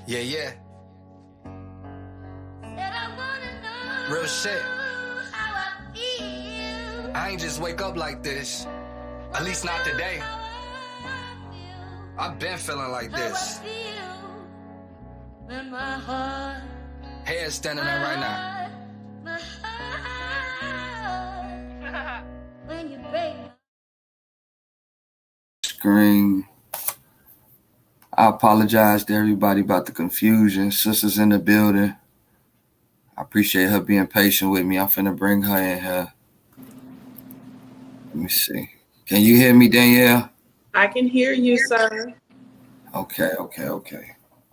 Yeah, yeah. Real shit. I ain't just wake up like this. At least not today. I've been feeling like this. Hair standing up right now. Screen. I apologize to everybody about the confusion. Sister's in the building. I appreciate her being patient with me. I'm finna bring her in here. Let me see. Can you hear me, Danielle? I can hear you, sir. Okay.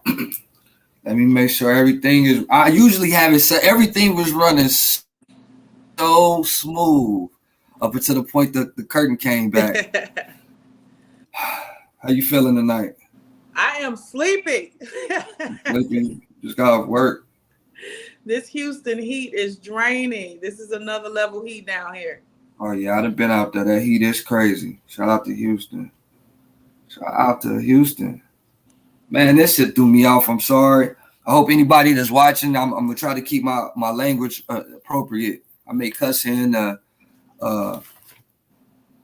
Let me make sure everything is. I usually have it set. Everything was running so smooth up until the point that the curtain came back. How you feeling tonight? I am sleeping. Sleeping. Just got off work. This Houston heat is draining. This is another level heat down here. Oh yeah, I done been out there. That heat is crazy. Shout out to Houston. Man, this shit threw me off. I'm sorry. I hope anybody that's watching, I'm gonna try to keep my language appropriate. I may cuss in.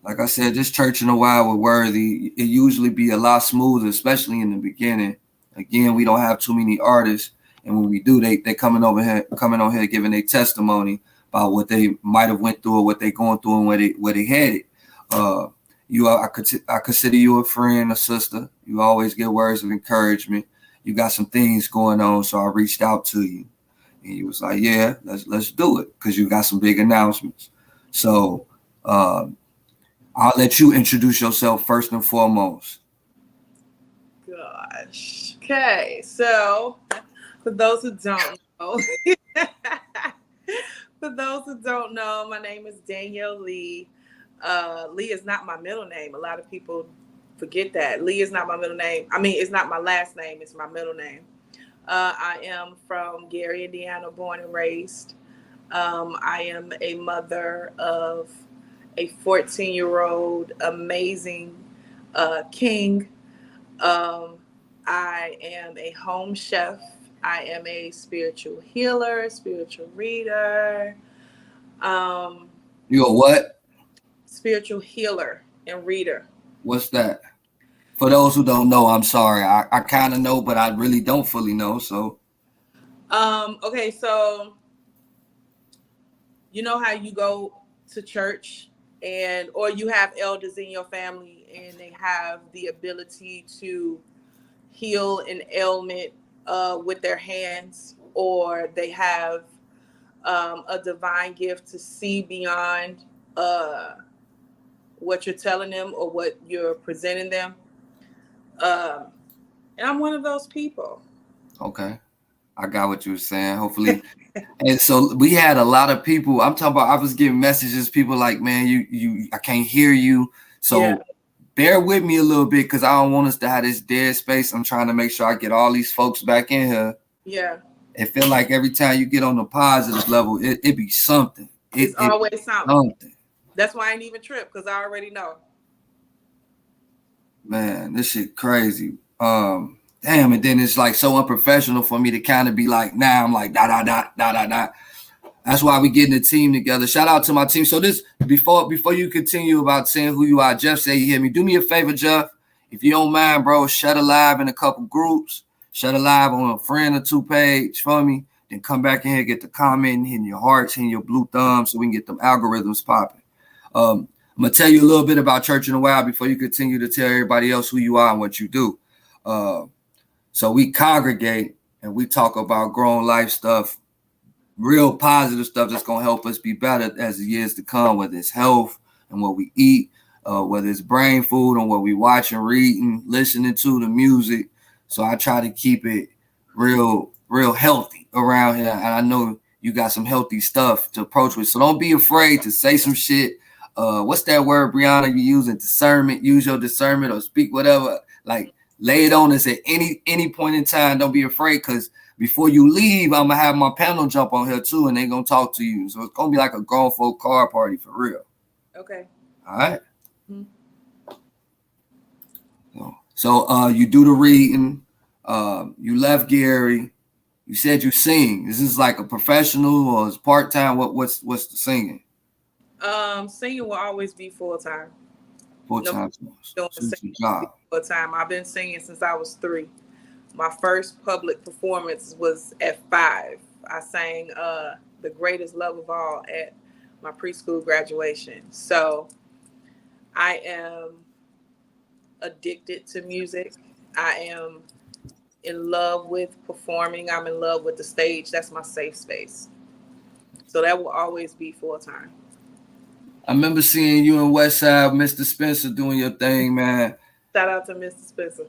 Like I said, this church in a while with Worthy, it usually be a lot smoother, especially in the beginning. Again, we don't have too many artists, and when we do, they coming on here giving their testimony about what they might have went through or what they going through and where they headed. I consider you a friend, a sister. You always get words of encouragement. You got some things going on, so I reached out to you, and you was like, "Yeah, let's do it," because you got some big announcements. So I'll let you introduce yourself first and foremost. Gosh. Okay, so for those who don't know, my name is Danielle Lee. Lee is not my middle name. A lot of people forget that. Lee is not my middle name. I mean, it's not my last name. It's my middle name. I am from Gary, Indiana, born and raised. I am a mother of a 14-year-old amazing king. I am a home chef. I am a spiritual healer, spiritual reader. You a what? Spiritual healer and reader. What's that? For those who don't know, I'm sorry. I kind of know, but I really don't fully know. So, okay, so you know how you go to church or you have elders in your family and they have the ability to heal an ailment with their hands, or they have a divine gift to see beyond what you're telling them or what you're presenting them. And I'm one of those people. okay. I got what you were saying. Hopefully. And so we had a lot of people. I'm talking about, I was getting messages, people like, man, I can't hear you. So bear with me a little bit because I don't want us to have this dead space. I'm trying to make sure I get all these folks back in here. Yeah. It feel like every time you get on the positive level, it be something. It's always something. That's why I ain't even trip, because I already know. Man, this shit crazy. Damn, and then it's like so unprofessional for me to kind of be like, now I'm like, da. That's why we getting the team together. Shout out to my team. So this, before you continue about saying who you are, Jeff said you hear me. Do me a favor, Jeff. If you don't mind, bro, shut a live in a couple groups. Shut a live on a friend or two page for me. Then come back in here, get the comment, hitting your hearts, hitting your blue thumbs so we can get them algorithms popping. I'm going to tell you a little bit about Church in a While before you continue to tell everybody else who you are and what you do. So we congregate and we talk about grown life stuff, real positive stuff that's going to help us be better as the years to come, whether it's health and what we eat, whether it's brain food and what we watch and reading, listening to the music. So I try to keep it real healthy around here. And I know you got some healthy stuff to approach with. So don't be afraid to say some shit. What's that word, Brianna, you using? Discernment. Use your discernment or speak whatever. Like, lay it on us at any point in time. Don't be afraid, because before you leave, I'm going to have my panel jump on here too, and they're going to talk to you. So it's going to be like a grown folk card party for real. Okay. All right? Mm-hmm. So you do the reading. You left Gary. You said you sing. Is this like a professional or is part time? What's the singing? Singing will always be full time. Full No, time. doing So it's singing your job. full time. I've been singing since I was 3. My first public performance was at 5. I sang "The Greatest Love of All" at my preschool graduation. So I am addicted to music. I am in love with performing. I'm in love with the stage. That's my safe space. So that will always be full time. I remember seeing you in Westside, Mr. Spencer, doing your thing, man. Shout out to Mr. Spencer.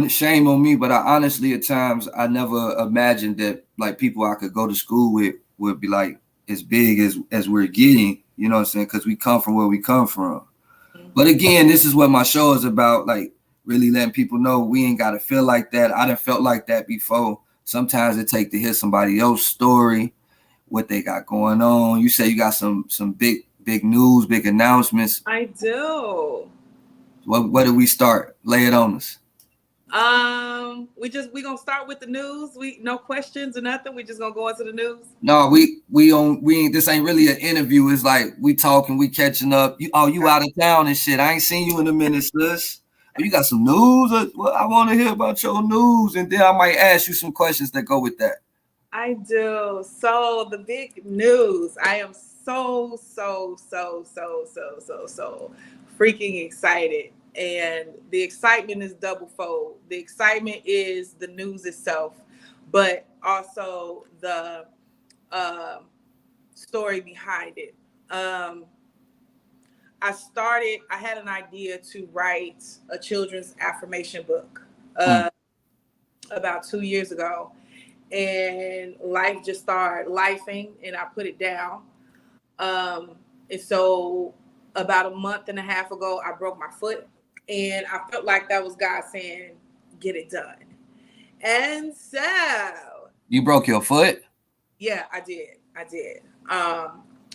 Shame on me, but I honestly at times I never imagined that like people I could go to school with would be like as big as we're getting. You know what I'm saying? Because we come from where we come from. But Mm-hmm. again, this is what my show is about. Like really letting people know we ain't got to feel like that. I done felt like that before. Sometimes it take to hear somebody else's story, what they got going on. You say you got some big news, big announcements. I do. Where do we start? Lay it on us. We gonna start with the news. We no questions or nothing. We just gonna go into the news. No, we ain't. This ain't really an interview. It's like we talking, we catching up. You out of town and shit. I ain't seen you in a minute, sis. But you got some news? Well, I want to hear about your news, and then I might ask you some questions that go with that. I do. So the big news. I am so freaking excited. And the excitement is double fold. The excitement is the news itself, but also the uh, story behind it. Um, I had an idea to write a children's affirmation book Mm, about 2 years ago. And life just started lifing, and I put it down. Um, and so about a month and a half ago, I broke my foot, and I felt like that was God saying, "Get it done." And so, you broke your foot? yeah, I did. I did. I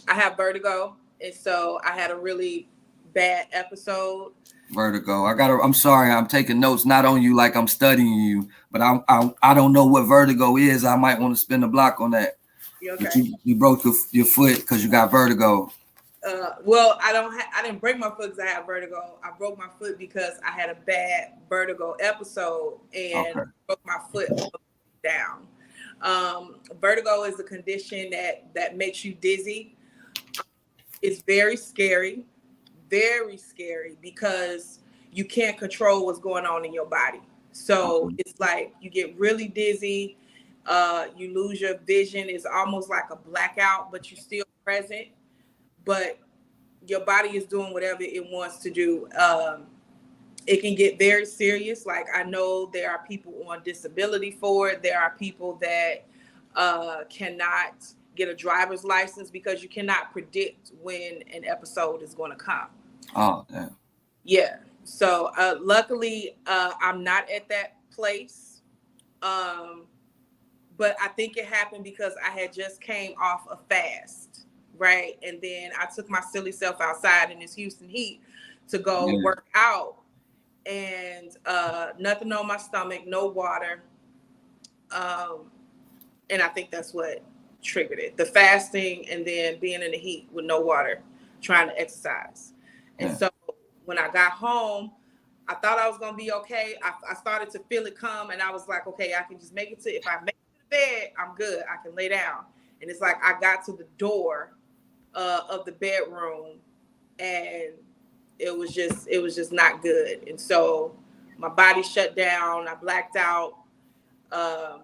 have vertigo, and so I had a really bad episode. Vertigo. I'm sorry. I'm taking notes, not on you like I'm studying you, but I don't know what vertigo is. I might want to spin the block on that. You But okay? you broke your foot because you got vertigo. Well, I didn't break my foot because I had vertigo. I broke my foot because I had a bad vertigo episode and Okay. broke my foot down. Vertigo is a condition that makes you dizzy. It's very scary because you can't control what's going on in your body. So Okay. it's like you get really dizzy, you lose your vision. It's almost like a blackout, but you're still present. But your body is doing whatever it wants to do. It can get very serious. Like I know there are people on disability for it. There are people that cannot get a driver's license because you cannot predict when an episode is going to come. Oh damn. Yeah. So luckily, I'm not at that place. Um, but I think it happened because I had just came off a fast, right? And then I took my silly self outside in this Houston heat to go Yeah. work out, and nothing on my stomach, no water, um, and I think that's what triggered it: the fasting, and then being in the heat with no water, trying to exercise. And Yeah. so when I got home, I thought I was gonna be okay. I started to feel it come, and I was like, okay, I can just make it to. If I make it to the bed, I'm good. I can lay down. And it's like I got to the door of the bedroom, and it was just not good. And so my body shut down. I blacked out. Um,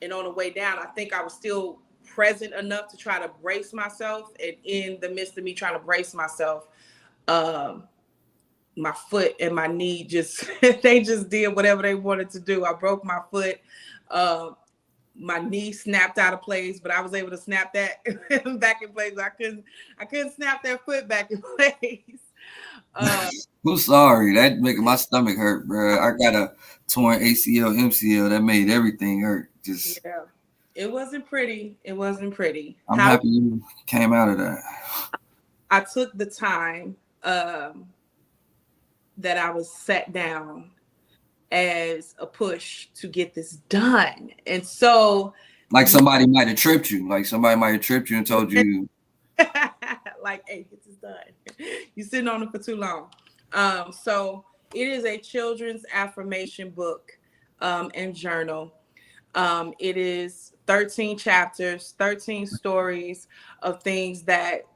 and on the way down, I think I was still present enough to try to brace myself. And in the midst of me trying to brace myself, um, my foot and my knee just they just did whatever they wanted to do. I broke my foot. Uh, my knee snapped out of place, but I was able to snap that back in place. I couldn't snap that foot back in place. Uh, I'm sorry. That making my stomach hurt, bro. I got a torn ACL, MCL. That made everything hurt. Just yeah, it wasn't pretty. It wasn't pretty. I'm How happy you came out of that. I took the time that I was sat down as a push to get this done. And so, Like somebody might have tripped you. Like somebody might have tripped you and told you, like, hey, get this done. You sitting on it for too long. So it is a children's affirmation book and journal. It is 13 chapters, 13 stories of things that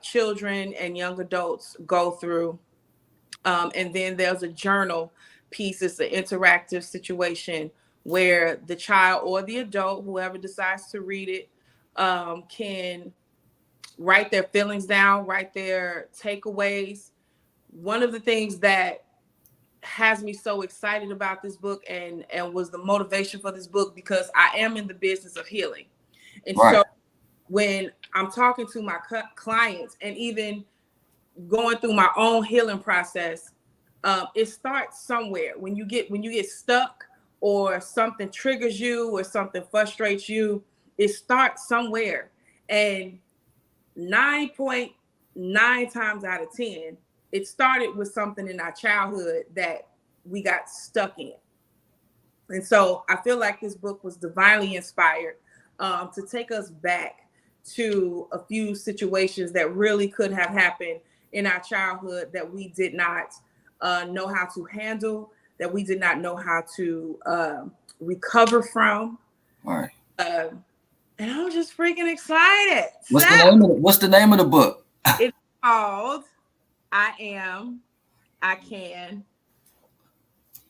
children and young adults go through. And then there's a journal piece. It's an interactive situation where the child or the adult, whoever decides to read it, can write their feelings down, write their takeaways. One of the things that has me so excited about this book and was the motivation for this book, because I am in the business of healing. And right, so when I'm talking to my clients and even going through my own healing process, it starts somewhere. When you get stuck or something triggers you or something frustrates you, it starts somewhere. And 9.9 times out of 10, it started with something in our childhood that we got stuck in. And so I feel like this book was divinely inspired to take us back to a few situations that really could have happened in our childhood that we did not know how to handle, that we did not know how to recover from. all right. And I'm just freaking excited. What's the name of the book? It's called I Am, I Can,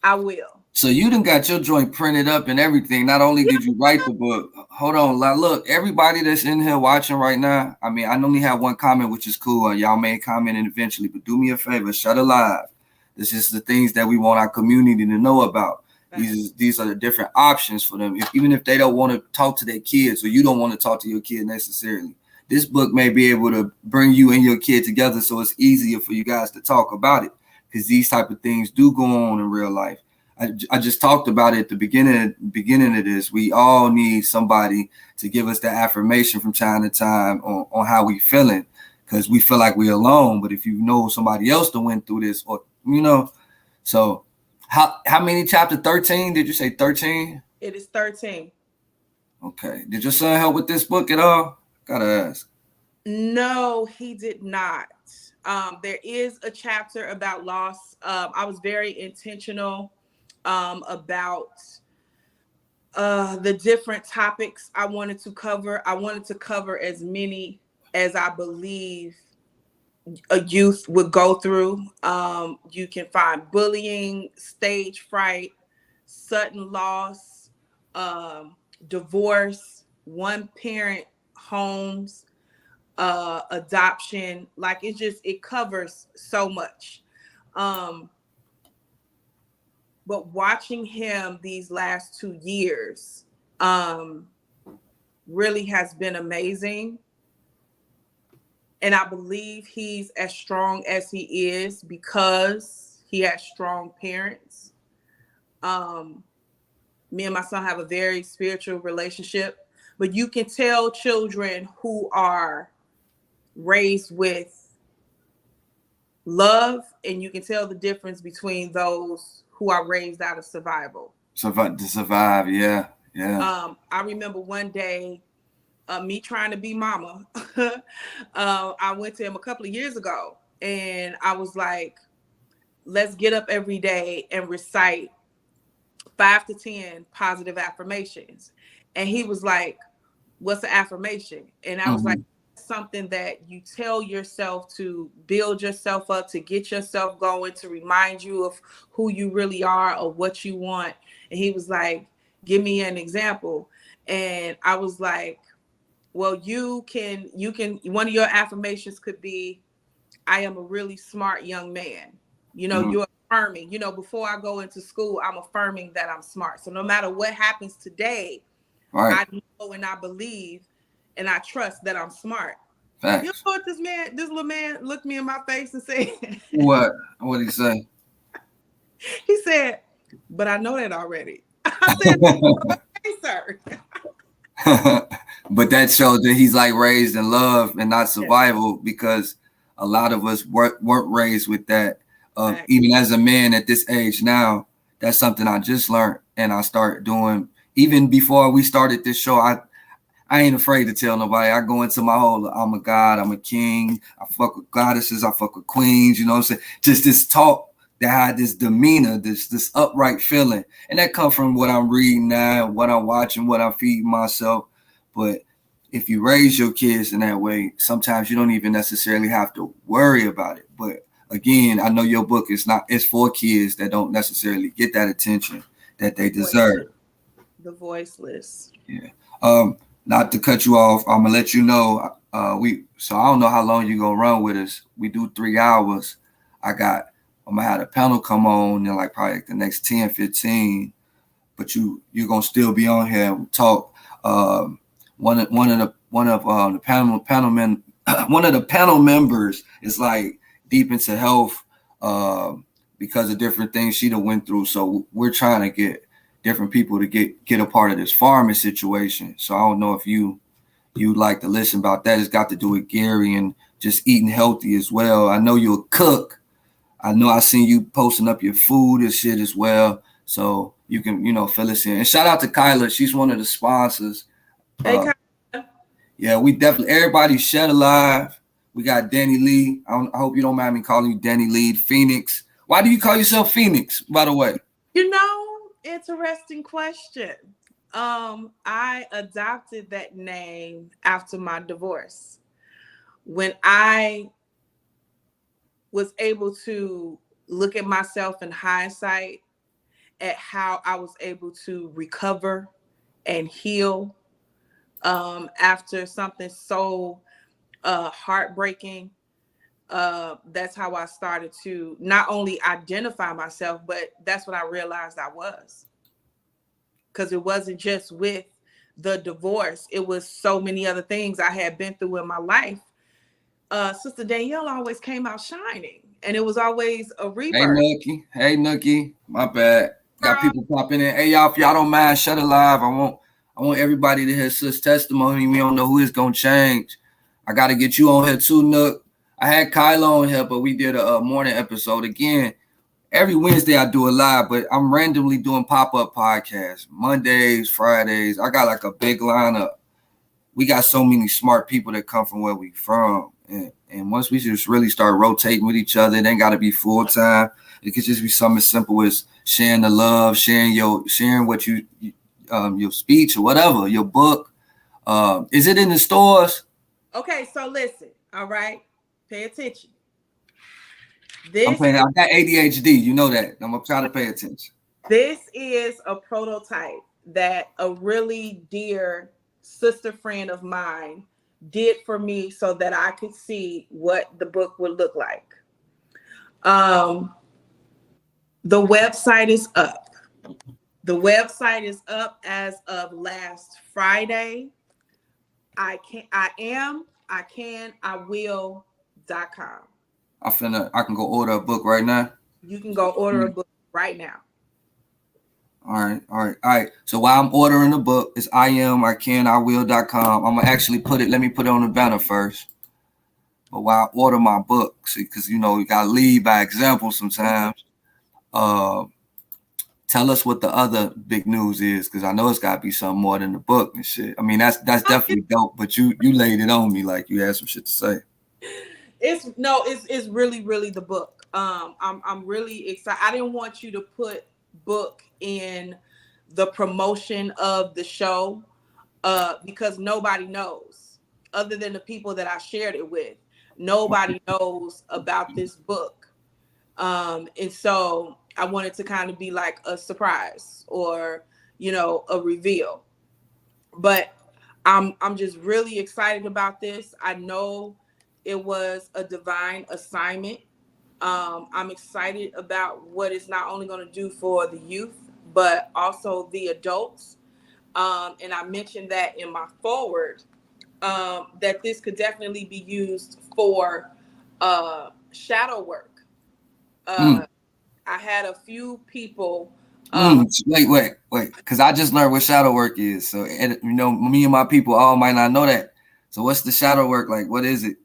I Will. So you done got your joint printed up and everything. Not only did you write the book, hold on. Like, look, everybody that's in here watching right now, I mean, I only have one comment, which is cool. Y'all may comment eventually, but do me a favor, shut it live. This is the things that we want our community to know about. These are the different options for them. Even if they don't want to talk to their kids or you don't want to talk to your kid necessarily, this book may be able to bring you and your kid together so it's easier for you guys to talk about it, because these type of things do go on in real life. I just talked about it at the beginning of this. We all need somebody to give us the affirmation from time to time on how we feeling, because we feel like we're alone. But if you know somebody else that went through this, or so how many chapter 13? Did you say 13? It is 13. Okay. Did your son help with this book at all? Gotta ask. No, he did not. There is a chapter about loss. I was very intentional about the different topics I wanted to cover. I wanted to cover as many as I believe a youth would go through. You can find bullying, stage fright, sudden loss, divorce, one parent homes, adoption. Like it covers so much. But watching him these last 2 years really has been amazing. And I believe he's as strong as he is because he has strong parents. Me and my son have a very spiritual relationship, but you can tell children who are raised with love, and you can tell the difference between those who are raised out of survival. To survive, yeah. I remember one day, me trying to be mama. I went to him a couple of years ago, and I was like, let's get up every day and recite 5 to 10 positive affirmations. And he was like, what's an affirmation? And I was like, something that you tell yourself to build yourself up, to get yourself going, to remind you of who you really are or what you want. And he was like, give me an example. And I was like, well, you can, one of your affirmations could be, I am a really smart young man. You're affirming, before I go into school, I'm affirming that I'm smart. So no matter what happens today, right, I know and I believe and I trust that I'm smart. Facts. You know what this little man looked me in my face and said? What did he say? He said, but I know that already. I said, okay, sir. But that shows that he's like raised in love and not survival, because a lot of us weren't raised with that. Even as a man at this age now, That's something I just learned and I start doing even before we started this show. I ain't afraid to tell nobody. I go into my whole I'm a god, I'm a king, I fuck with goddesses, I fuck with queens, you know what I'm saying? Just this talk that had this demeanor, this upright feeling. And that comes from what I'm reading now, what I'm watching, what I'm feeding myself. But if you raise your kids in that way, sometimes you don't even necessarily have to worry about it. But again, I know your book is not, it's for kids that don't necessarily get that attention that they deserve. The voiceless. Yeah. Not to cut you off, I'm gonna let you know. So I don't know how long you gonna run with us. We do 3 hours. I'm gonna have a panel come on in like probably the next 10, 15. But you're gonna still be on here and talk. One of the panel men one of the panel members is like deep into health because of different things she done went through. So we're trying to get different people to get a part of this farming situation. So I don't know if you'd like to listen about that. It's got to do with Gary and just eating healthy as well. I know you're a cook. I know I seen you posting up your food and shit as well. So you can, fill us in. And shout out to Kyla. She's one of the sponsors. Hey, Kyla. Yeah, we definitely, everybody Shed Alive. We got Danny Lee. I hope you don't mind me calling you Danny Lee. Phoenix. Why do you call yourself Phoenix, by the way? Interesting question. I adopted that name after my divorce. When I was able to look at myself in hindsight at how I was able to recover and heal after something so heartbreaking, that's how I started to not only identify myself, but that's what I realized I was. Because it wasn't just with the divorce. It was so many other things I had been through in my life. Sister Danielle always came out shining. And it was always a rebirth. Hey, Nookie. My bad. Got people popping in. Hey, y'all, if y'all don't mind, Shut Alive. I want everybody to hear Sis' testimony. We don't know who it's going to change. I got to get you on here too, Nook. I had Kyla on here, but we did a morning episode. Again, every Wednesday I do a live, but I'm randomly doing pop-up podcasts. Mondays, Fridays. I got like a big lineup. We got so many smart people that come from where we from. And once we just really start rotating with each other, it ain't got to be full-time. It could just be something as simple as sharing the love, sharing what your speech or whatever, your book. Is it in the stores? Okay, so listen. All right. Pay attention. I got ADHD. You know that. I'm going to try to pay attention. This is a prototype that a really dear sister friend of mine did for me so that I could see what the book would look like. The website is up. The website is up as of last Friday. I will.com. I can go order a book right now. You can go order a book right now. All right. So while I'm ordering the book, it's will.com. I'm gonna actually let me put it on the banner first. But while I order my book, see, because you gotta lead by example sometimes. Tell us what the other big news is, because I know it's gotta be something more than the book and shit. I mean, that's definitely dope, but you laid it on me like you had some shit to say. It's really, really the book. I'm really excited. I didn't want you to put book in the promotion of the show because nobody knows, other than the people that I shared it with. Nobody knows about this book. And so I wanted to kind of be like a surprise or, a reveal. But I'm just really excited about this. I know it was a divine assignment. I'm excited about what it's not only going to do for the youth, but also the adults. And I mentioned that in my forward, that this could definitely be used for shadow work. I had a few people. Wait, because I just learned what shadow work is. So, me and my people all might not know that. So what's the shadow work like? What is it?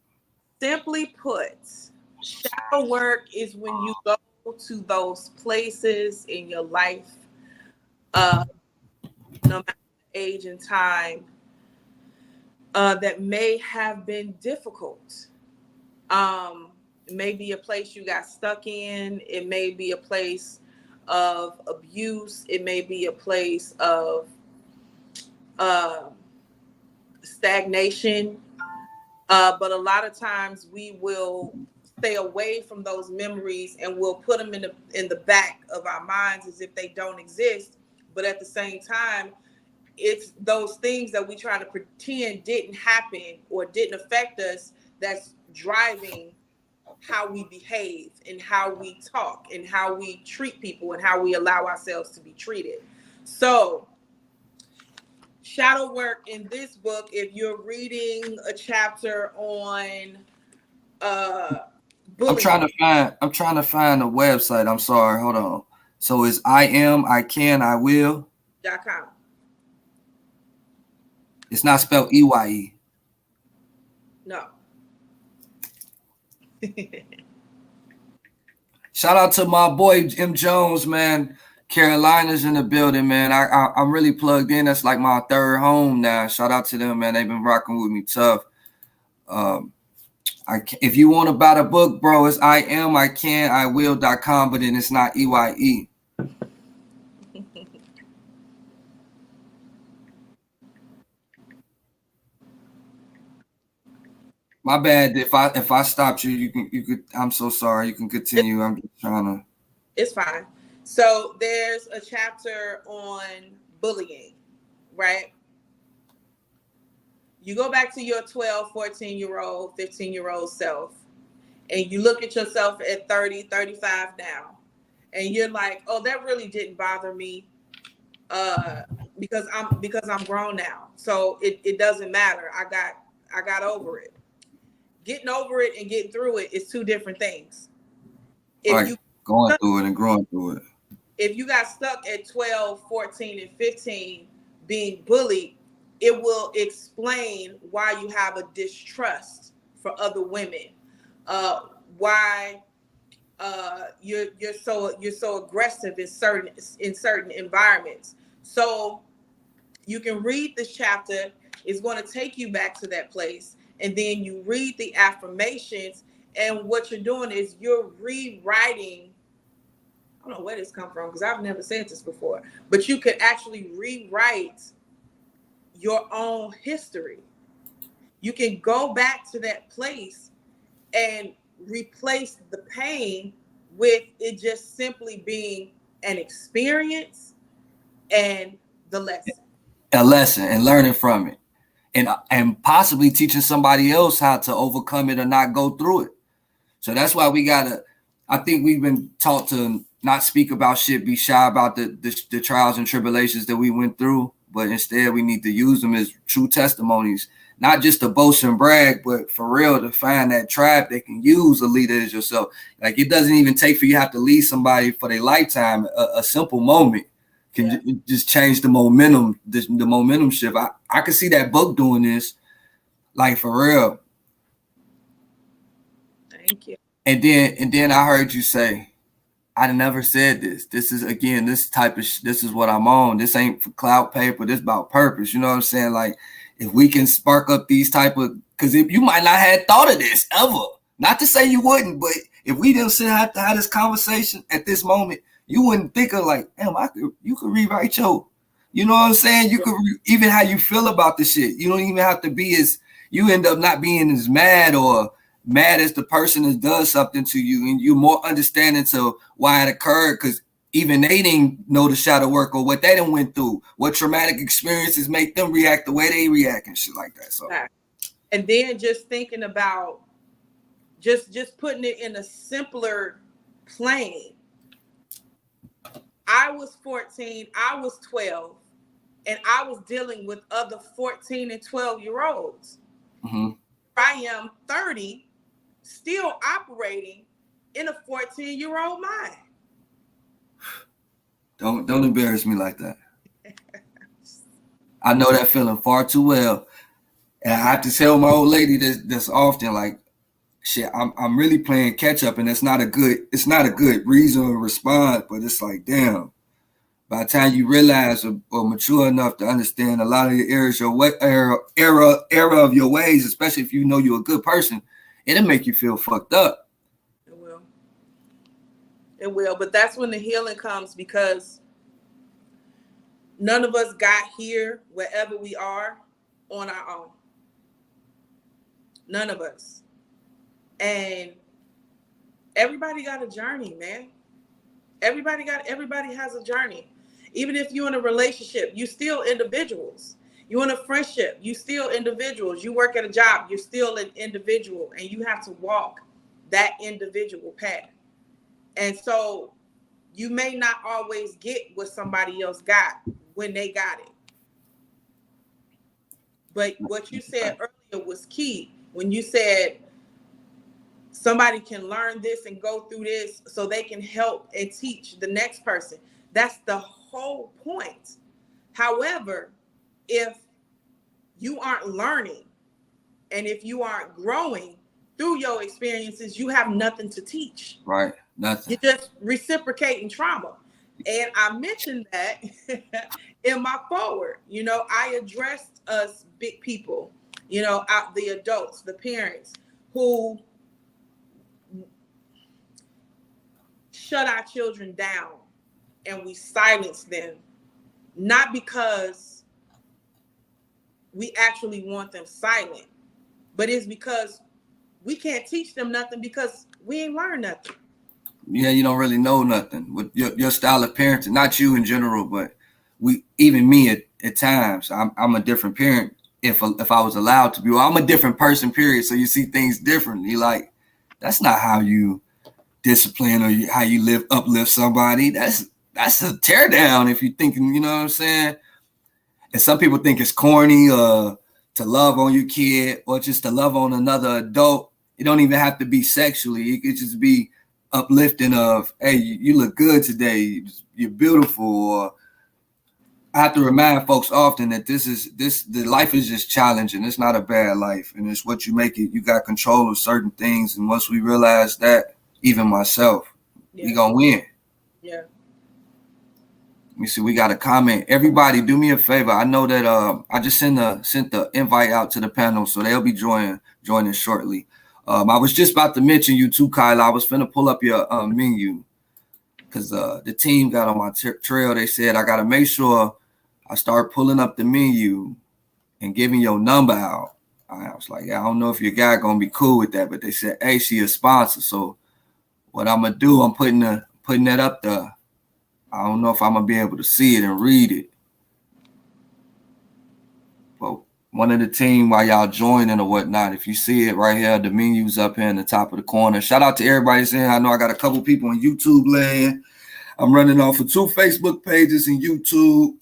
Simply put, shadow work is when you go to those places in your life, no matter the age and time, that may have been difficult. It may be a place you got stuck in. It may be a place of abuse. It may be a place of uh, stagnation. But a lot of times we will stay away from those memories and we'll put them in the back of our minds as if they don't exist. But at the same time, it's those things that we try to pretend didn't happen or didn't affect us that's driving how we behave and how we talk and how we treat people and how we allow ourselves to be treated. So shadow work in this book, if you're reading a chapter on bullying. I'm trying to find a website. I'm sorry, hold on. So it's IamIcanIwill.com. It's not spelled EYE. No. Shout out to my boy M Jones, man. Carolina's in the building, man. I'm really plugged in. That's like my third home now. Shout out to them, man. They've been rocking with me tough. If you want to buy the book, bro, it's IamIcanIwill.com, but then it's not EYE. My bad. If I stopped you, you could. I'm so sorry. You can continue. I'm just trying to. It's fine. So there's a chapter on bullying, right? You go back to your 12, 14-year-old, 15-year-old self, and you look at yourself at 30, 35 now, and you're like, oh, that really didn't bother me because I'm grown now. So it doesn't matter. I got over it. Getting over it and getting through it is two different things. Right, going through it and growing through it. If you got stuck at 12, 14, and 15 being bullied, it will explain why you have a distrust for other women, why you're so aggressive in certain environments. So you can read this chapter. It's going to take you back to that place. And then you read the affirmations, and what you're doing is you're rewriting. I don't know where this comes from because I've never said this before, but you could actually rewrite your own history. You can go back to that place and replace the pain with it just simply being an experience and the lesson. A lesson and learning from it. And possibly teaching somebody else how to overcome it or not go through it. So that's why I think we've been taught to not speak about shit, be shy about the trials and tribulations that we went through, but instead we need to use them as true testimonies, not just to boast and brag, but for real to find that tribe that can use a leader as yourself. Like it doesn't even take for you to have to lead somebody for their lifetime. A simple moment can just change the momentum, the momentum shift. I can see that book doing this, like for real. Thank you. And then I heard you say, I never said this. This is again, this is what I'm on. This ain't for clout paper. This about purpose. You know what I'm saying? Like if we can spark up these type of, because if you might not have thought of this ever. Not to say you wouldn't, but if we didn't have to have this conversation at this moment, you wouldn't think of like, damn, you could rewrite your, you know what I'm saying? You could even how you feel about the shit. You don't even have to be you end up not being as mad as the person that does something to you, and you're more understanding to why it occurred, because even they didn't know the shadow work or what they done went through, what traumatic experiences make them react the way they react and shit like that. So, and then just thinking about just putting it in a simpler plane. I was 14, I was 12, and I was dealing with other 14 and 12-year-olds. Mm-hmm. I am 30, still operating in a 14-year-old mind. Don't embarrass me like that. I know that feeling far too well. And I have to tell my old lady that's often like, shit, I'm really playing catch up, and it's not a good reason or response, but it's like, damn. By the time you realize or mature enough to understand a lot of your errors, your way, era of your ways, especially if you know you're a good person, it'll make you feel fucked up. It will. It will. But that's when the healing comes, because none of us got here wherever we are on our own. None of us. And everybody got a journey, man. Everybody has a journey. Even if you're in a relationship, you still individuals. You in a friendship, you still individuals. You work at a job, you're still an individual, and you have to walk that individual path. And so you may not always get what somebody else got when they got it. But what you said earlier was key. When you said somebody can learn this and go through this so they can help and teach the next person. That's the whole point. However, if you aren't learning and if you aren't growing through your experiences, you have nothing to teach. Right. Nothing. You're just reciprocating trauma. And I mentioned that in my forward. I addressed us big people, the adults, the parents who shut our children down and we silence them, not because we actually want them silent, but it's because we can't teach them nothing because we ain't learned nothing. Yeah, you don't really know nothing with your style of parenting. Not you in general, but even me at times. I'm a different parent if I was allowed to be. Well, I'm a different person. Period. So you see things differently. Like that's not how you discipline or how you uplift somebody. That's a tear down if you thinking. You know what I'm saying? And some people think it's corny to love on your kid or just to love on another adult. It don't even have to be sexually. It could just be uplifting of, hey, you look good today. You're beautiful. Or I have to remind folks often that the life is just challenging. It's not a bad life, and it's what you make it. You got control of certain things, and once we realize that, even myself, we gonna win. Yeah. Let me see. We got a comment. Everybody, do me a favor. I know that I just sent the invite out to the panel, so they'll be joining shortly. I was just about to mention you too, Kyle. I was finna pull up your menu because the team got on my trail. They said I gotta make sure I start pulling up the menu and giving your number out. I was like, I don't know if your guy gonna be cool with that, but they said, hey, she a sponsor. So what I'm gonna do, I'm putting that up there. I don't know if I'm gonna be able to see it and read it. But one of the team while y'all joining or whatnot, if you see it right here, the menu's up here in the top of the corner. Shout out to everybody saying. I know I got a couple people on YouTube land. I'm running off of 2 Facebook pages in YouTube.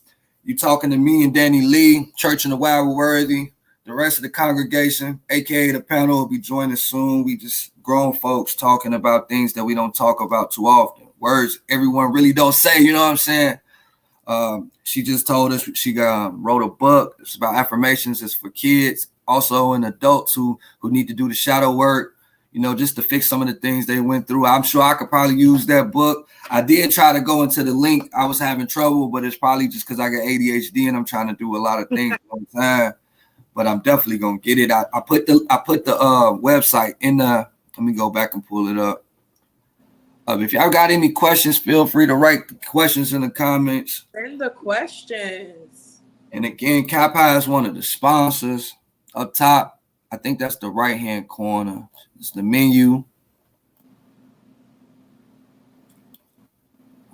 You talking to me and Danny Lee, Church in the Wild Worthy. The rest of the congregation, aka the panel, will be joining soon. We just grown folks talking about things that we don't talk about too often. Words everyone really don't say, you know what I'm saying? She just told us she wrote a book. It's about affirmations. It's for kids, also and adults who need to do the shadow work, just to fix some of the things they went through. I'm sure I could probably use that book. I did try to go into the link. I was having trouble, but it's probably just because I got ADHD and I'm trying to do a lot of things all the time. But I'm definitely gonna get it. I put the website in the. Let me go back and pull it up. If y'all got any questions, feel free to write the questions in the comments. Send the questions. And again, Kappa is one of the sponsors up top. I think that's the right-hand corner. It's the menu.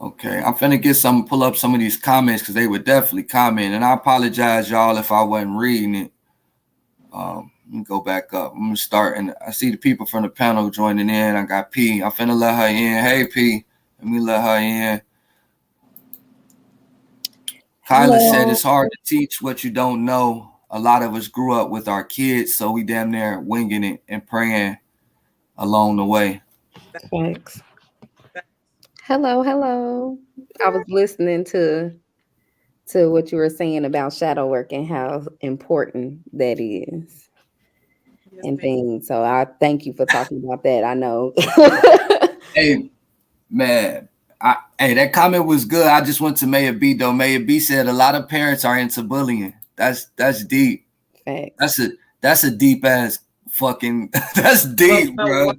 Okay, I'm finna pull up some of these comments because they were definitely commenting. And I apologize, y'all, if I wasn't reading it. Let me go back up. I'm gonna start, and I see the people from the panel joining in. I got P. I'm finna let her in. Hey, P. Let me let her in. Kyla said it's hard to teach what you don't know. A lot of us grew up with our kids, so we damn near winging it and praying along the way. Thanks. Hello. I was listening to what you were saying about shadow work and how important that is. and things. So I thank you for talking about that. I know. Hey, man. Hey, that comment was good. I just went to Mayor B though. Mayor B said a lot of parents are into bullying. That's deep. Facts. That's a deep ass fucking that's deep, bro.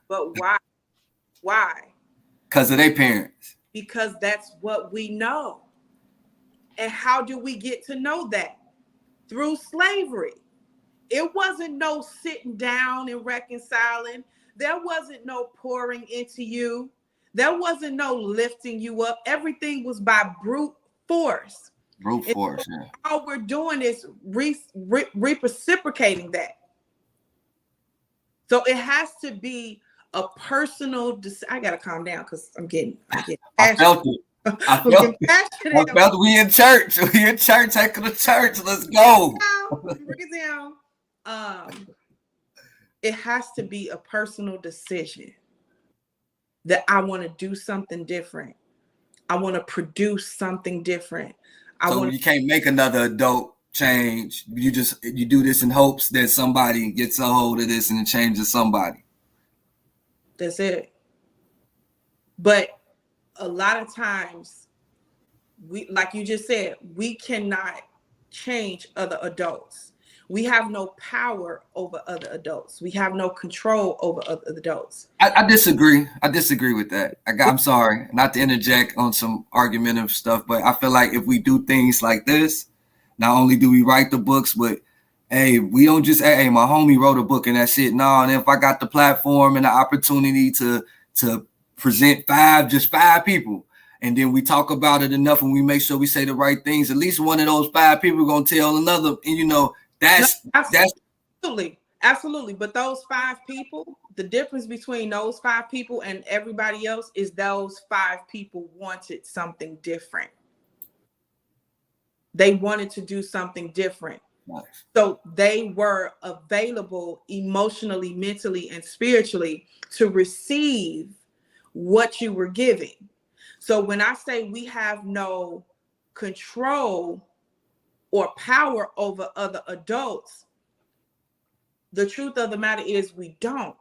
But why? Why? Because of their parents. Because that's what we know. And how do we get to know that? Through slavery. It wasn't no sitting down and reconciling. There wasn't no pouring into you. There wasn't no lifting you up. Everything was by brute force. Brute force, yeah. All we're doing is reciprocating that. So it has to be a personal I gotta calm down because I'm getting I felt it. I felt it. We in church. We in church. Taking to church. Let's go. Bring it down. It has to be a personal decision that I want to do something different. I want to produce something different. You can't make another adult change. You do this in hopes that somebody gets a hold of this and it changes somebody. That's it. But a lot of times, we, like you just said, we cannot change other adults. We have no power over other adults. We have no control over other adults. I disagree. I disagree with that. I'm sorry, not to interject on some argumentative stuff, but I feel like if we do things like this, not only do we write the books, but hey, we don't just hey, my homie wrote a book and that's it. No, and if I got the platform and the opportunity to present just five people, and then we talk about it enough and we make sure we say the right things, at least one of those five people are gonna tell another, and that's absolutely. But those five people, the difference between those five people and everybody else is those five people wanted something different. They wanted to do something different. Nice. So they were available emotionally, mentally, and spiritually to receive what you were giving. So when I say we have no control or power over other adults, the truth of the matter is we don't.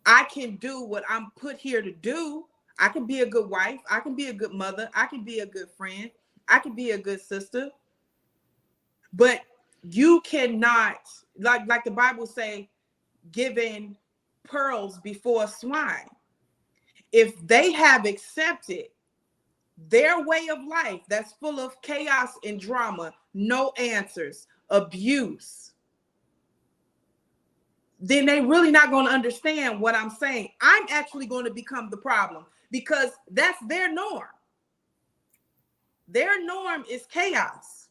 I can do what I'm put here to do. I can be a good wife. I can be a good mother. I can be a good friend. I can be a good sister. But you cannot, like the Bible say, giving pearls before swine. If they have accepted their way of life that's full of chaos and drama, no answers, abuse, then they really not going to understand what I'm saying. I'm actually going to become the problem because that's their norm. Their norm is chaos.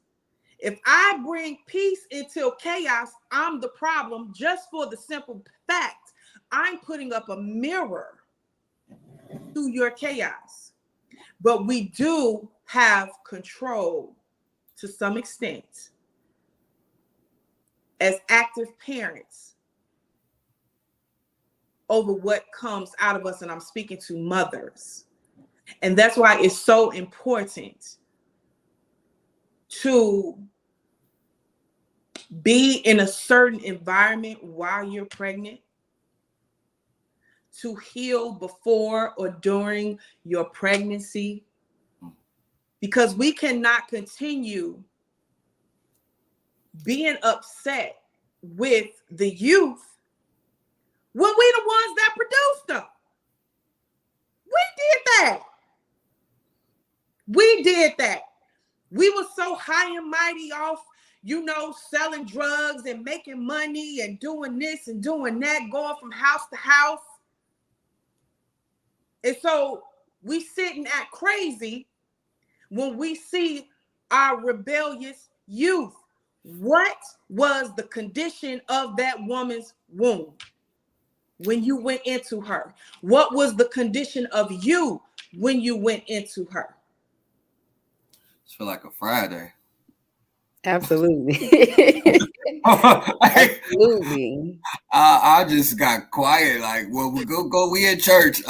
If I bring peace into chaos, I'm the problem just for the simple fact I'm putting up a mirror to your chaos. But we do have control to some extent as active parents over what comes out of us, and I'm speaking to mothers. And that's why it's so important to be in a certain environment while you're pregnant, to heal before or during your pregnancy, because we cannot continue being upset with the youth when we the ones that produced them. We did that. We did that. We were so high and mighty off, selling drugs and making money and doing this and doing that, going from house to house. And so we sit and act crazy when we see our rebellious youth. What was the condition of that woman's womb when you went into her? What was the condition of you when you went into her? It's feel like a Friday. Absolutely. Absolutely. I just got quiet. Like, well, we in church.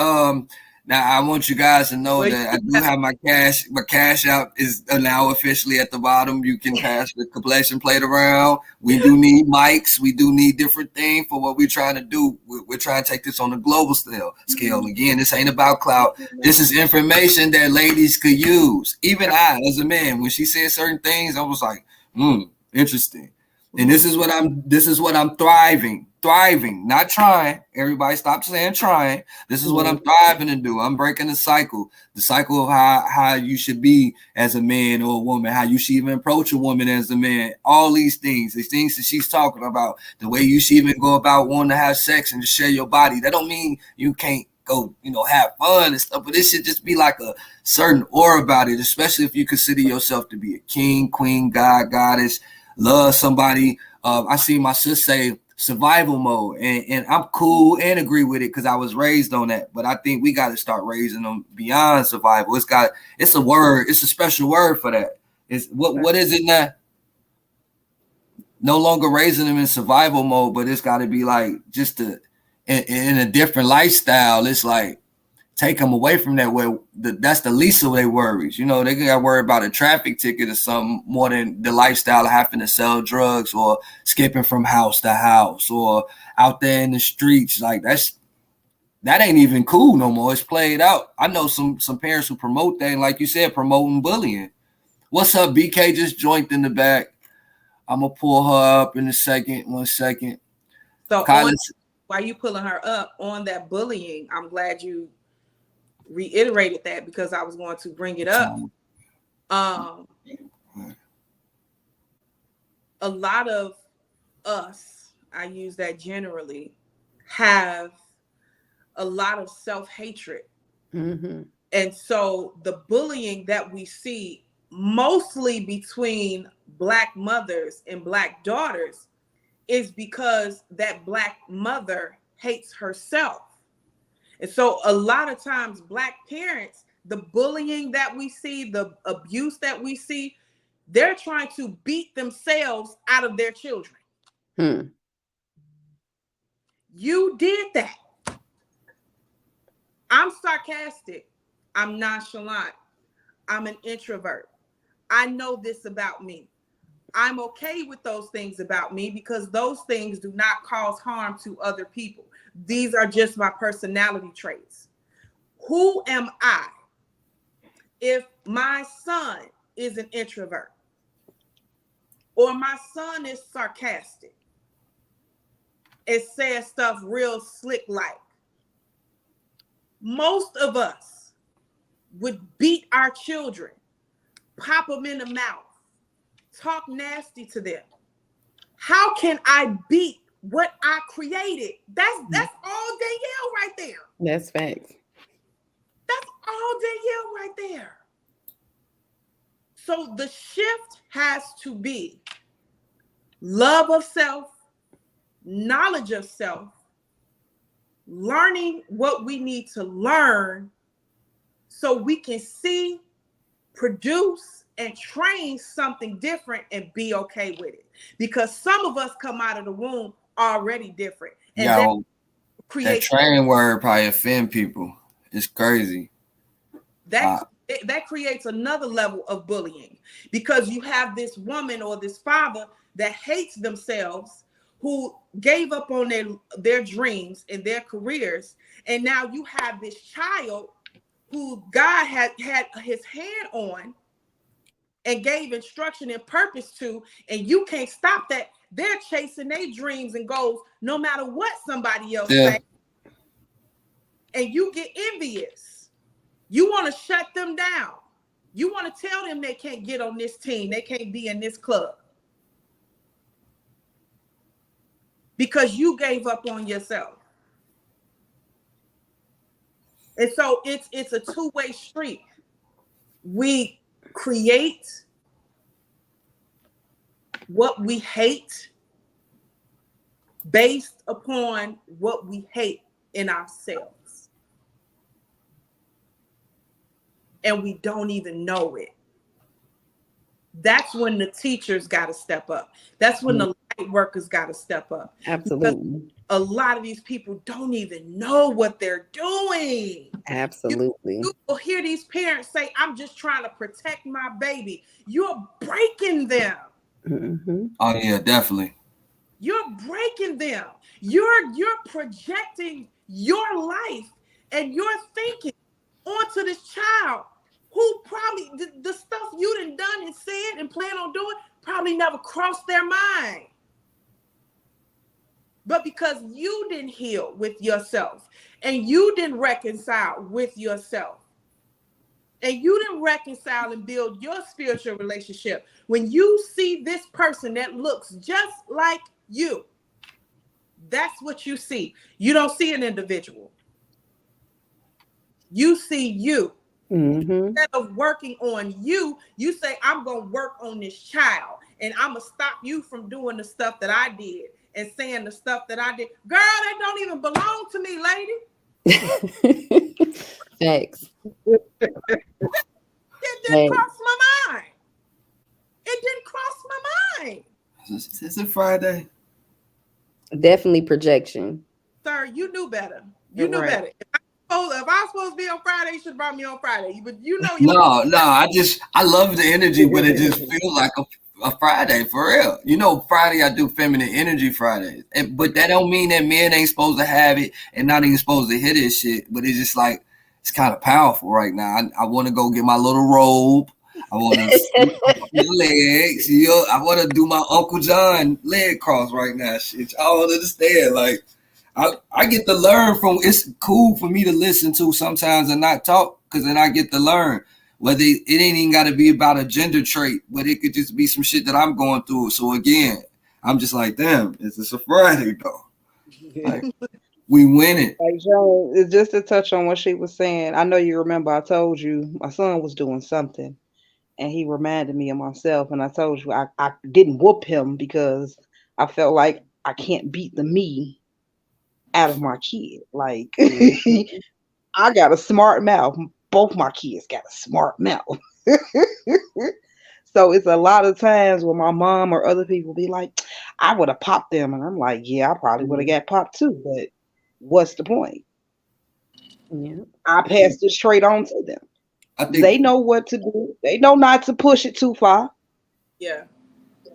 Now I want you guys to know Well, that I do have my cash. My cash out is now officially at the bottom. You can pass the complexion plate around. We do need mics. We do need different things for what we're trying to do. We're trying to take this on a global scale. Again, this ain't about clout. This is information that ladies could use. Even I, as a man, when she said certain things, I was like, interesting. And this is what I'm thriving, not trying. Everybody stop saying trying. This is what I'm thriving to do. I'm breaking the cycle of how you should be as a man or a woman, how you should even approach a woman as a man. All these things that she's talking about, the way you should even go about wanting to have sex and to share your body. That don't mean you can't go, have fun and stuff, but it should just be like a certain aura about it, especially if you consider yourself to be a king, queen, god, goddess. Love somebody. I see my sister say survival mode, and I'm cool and agree with it because I was raised on that. But I think we got to start raising them beyond survival. It's a word. It's a special word for that. It's what is it now? No longer raising them in survival mode, but it's got to be like just in a different lifestyle. It's like take them away from that where that's the least of their worries. They got to worry about a traffic ticket or something more than the lifestyle of having to sell drugs or skipping from house to house or out there in the streets. Like that ain't even cool no more. It's played out. I know some parents who promote that, and like you said, promoting bullying. What's up, BK? Just joined in the back. I'm gonna pull her up in a second. 1 second. So while you pulling her up on that bullying, I'm glad you reiterated that because I was going to bring it up. A lot of us, I use that generally, have a lot of self-hatred. Mm-hmm. And so the bullying that we see mostly between Black mothers and Black daughters is because that Black mother hates herself. And so a lot of times Black parents, the bullying that we see, the abuse that we see, they're trying to beat themselves out of their children. You did that. I'm sarcastic. I'm nonchalant. I'm an introvert. I know this about me. I'm okay with those things about me because those things do not cause harm to other people. These are just my personality traits. Who am I if my son is an introvert or my son is sarcastic and says stuff real slick like? Most of us would beat our children, pop them in the mouth, talk nasty to them. How can I beat what I created? That's all Danielle right there. That's facts. That's all Danielle right there. So the shift has to be love of self, knowledge of self, learning what we need to learn so we can see, produce, and train something different and be okay with it. Because some of us come out of the womb already different. And that train word probably offend people. It's crazy. That creates another level of bullying because you have this woman or this father that hates themselves, who gave up on their dreams and their careers. And now you have this child who God had his hand on and gave instruction and purpose to, and you can't stop that. They're chasing their dreams and goals no matter what somebody else says. And you get envious. You want to shut them down. You want to tell them they can't get on this team. They can't be in this club. Because you gave up on yourself. And so it's a two-way street. We create what we hate based upon what we hate in ourselves. And we don't even know it. That's when the teachers got to step up. That's when the light workers got to step up. Absolutely. Because a lot of these people don't even know what they're doing. Absolutely. You will hear these parents say, I'm just trying to protect my baby. You're breaking them. Mm-hmm. Oh yeah, definitely. You're breaking them. You're projecting your life and your thinking onto this child who probably the stuff you done and said and plan on doing probably never crossed their mind. But because you didn't heal with yourself and you didn't reconcile with yourself and you didn't reconcile and build your spiritual relationship, when you see this person that looks just like you, that's what you see. You don't see an individual. You see you. Mm-hmm. Instead of working on you, you say, I'm going to work on this child and I'm going to stop you from doing the stuff that I did and saying the stuff that I did. Girl, that don't even belong to me, lady. Facts. It didn't cross my mind. It didn't cross my mind. Is it Friday? Definitely projection. Sir, you knew better. You knew better. If I was supposed to be on Friday, you should have brought me on Friday. But you know you No. I love the energy, but it just feels like a Friday for real. You know, Friday I do feminine energy Fridays, but that don't mean that men ain't supposed to have it and not even supposed to hit this shit. But it's just like it's kind of powerful right now. I want to go get my little robe. I want to your legs. I want to do my Uncle John leg cross right now. Shit, I don't understand. Like I get to learn from. It's cool for me to listen to sometimes and not talk because then I get to learn. Whether it ain't even got to be about a gender trait, but it could just be some shit that I'm going through. So again, I'm just like, damn, it's a Friday though. Like, we winning. Like Joan, it's just to touch on what she was saying. I know you remember I told you my son was doing something and he reminded me of myself. And I told you I didn't whoop him because I felt like I can't beat the me out of my kid. Like I got a smart mouth. Both my kids got a smart mouth. So it's a lot of times when my mom or other people be like, I would have popped them. And I'm like, yeah, I probably would have got popped too. But what's the point? Yeah. I pass this trait on to them. I think They know what to do. They know not to push it too far. Yeah.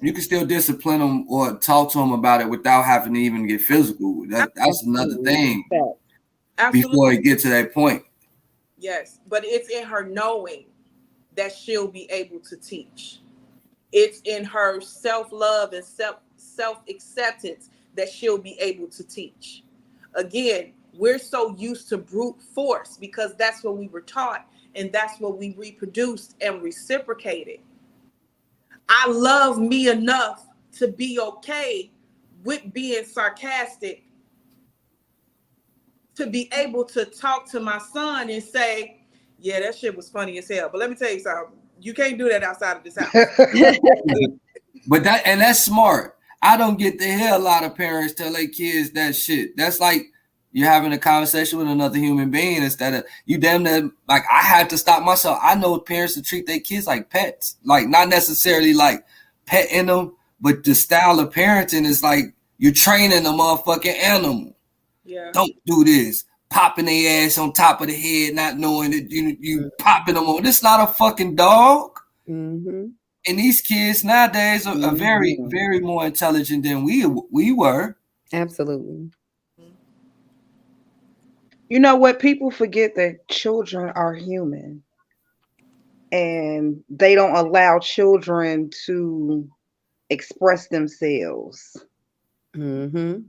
you can still discipline them or talk to them about it without having to even get physical. That's another thing Absolutely. before it gets to that point. Yes. But it's in her knowing that she'll be able to teach. It's in her self-love and self-acceptance that she'll be able to teach. Again, we're so used to brute force because that's what we were taught and that's what we reproduced and reciprocated. I love me enough to be okay with being sarcastic, to be able to talk to my son and say, yeah, that shit was funny as hell. But let me tell you something. You can't do that outside of this house. But that's smart. I don't get to hear a lot of parents tell their kids that shit. That's like you're having a conversation with another human being instead of you damn near like I had to stop myself. I know parents to treat their kids like pets, like not necessarily like petting them, but the style of parenting is like you're training a motherfucking animal. Yeah. Don't do this. Popping their ass on top of the head, not knowing that you popping them on. This not a fucking dog. Mm-hmm. And these kids nowadays are very, very more intelligent than we were. Absolutely. You know what? People forget that children are human and they don't allow children to express themselves. Mm-hmm.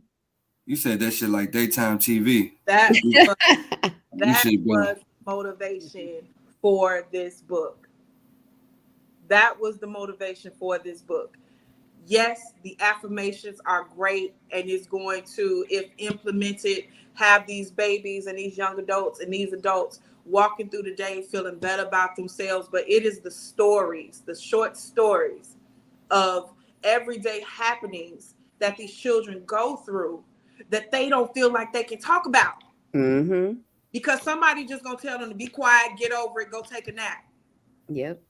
You said that shit like daytime TV. That should go. was motivation for this book. That was the motivation for this book. Yes, the affirmations are great and it's going to, if implemented, have these babies and these young adults and these adults walking through the day feeling better about themselves. But it is the stories, the short stories of everyday happenings that these children go through that they don't feel like they can talk about. Mm-hmm. Because somebody just gonna tell them to be quiet, get over it, go take a nap. Yep.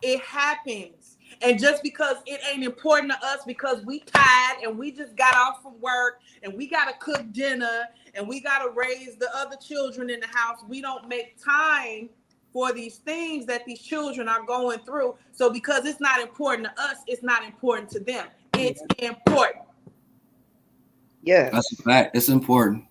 It happens. And just because it ain't important to us because we tired and we just got off from work and we got to cook dinner and we got to raise the other children in the house, we don't make time for these things that these children are going through. So because it's not important to us, it's not important to them. It's important. Yes. That's a fact. It's important.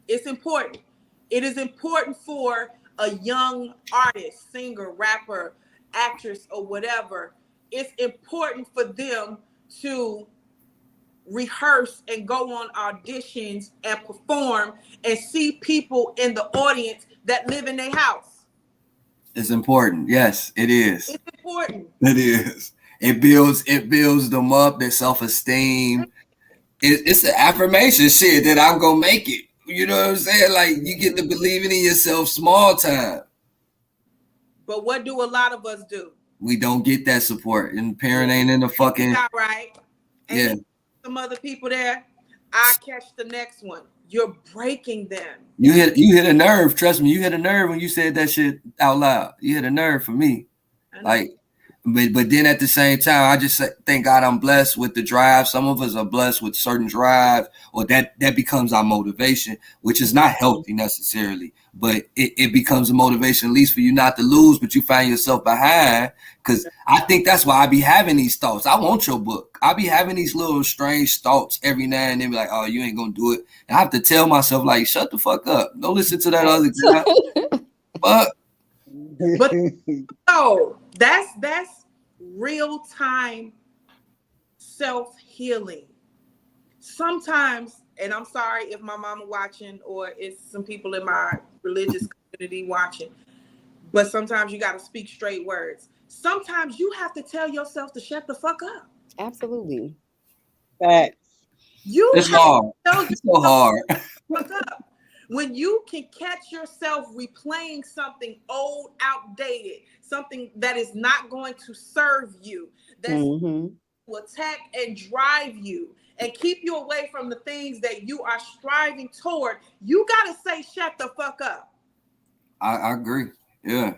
It's important. It is important for a young artist, singer, rapper, actress, or whatever. It's important for them to rehearse and go on auditions and perform and see people in the audience that live in their house. It's important. Yes, it is. It's important. It is. It builds them up, their self-esteem. It's an affirmation shit that I'm gonna make it. You know what I'm saying? Like you get to believing in yourself small time. But what do a lot of us do? We don't get that support, and parent ain't in the fucking. All right. And Yeah. some other people there. I catch the next one. You're breaking them. You hit a nerve. Trust me, you hit a nerve when you said that shit out loud. You hit a nerve for me. Like, but then at the same time, I just thank God I'm blessed with the drive. Some of us are blessed with certain drive, or that becomes our motivation, which is not healthy necessarily, but it becomes a motivation, at least for you not to lose, but you find yourself behind. Because I think that's why I be having these thoughts. I want your book. I be having these little strange thoughts every now and then, be like, oh, you ain't gonna do it. And I have to tell myself, like, shut the fuck up. Don't listen to that other guy. But so that's real time self-healing. Sometimes, and I'm sorry if my mama watching or it's some people in my religious community watching, but sometimes you got to speak straight words. Sometimes you have to tell yourself to shut the fuck up. Absolutely. Facts. It's hard. It's so hard. Fuck up. When you can catch yourself replaying something old, outdated, something that is not going to serve you, that's will attack and drive you and keep you away from the things that you are striving toward, you got to say, shut the fuck up. I agree. Yeah.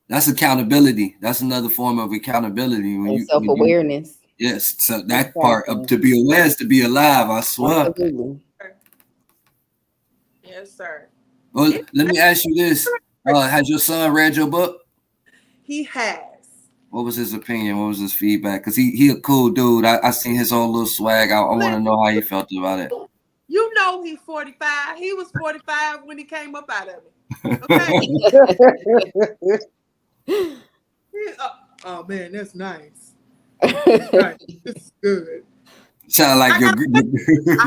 That's accountability. That's another form of accountability. And self-awareness. Yes. So that part of to be aware is to be alive. I swear. Absolutely. Yes, sir. Well, let me ask you this. Has your son read your book? He has. What was his opinion? What was his feedback? Because he a cool dude. I seen his own little swag. I want to know how he felt about it. You know he's 45. He was 45 when he came up out of it. Okay. Oh man, that's nice. Right. It's good. Sound like your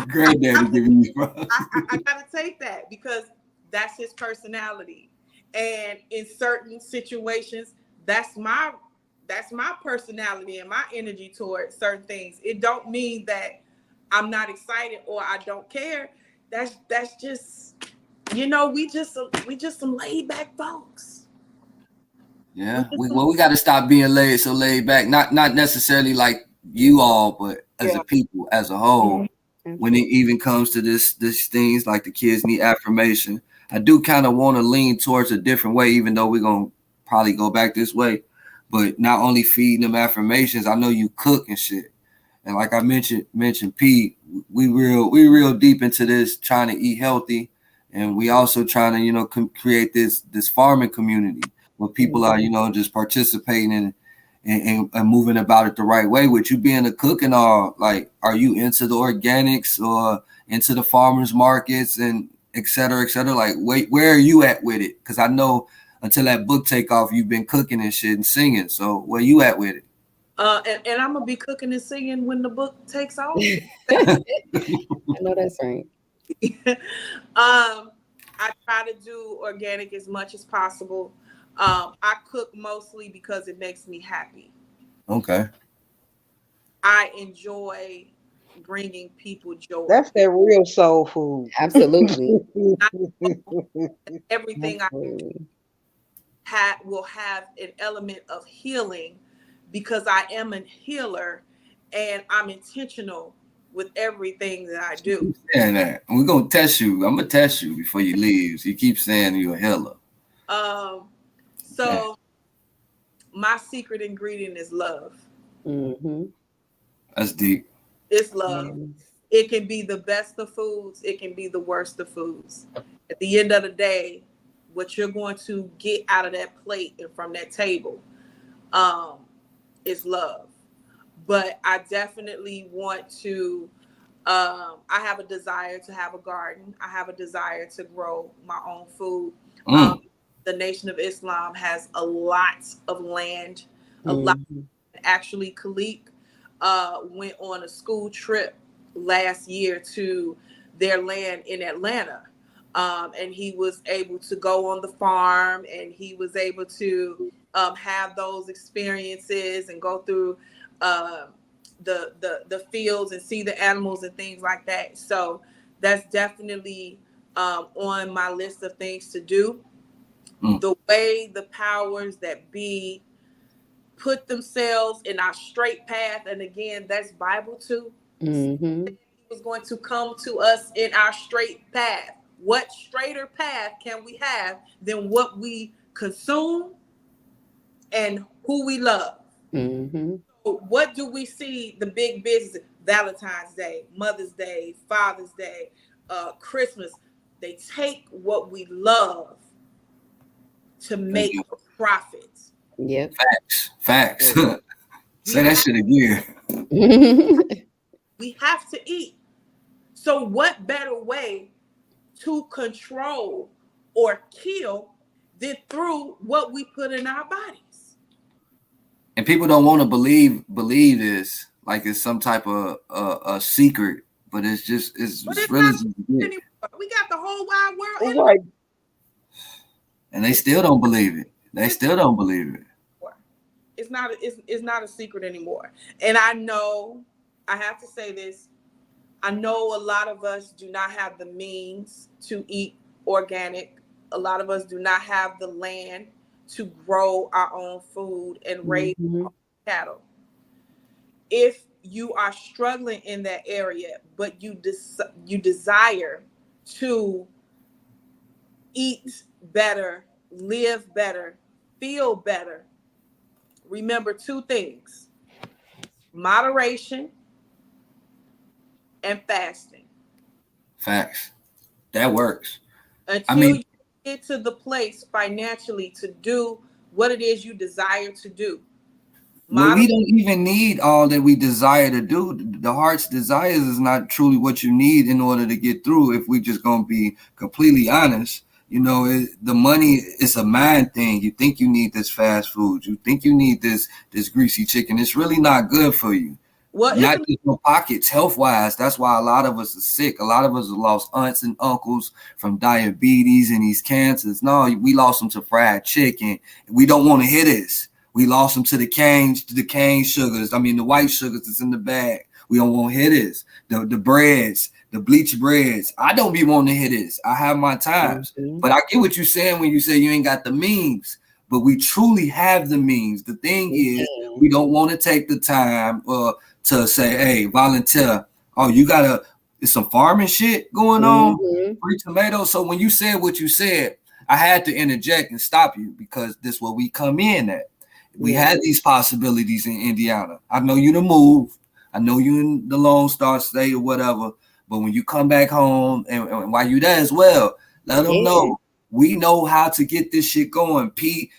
granddaddy giving you. I gotta take that because that's his personality, and in certain situations, that's my personality and my energy towards certain things. It don't mean that I'm not excited or I don't care. That's just, you know, we just some laid back folks. Yeah, we got to stop being laid back. Not necessarily like you all, but as a people, as a whole. When it even comes to this things like the kids need affirmation, I do kind of want to lean towards a different way, even though we're gonna probably go back this way. But not only feeding them affirmations, I know you cook and shit. And like I mentioned Pete, we real deep into this, trying to eat healthy, and we also trying to, you know, create this farming community where people are, you know, just participating and moving about it the right way. With you being a cook and all, like, are you into the organics or into the farmers markets and et cetera, et cetera? Like, where are you at with it? Because I know until that book take off, you've been cooking and shit and singing. So where you at with it? And I'm gonna be cooking and singing when the book takes off. I know that's right. I try to do organic as much as possible. I cook mostly because it makes me happy. Okay. I enjoy bringing people joy. That's that real soul food. Absolutely. Everything I will have an element of healing because I am a healer and I'm intentional with everything that I do. saying that. We're gonna test you. I'm gonna test you before you leave. So you keep saying you're a healer. So my secret ingredient is love. Mm-hmm. That's deep. It's love. It can be the best of foods. It can be the worst of foods. At the end of the day, what you're going to get out of that plate and from that table is love. But I definitely want to, I have a desire to have a garden. I have a desire to grow my own food. The Nation of Islam has a lot of land, a lot. Actually, Khalik went on a school trip last year to their land in Atlanta. And he was able to go on the farm, and he was able to have those experiences and go through the fields and see the animals and things like that. So that's definitely on my list of things to do. The way the powers that be put themselves in our straight path, and again, that's Bible too. Mm-hmm. He was going to come to us in our straight path. What straighter path can we have than what we consume and who we love? Mm-hmm. So what do we see the big business? Valentine's Day, Mother's Day, Father's Day, Christmas. They take what we love to make a profit. Yep. Facts. Say that shit again. We have to eat. So what better way to control or kill than through what we put in our bodies? And people don't want to believe this like it's some type of a secret, but it's really just we got the whole wide world Right. and they still don't believe it. They still don't believe it. It's not a secret anymore. And I know, I have to say this, I know a lot of us do not have the means to eat organic. A lot of us do not have the land to grow our own food and raise cattle. If you are struggling in that area, but you desire to eat better, live better, feel better, remember two things: moderation and fasting. Facts. That works. Until you get to the place financially to do what it is you desire to do. But we don't even need all that we desire to do. The heart's desires is not truly what you need in order to get through. If we just gonna be completely honest, you know, the money is a mind thing. You think you need this fast food. You think you need this greasy chicken. It's really not good for you. Well, not just your pockets, health wise. That's why a lot of us are sick. A lot of us have lost aunts and uncles from diabetes and these cancers. No, we lost them to fried chicken. We don't want to hear this. We lost them to the cane sugars. I mean, the white sugars that's in the bag. We don't want to hear this. The breads, the bleached breads. I don't be wanting to hear this. I have my times. But I get what you're saying when you say you ain't got the means. But we truly have the means. The thing is, we don't want to take the time to say, hey, volunteer. Oh, it's some farming shit going on. Free tomatoes. So when you said what you said, I had to interject and stop you because this is where we come in at. We had these possibilities in Indiana. I know you to move. I know you in the Lone Star State or whatever. But when you come back home and while you there as well, let them know we know how to get this shit going. P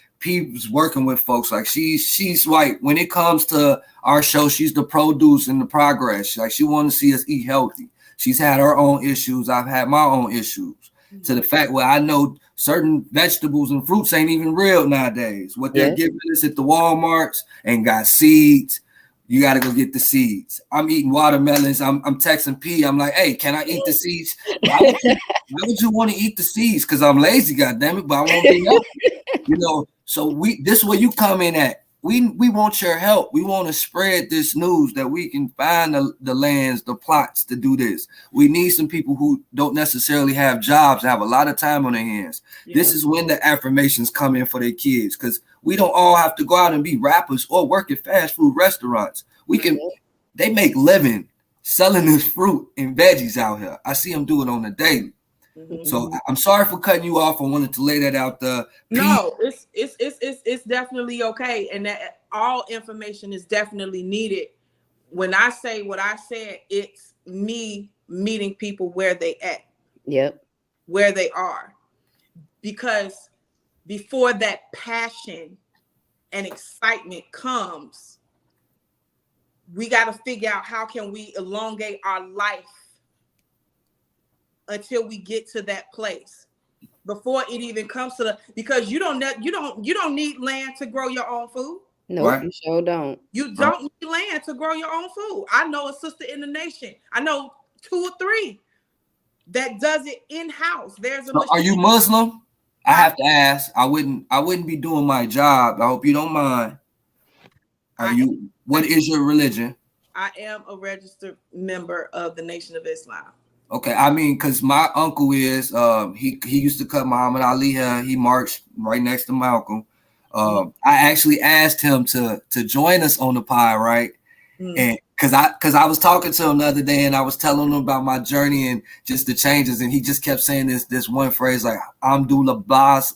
was working with folks. Like she's like, when it comes to our show, she's the produce and the progress. Like she want to see us eat healthy. She's had her own issues. I've had my own issues. To the fact where I know certain vegetables and fruits ain't even real nowadays. What they're giving us at the Walmarts and got seeds. You got to go get the seeds. I'm eating watermelons. I'm texting P. I'm like, hey, can I eat the seeds? Why would you want to eat the seeds? Because I'm lazy, goddammit, but I won't be healthy. You know, so this is where you come in at. We want your help. We want to spread this news that we can find the lands, the plots to do this. We need some people who don't necessarily have jobs, have a lot of time on their hands. Yeah. This is when the affirmations come in for their kids, because we don't all have to go out and be rappers or work at fast food restaurants. They make living selling this fruit and veggies out here. I see them do it on the daily. Mhm. So I'm sorry for cutting you off. I wanted to lay that out there. No, it's definitely okay, and that all information is definitely needed. When I say what I said, it's me meeting people where they at, Yep. where they are, because before that passion and excitement comes, we got to figure out how can we elongate our life until we get to that place before it even comes to the, because you don't need land to grow your own food. Nope, Right. you sure don't. You don't need land to grow your own food. I know a sister in the nation. I know 2 or 3 that does it in-house. There's a So are you machine. Muslim? I have to ask. I wouldn't be doing my job. I hope you don't mind. Are you? What is your religion? I am a registered member of the Nation of Islam. Okay, I mean, because my uncle is he used to cut Muhammad Ali hair. He marched right next to Malcolm. I actually asked him to join us on the pod, right? And because I was talking to him the other day and I was telling him about my journey and just the changes, and he just kept saying this one phrase like Alhamdulillah Bas.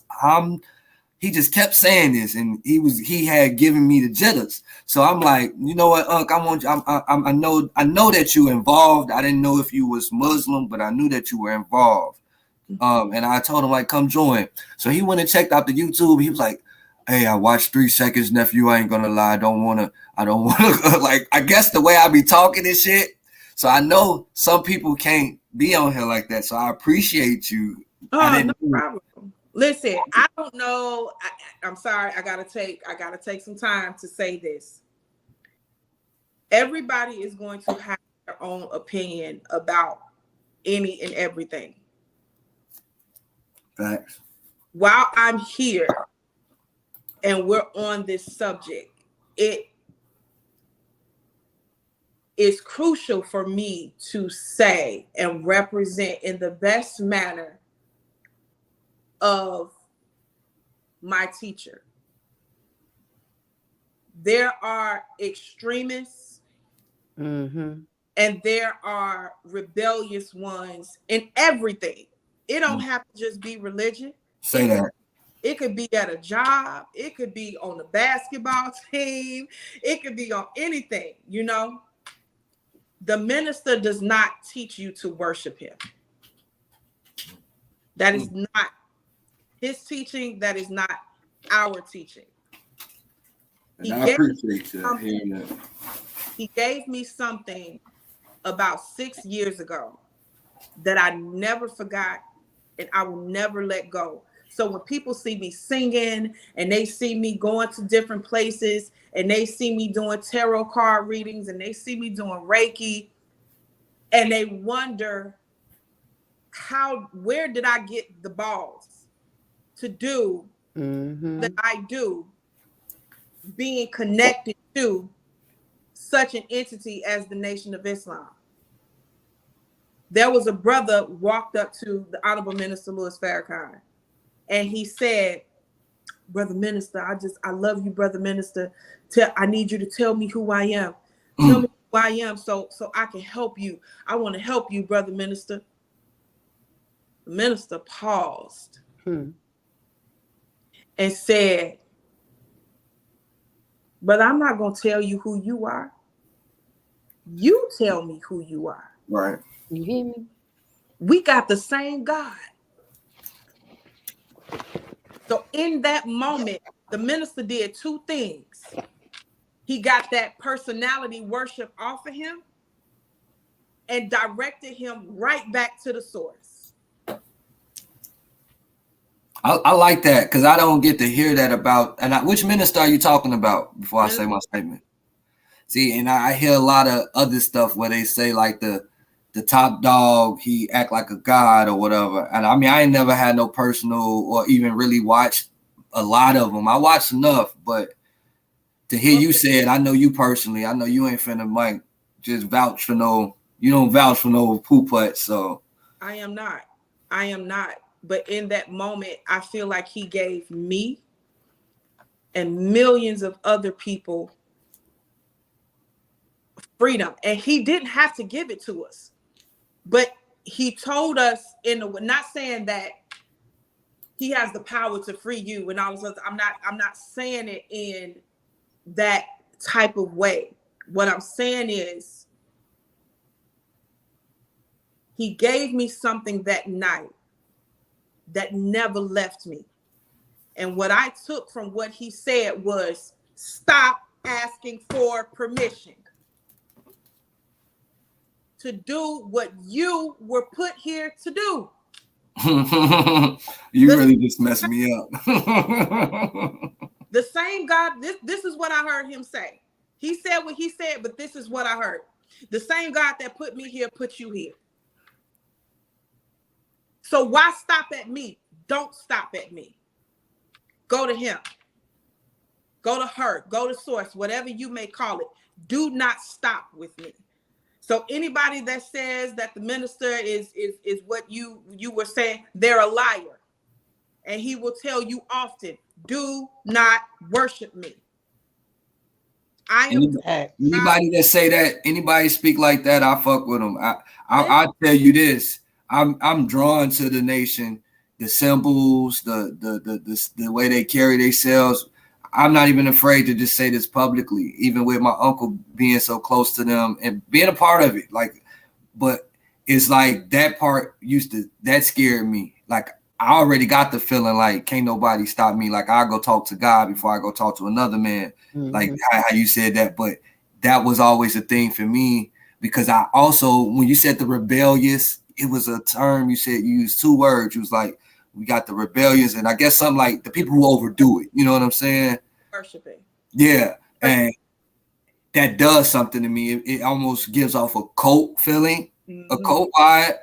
He just kept saying this, and he had given me the jitters. So I'm like, you know what, Unc, I know that you involved. I didn't know if you was Muslim, but I knew that you were involved. And I told him like, come join. So he went and checked out the YouTube. He was like, hey, I watched 3 seconds, nephew. I ain't gonna lie. I don't wanna like, I guess the way I be talking and shit. So I know some people can't be on here like that. So I appreciate you. Oh, no problem. Listen, I don't know. I'm sorry. I gotta take some time to say this. Everybody is going to have their own opinion about any and everything. Facts. While I'm here and we're on this subject, it is crucial for me to say and represent in the best manner of my teacher. There are extremists and there are rebellious ones in everything. It don't have to just be religion. Say that. It could be at a job. It could be on the basketball team. It could be on anything, you know. The minister does not teach you to worship him. That is not his teaching. That is not our teaching. I appreciate you hearing that. He gave me something about 6 years ago that I never forgot and I will never let go. So when people see me singing and they see me going to different places and they see me doing tarot card readings and they see me doing Reiki and they wonder where did I get the balls to do that I do, being connected to such an entity as the Nation of Islam. There was a brother walked up to the Honorable Minister Louis Farrakhan, and he said, "Brother Minister, I love you, Brother Minister. I need you to tell me who I am. Tell me who I am so I can help you. I want to help you, Brother Minister." The minister paused and said, "Brother, I'm not going to tell you who you are. You tell me who you are." Right. You hear me? We got the same God. So in that moment, the minister did 2 things. He got that personality worship off of him and directed him right back to the source. I like that because I don't get to hear that about. And which minister are you talking about before I say my statement? See, and I hear a lot of other stuff where they say like the top dog, he act like a god or whatever. And I mean, I ain't never had no personal or even really watched a lot of them. I watched enough, but to hear you say it, I know you personally. I know you ain't finna like just vouch for no. You don't vouch for no poo-putt. So I am not. But in that moment, I feel like he gave me and millions of other people freedom. And he didn't have to give it to us. But he told us not saying that he has the power to free you and all of this. I'm not saying it in that type of way. What I'm saying is he gave me something that night that never left me. And what I took from what he said was, stop asking for permission to do what you were put here to do. You really just messed me up. The same God, this is what I heard him say. He said what he said, but this is what I heard. The same God that put me here put you here. So why stop at me? Don't stop at me. Go to him. Go to her. Go to source, whatever you may call it. Do not stop with me. So anybody that says that the minister is what you were saying, they're a liar. And he will tell you often, do not worship me. Anybody that say that, anybody speak like that, I fuck with them. I tell you this, I'm drawn to the nation, the symbols, the way they carry themselves. I'm not even afraid to just say this publicly, even with my uncle being so close to them and being a part of it. Like, but it's like that part that scared me. Like, I already got the feeling like can't nobody stop me. Like, I go talk to God before I go talk to another man. Mm-hmm. Like how you said that, but that was always a thing for me because I also, when you said the rebellious, it was a term you said, you used 2 words. You was like, we got the rebellious, and I guess something like the people who overdo it. You know what I'm saying? Worshiping. Yeah, and that does something to me. It almost gives off a cult feeling, a cult vibe.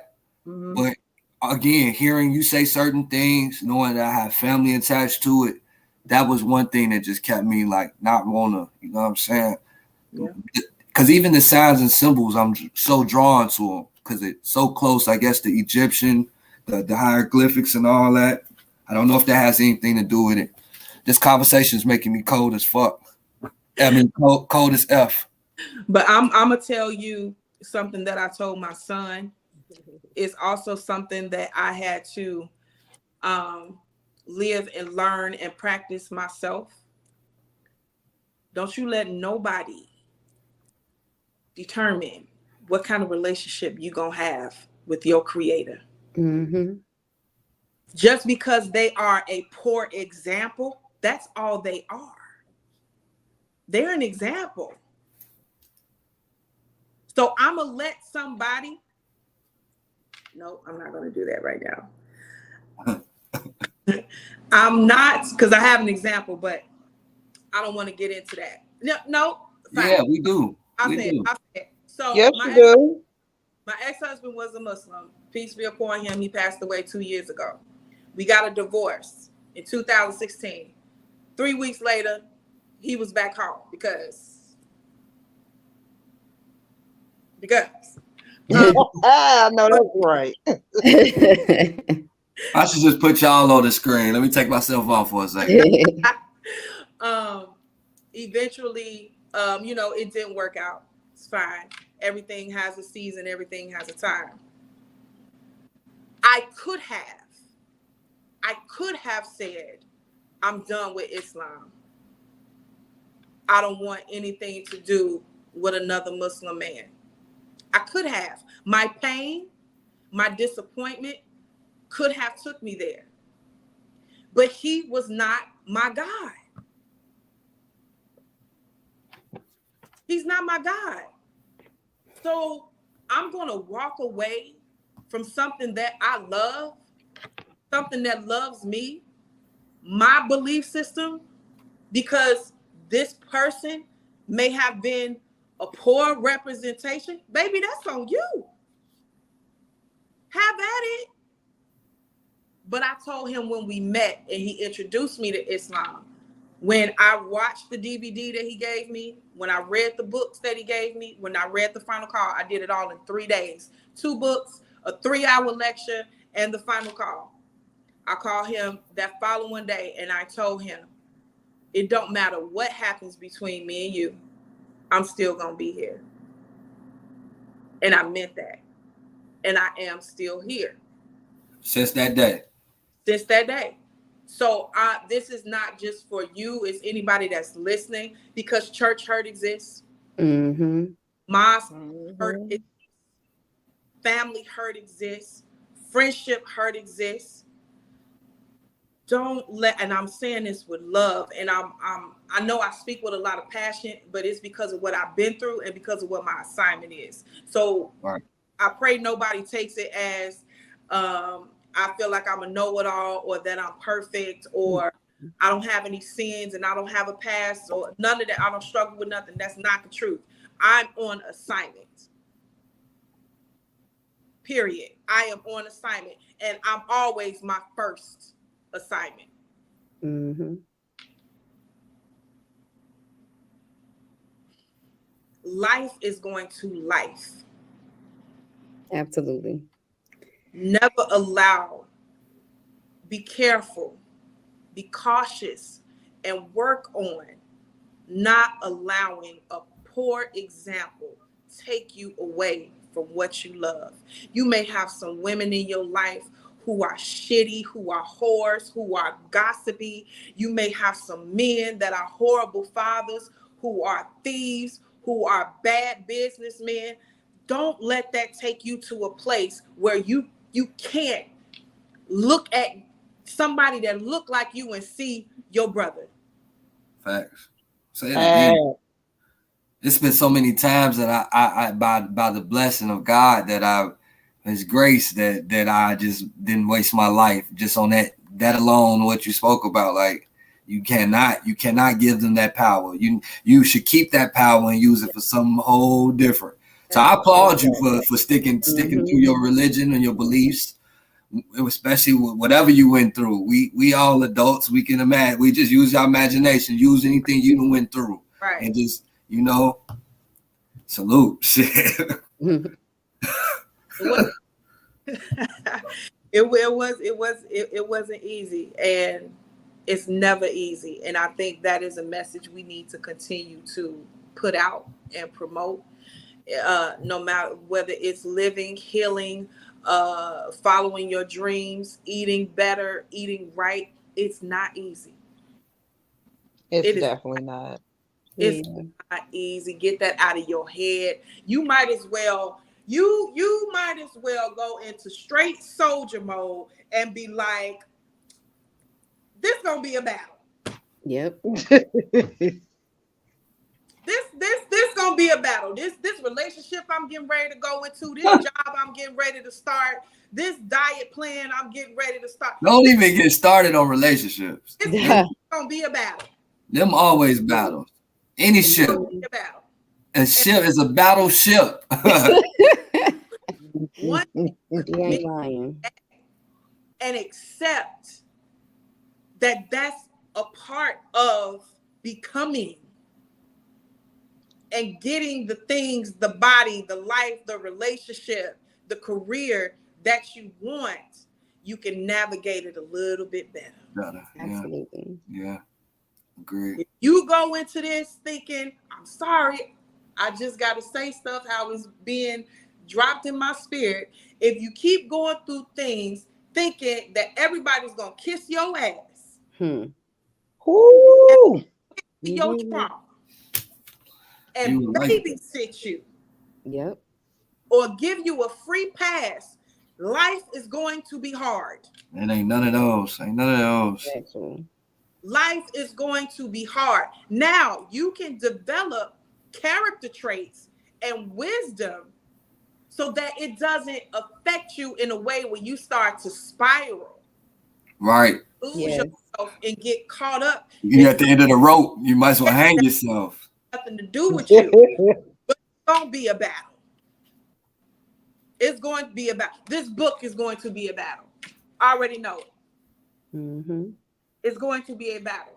Mm-hmm. But again, hearing you say certain things, knowing that I have family attached to it, that was one thing that just kept me like not wanna, you know what I'm saying? Yeah. Because even the signs and symbols, I'm so drawn to them because it's so close. I guess the Egyptian, the hieroglyphics and all that. I don't know if that has anything to do with it. This conversation is making me cold as fuck. I mean, cold as F. But I'm gonna tell you something that I told my son. It's also something that I had to live and learn and practice myself. Don't you let nobody determine what kind of relationship you gonna have with your creator. Mm-hmm. Just because they are a poor example, that's all they are. They're an example. So I'm gonna let somebody. No, I'm not gonna do that right now. I'm not, because I have an example, but I don't want to get into that. No. Fine. Yeah, we do. I said. So yes, you do. My ex-husband was a Muslim. Peace be upon him. He passed away 2 years ago. We got a divorce in 2016. 3 weeks later, he was back home because I know that's right. I should just put y'all on the screen. Let me take myself off for a second. Eventually, it didn't work out. It's fine. Everything has a season. Everything has a time. I could have said, I'm done with Islam. I don't want anything to do with another Muslim man. I could have. My pain, my disappointment could have took me there. But he was not my God. He's not my God. So I'm going to walk away from something that I love, something that loves me, my belief system, because this person may have been a poor representation. Baby, that's on you. Have at it. But I told him when we met and he introduced me to Islam, when I watched the DVD that he gave me, when I read the books that he gave me, when I read the final call, I did it all in 3 days. 2 books, a 3-hour lecture, and the final call. I called him that following day and I told him, it don't matter what happens between me and you, I'm still going to be here. And I meant that. and I am still here. Since that day. Since that day. So this is not just for you, it's anybody that's listening, because church hurt exists. Mm-hmm. Mosque hurt exists. Family hurt exists. Friendship hurt exists. Don't let, and I'm saying this with love, and I know I speak with a lot of passion, but it's because of what I've been through and because of what my assignment is. So Right. I pray nobody takes it as I feel like I'm a know-it-all, or that I'm perfect, or I don't have any sins and I don't have a past, or none of that. I don't struggle with nothing. That's not the truth. I'm on assignment. Period. I am on assignment, and I'm always my first assignment. Mm-hmm. Life is going to life. Absolutely. Never allow, be careful, be cautious, and work on not allowing a poor example take you away from what you love. You may have some women in your life who are shitty, who are whores, who are gossipy. You may have some men that are horrible fathers, who are thieves, who are bad businessmen. Don't let that take you to a place where you can't look at somebody that look like you and see your brother. Facts. Say it again. It's been so many times that I by the blessing of God, that His grace, that I just didn't waste my life just on that alone. What you spoke about, like you cannot give them that power. You should keep that power and use it for something whole different. So I applaud you for sticking to your religion and your beliefs, especially with whatever you went through. We all adults. We can imagine. We just use our imagination. Use anything you went through, right? And just salute. Shit. It wasn't easy, and it's never easy. And I think that is a message we need to continue to put out and promote. No matter whether it's living, healing, following your dreams, eating better, eating right, it's not easy. It's definitely not. It's not easy. Get that out of your head. You might as well go into straight soldier mode and be like, this gonna be a battle. Yep. This gonna be a battle. This relationship I'm getting ready to go into, this job I'm getting ready to start, this diet plan I'm getting ready to start. Don't even get started on relationships. It's gonna be a battle. Them always battles. Any ship. A ship is a battleship. One and accept that that's a part of becoming and getting the things, the body, the life, the relationship, the career that you want. You can navigate it a little bit better. Absolutely. Yeah. Agreed. If you go into this thinking, I'm sorry, I just got to say stuff how it's being dropped in my spirit. If you keep going through things thinking that everybody's going to kiss your ass, your trauma, and babysit you, or give you a free pass, life is going to be hard. It ain't none of those. Actually. Life is going to be hard. Now you can develop character traits and wisdom so that it doesn't affect you in a way where you start to spiral. Right. Lose yourself and get caught up. You're at the end of the rope. You might as well hang yourself. Nothing to do with you. But it's going to be a battle. It's going to be a battle. This book is going to be a battle. I already know it. It's going to be a battle.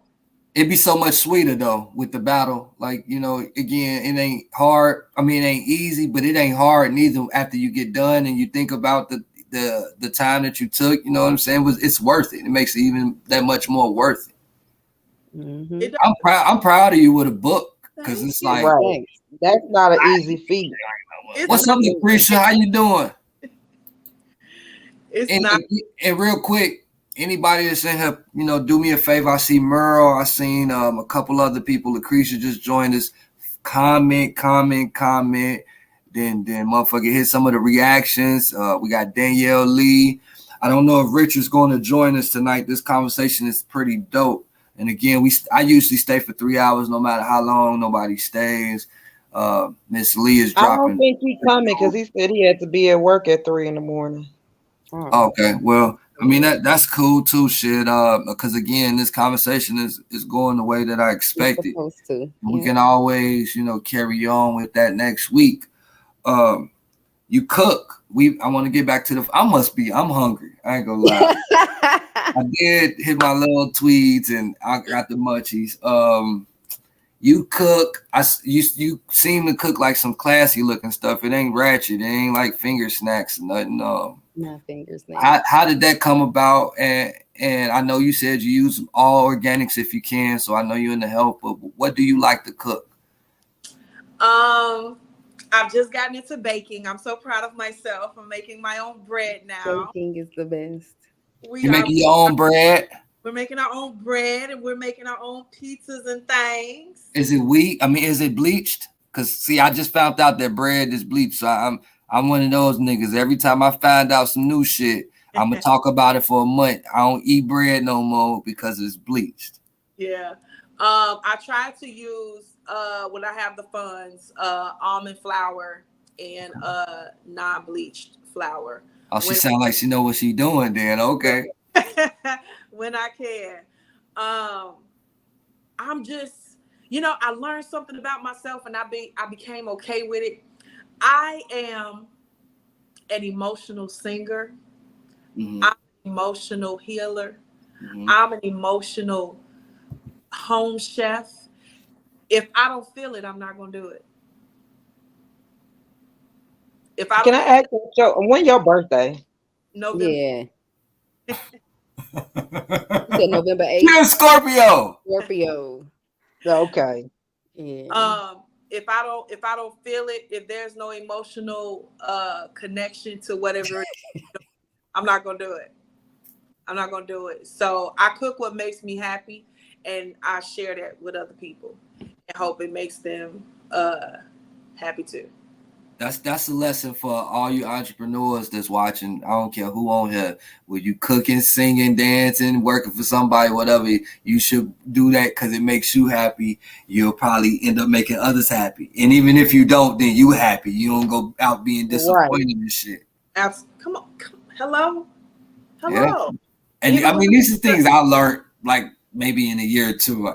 It'd be so much sweeter though with the battle. Like, again, it ain't hard. I mean, it ain't easy, but it ain't hard neither after you get done and you think about the time that you took. You know what I'm saying? It's worth it. It makes it even that much more worth it. I'm proud of you with a book because it's like that's not an easy feat. What's up, Lucretia? How you doing? It's And, not. and real quick, anybody that's in here, do me a favor. I see Merle. I seen a couple other people. Lucretia just joined us. Comment. Then motherfucker hit some of the reactions. We got Danielle Lee. I don't know if Richard's going to join us tonight. This conversation is pretty dope. And again, I usually stay for 3 hours, no matter how long. Nobody stays. Miss Lee is I don't dropping. think he's coming because he said he had to be at work at 3 a.m. Okay, well, I mean that's cool too, shit. Because again, this conversation is going the way that I expected. Supposed to. We can always, carry on with that next week. You cook. I want to get back to I'm hungry. I ain't gonna lie. I did hit my little tweeds and I got the munchies. You cook. You seem to cook like some classy looking stuff. It ain't ratchet. It ain't like finger snacks or nothing. Not finger snacks. How did that come about? And I know you said you use all organics if you can, so I know you're in the health. But what do you like to cook? I've just gotten into baking. I'm so proud of myself. I'm making my own bread now. Baking is the best. You're making your own bread? We're making our own bread and we're making our own pizzas and things. Is it wheat? I mean, is it bleached? Because see, I just found out that bread is bleached. So I'm one of those niggas. Every time I find out some new shit, I'm gonna talk about it for a month. I don't eat bread no more because it's bleached. Yeah. I try to use when I have the funds, almond flour and non-bleached flour. Oh, she sound like she know what she doing then. Okay. When I can. I'm just, I learned something about myself and I became okay with it. I am an emotional singer. Mm-hmm. I'm an emotional healer. Mm-hmm. I'm an emotional home chef. If I don't feel it, I'm not gonna do it. Can I ask you, when your birthday? November. Yeah. You said November 8th. You're a Scorpio. Scorpio. Okay. Yeah. If I don't feel it, if there's no emotional connection to whatever, I'm not gonna do it. I'm not gonna do it. So I cook what makes me happy, and I share that with other people, and hope it makes them happy too. That's a lesson for all you entrepreneurs that's watching. I don't care who on here. When you cooking, singing, dancing, working for somebody, whatever, you should do that because it makes you happy. You'll probably end up making others happy. And even if you don't, then you happy. You don't go out being disappointed and shit. Come on. Hello. Yeah. And I mean, these are things I learned like maybe in a year or two.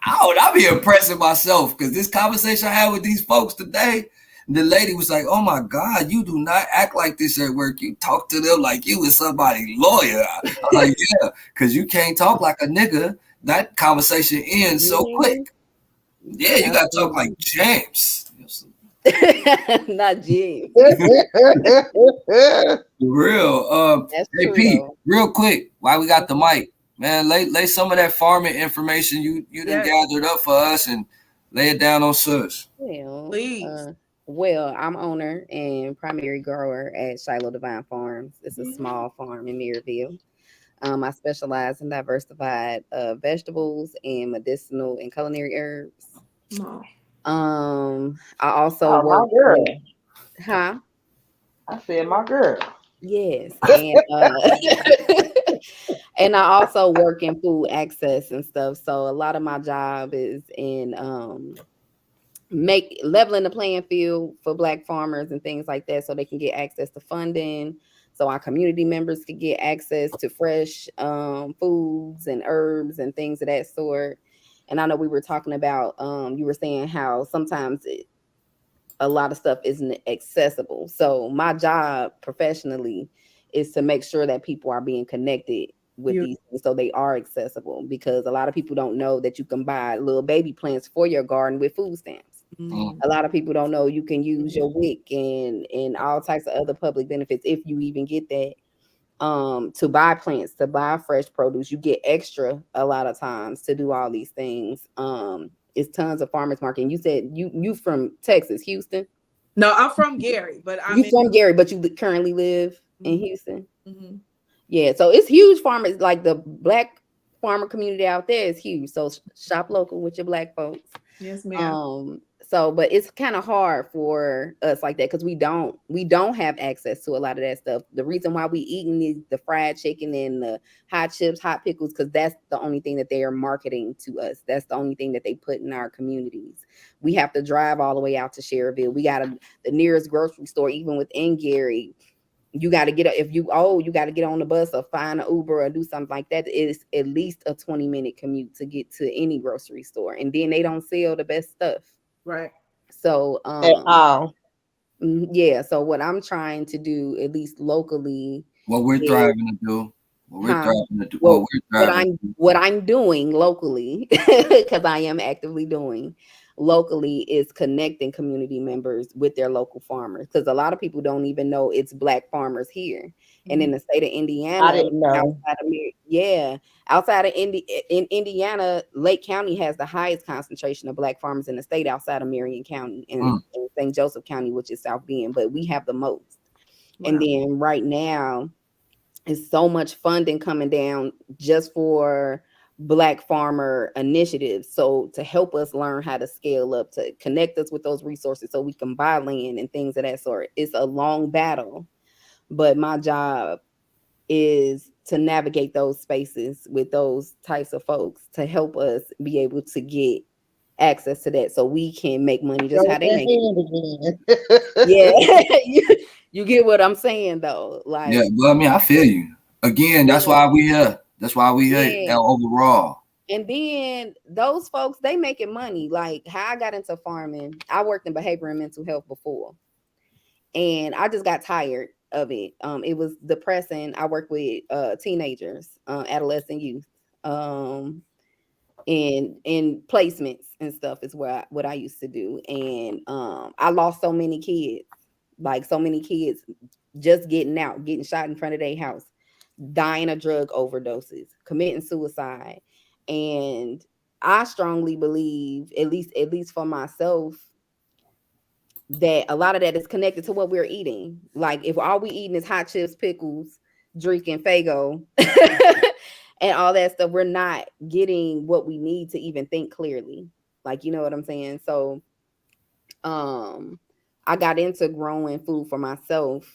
I'll be impressing myself because this conversation I had with these folks today, the lady was like, "Oh my God, you do not act like this at work. You talk to them like you was somebody's lawyer." I was like, "Yeah, because you can't talk like a nigga. That conversation ends so quick. Yeah, you gotta talk like James." Not James. For real. Hey Pete, real quick, while we got the mic, man, lay some of that farming information you done gathered up for us and lay it down on Sus. Well, please. Well, I'm owner and primary grower at Shiloh Divine Farms. It's a small farm in Maryville. I specialize in diversified vegetables and medicinal and culinary herbs. I also work. My girl. Huh? I said my girl. Yes, and and I also work in food access and stuff. So a lot of my job is in leveling the playing field for Black farmers and things like that, so they can get access to funding, so our community members can get access to fresh foods and herbs and things of that sort. And I know we were talking about you were saying how sometimes a lot of stuff isn't accessible. So my job professionally is to make sure that people are being connected with these things so they are accessible, because a lot of people don't know that you can buy little baby plants for your garden with food stamps. A lot of people don't know you can use your WIC and all types of other public benefits, if you even get that, to buy plants, to buy fresh produce. You get extra a lot of times to do all these things. It's tons of farmers market. And you said you from Texas, Houston? No, I'm from Gary, but you from Gary, but you currently live in Houston. Mm-hmm. Yeah, so it's huge farmers, like the black farmer community out there is huge. So shop local with your black folks. Yes, ma'am. So but it's kind of hard for us like that because we don't have access to a lot of that stuff. The reason why we eating the fried chicken and the hot chips, hot pickles, because that's the only thing that they are marketing to us. That's the only thing that they put in our communities. We have to drive all the way out to Cherville. We got the nearest grocery store, even within Gary. You got to get if you got to get on the bus or find an Uber or do something like that. It's at least a 20-minute commute to get to any grocery store, and then they don't sell the best stuff. Right. So At all. yeah, so what I'm trying to do, at least locally, What we're is thriving to do. What we're huh? thriving to do. What Well, we're what thriving I'm to do. what I'm doing locally, because I am actively doing locally, is connecting community members with their local farmers. Because a lot of people don't even know it's black farmers here, and in the state of I Indiana, didn't know. outside of yeah, outside of in Indiana, Lake County has the highest concentration of black farmers in the state, outside of Marion County and St. Joseph County, which is South Bend, but we have the most. And Wow. then right now, is so much funding coming down just for black farmer initiatives, so to help us learn how to scale up, to connect us with those resources so we can buy land and things of that sort. It's a long battle, but my job is to navigate those spaces with those types of folks to help us be able to get access to that so we can make money just Go how they make it. ahead Yeah. again. you get what I'm saying though, Yeah, like, but I mean, I feel you. Again, that's yeah, why we here. That's why we here yeah. overall. And then those folks, they making money. Like how I got into farming, I worked in behavior and mental health before, and I just got tired of it. It was depressing. I worked with teenagers, adolescent youth, and in placements and stuff is what I used to do. And I lost so many kids, like so many kids just getting out, getting shot in front of their house, dying of drug overdoses, committing suicide. And I strongly believe, at least for myself, that a lot of that is connected to what we're eating. Like if all we eating is hot chips, pickles, drinking Fago, and all that stuff, we're not getting what we need to even think clearly. Like, you know what I'm saying? So um I got into growing food for myself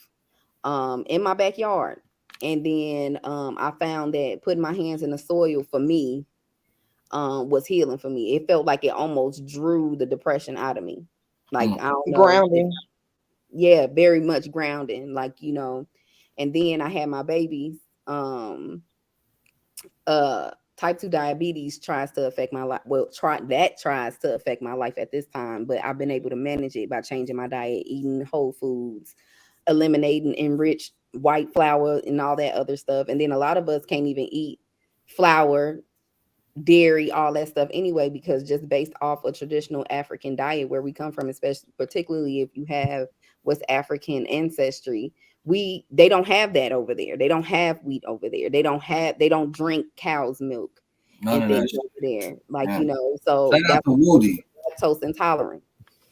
in my backyard. And then I found that putting my hands in the soil for me was healing for me. It felt like it almost drew the depression out of me. Like Mm. I don't know if, Grounding. yeah, very much grounding. Like, and then I had my babies. Type 2 diabetes tries to affect my life. Well, tries to affect my life at this time, but I've been able to manage it by changing my diet, eating whole foods, eliminating enriched white flour and all that other stuff. And then a lot of us can't even eat flour, dairy, all that stuff anyway, because just based off a traditional African diet where we come from, especially particularly if you have West African ancestry, they don't have that over there. They don't have wheat over there. They don't drink cow's milk None and of that things shit. over there. Like, Yeah. so Shout out that's to why Woody. we're lactose intolerant.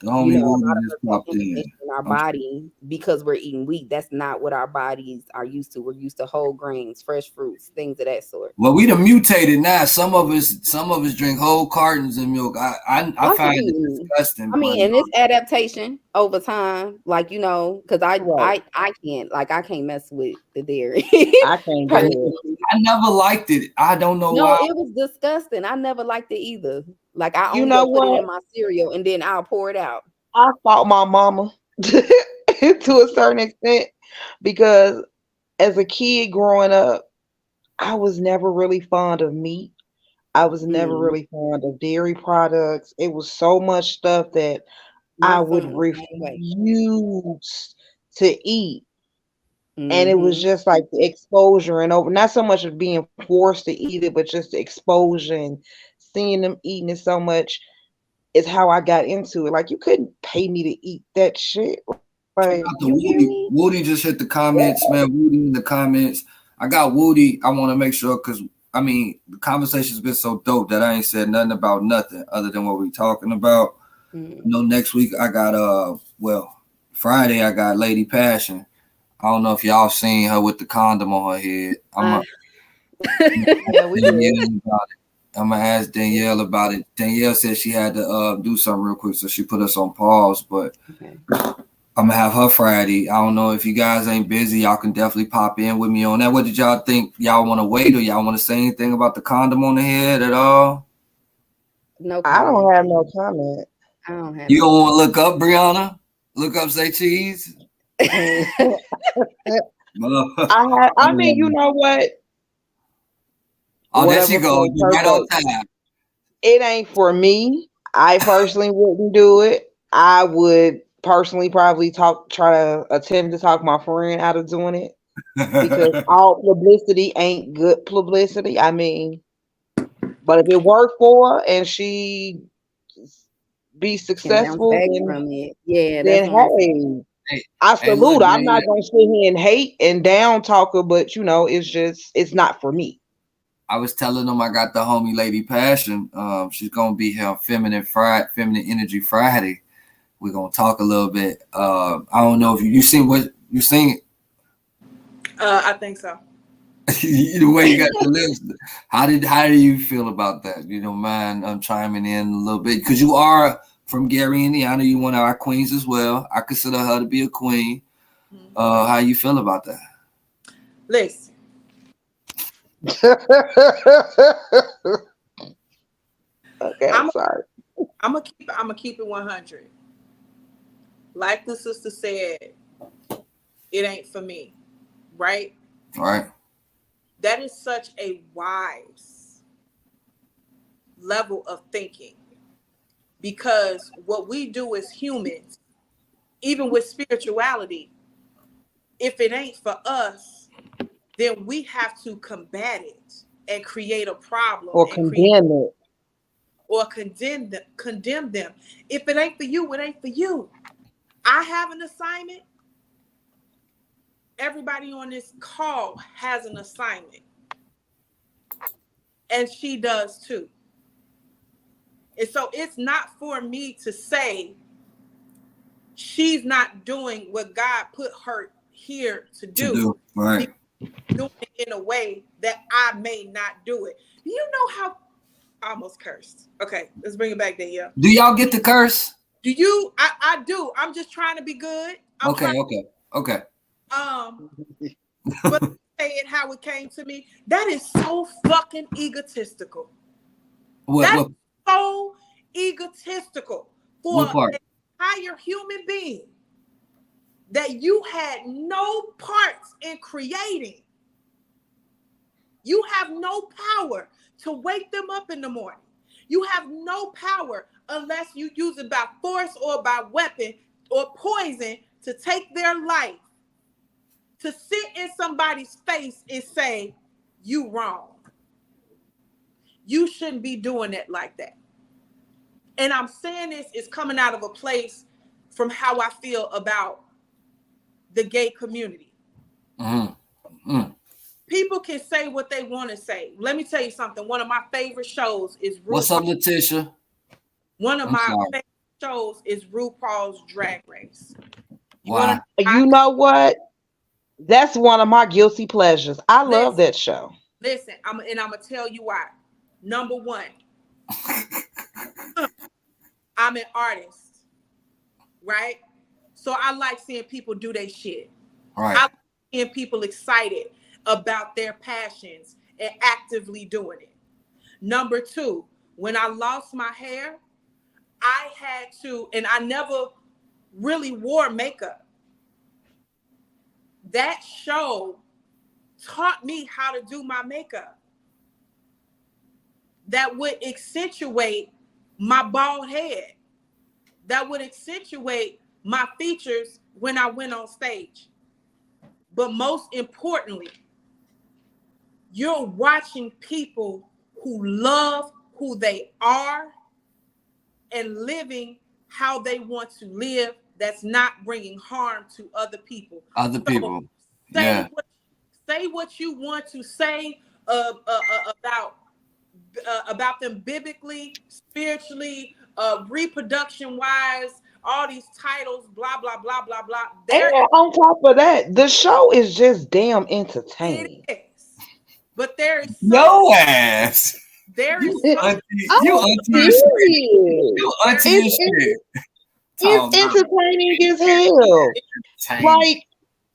The homie A Woody lot of just us have popped in. inflammation in our I'm body because we're eating wheat. That's not what our bodies are used to. We're used to whole grains, fresh fruits, things of that sort. Well, we done mutated now. Some of us drink whole cartons of milk. I I find it mean, disgusting, but and it's adaptation over time. Like, because Right. I can't mess with the dairy I can't I do it. personally. I never liked it. I don't know No, why. it was disgusting. I never liked it either. Like I You only know go put it in what? my cereal and then I'll pour it out. I fought my mama to a certain extent because as a kid growing up, I was never really fond of meat. I was never Mm, really fond of dairy products. It was so much stuff that my I would son the same way. refuse to eat. And it was Mm-hmm. just like the exposure and over, not so much of being forced to eat it, but just the exposure and seeing them eating it so much is how I got into it. Like you couldn't pay me to eat that shit. Like, Shout out to You hear Woody. me? Woody just hit the comments, man. Woody in the comments. I got Woody. I want to make sure because I mean the conversation's been so dope that I ain't said nothing about nothing other than what we talking about. Mm, Next week I got Friday I got Lady Passion. I don't know if y'all seen her with the condom on her head. Uh, Yeah, we did. Danielle about it. I'm gonna ask Danielle about it. Danielle said she had to do something real quick, so she put us on pause. But okay. I'm gonna have her Friday. I don't know if you guys ain't busy. Y'all can definitely pop in with me on that. What did y'all think? Y'all want to wait or y'all want to say anything about the condom on the head at all? No I comment. don't have no comment. I don't have You no don't want to look up Brianna? Look up say cheese. Mm. No. I mean, you know what? Oh, there she Whatever go. floats You her right on boat. time. It ain't for me. I personally wouldn't do it. I would personally probably try to attempt to talk my friend out of doing it because all publicity ain't good publicity. I mean, but if it worked for her and she be can bounce successful, back from it. Yeah, that's then what I'm saying. hey, hey, I hey, look, salute her. I'm Danielle. not gonna sit here and hate and down talk her, but it's not for me. I was telling them I got the homie Lady Passion. She's gonna be here on Feminine Energy Friday. We're gonna talk a little bit. I don't know if you seen what you seen. I think so. The way you got the lips. How do you feel about that? You don't mind chiming in a little bit because you are from Gary, Indiana. You one of our queens as well. I consider her to be a queen. Mhm. How you feel about that? Listen, Okay, I'm I'm sorry. I'm gonna keep it 100. Like the sister said, it ain't for me, right? All right. That is such a wise level of thinking because what we do as humans, even with spirituality, if it ain't for us, then we have to combat it and create a problem Or and create condemn it. or condemn them. If it ain't for you, it ain't for you. I have an assignment. Everybody on this call has an assignment, and she does too. And so it's not for me to say she's not doing what God put her here to To do. do right. She's doing it in a way that I may not do it. Do you know how I almost cursed? Okay, let's bring it back, Danielle. Do y'all get the curse? Do you? I do. I'm just trying to be good. I'm Okay. trying. Okay. But say it how it came to me. That is so fucking egotistical. what That's what so egotistical for what part? an entire human being that you had no parts in creating. You have no power to wake them up in the morning. You have no power unless you use it by force or by weapon or poison to take their life, to sit in somebody's face and say, you wrong. You shouldn't be doing it like that. And I'm saying this is coming out of a place from how I feel about the gay community. Mm-hmm. People can say what they want to say. Let me tell you something. One of my favorite shows is What's RuPaul. up, Letitia? One of I'm my sorry. favorite shows is RuPaul's Drag Race. You want to Why? know why? You know what? That's one of my guilty pleasures. I love Listen, that show. listen. I'm gonna tell you why. Number one, I'm an artist, right? So I like seeing people do their shit. Right. I like seeing people excited about their passions and actively doing it. Number two, when I lost my hair, I had to, and I never really wore makeup. That show taught me how to do my makeup that would accentuate my bald head, that would accentuate my features when I went on stage. But most importantly, you're watching people who love who they are and living how they want to live that's not bringing harm to other people. Other So people. say Yeah. what say what you want to say uh, uh, uh, about about them biblically, spiritually, reproduction wise, all these titles, blah blah blah blah blah. And There on top of that, the show is just damn it entertaining. is, but there is so Yo ass. there is You so auntie, you I'm auntie your shit. serious. You there auntie your shit. It's Talking about entertaining as hell. entertainment. Like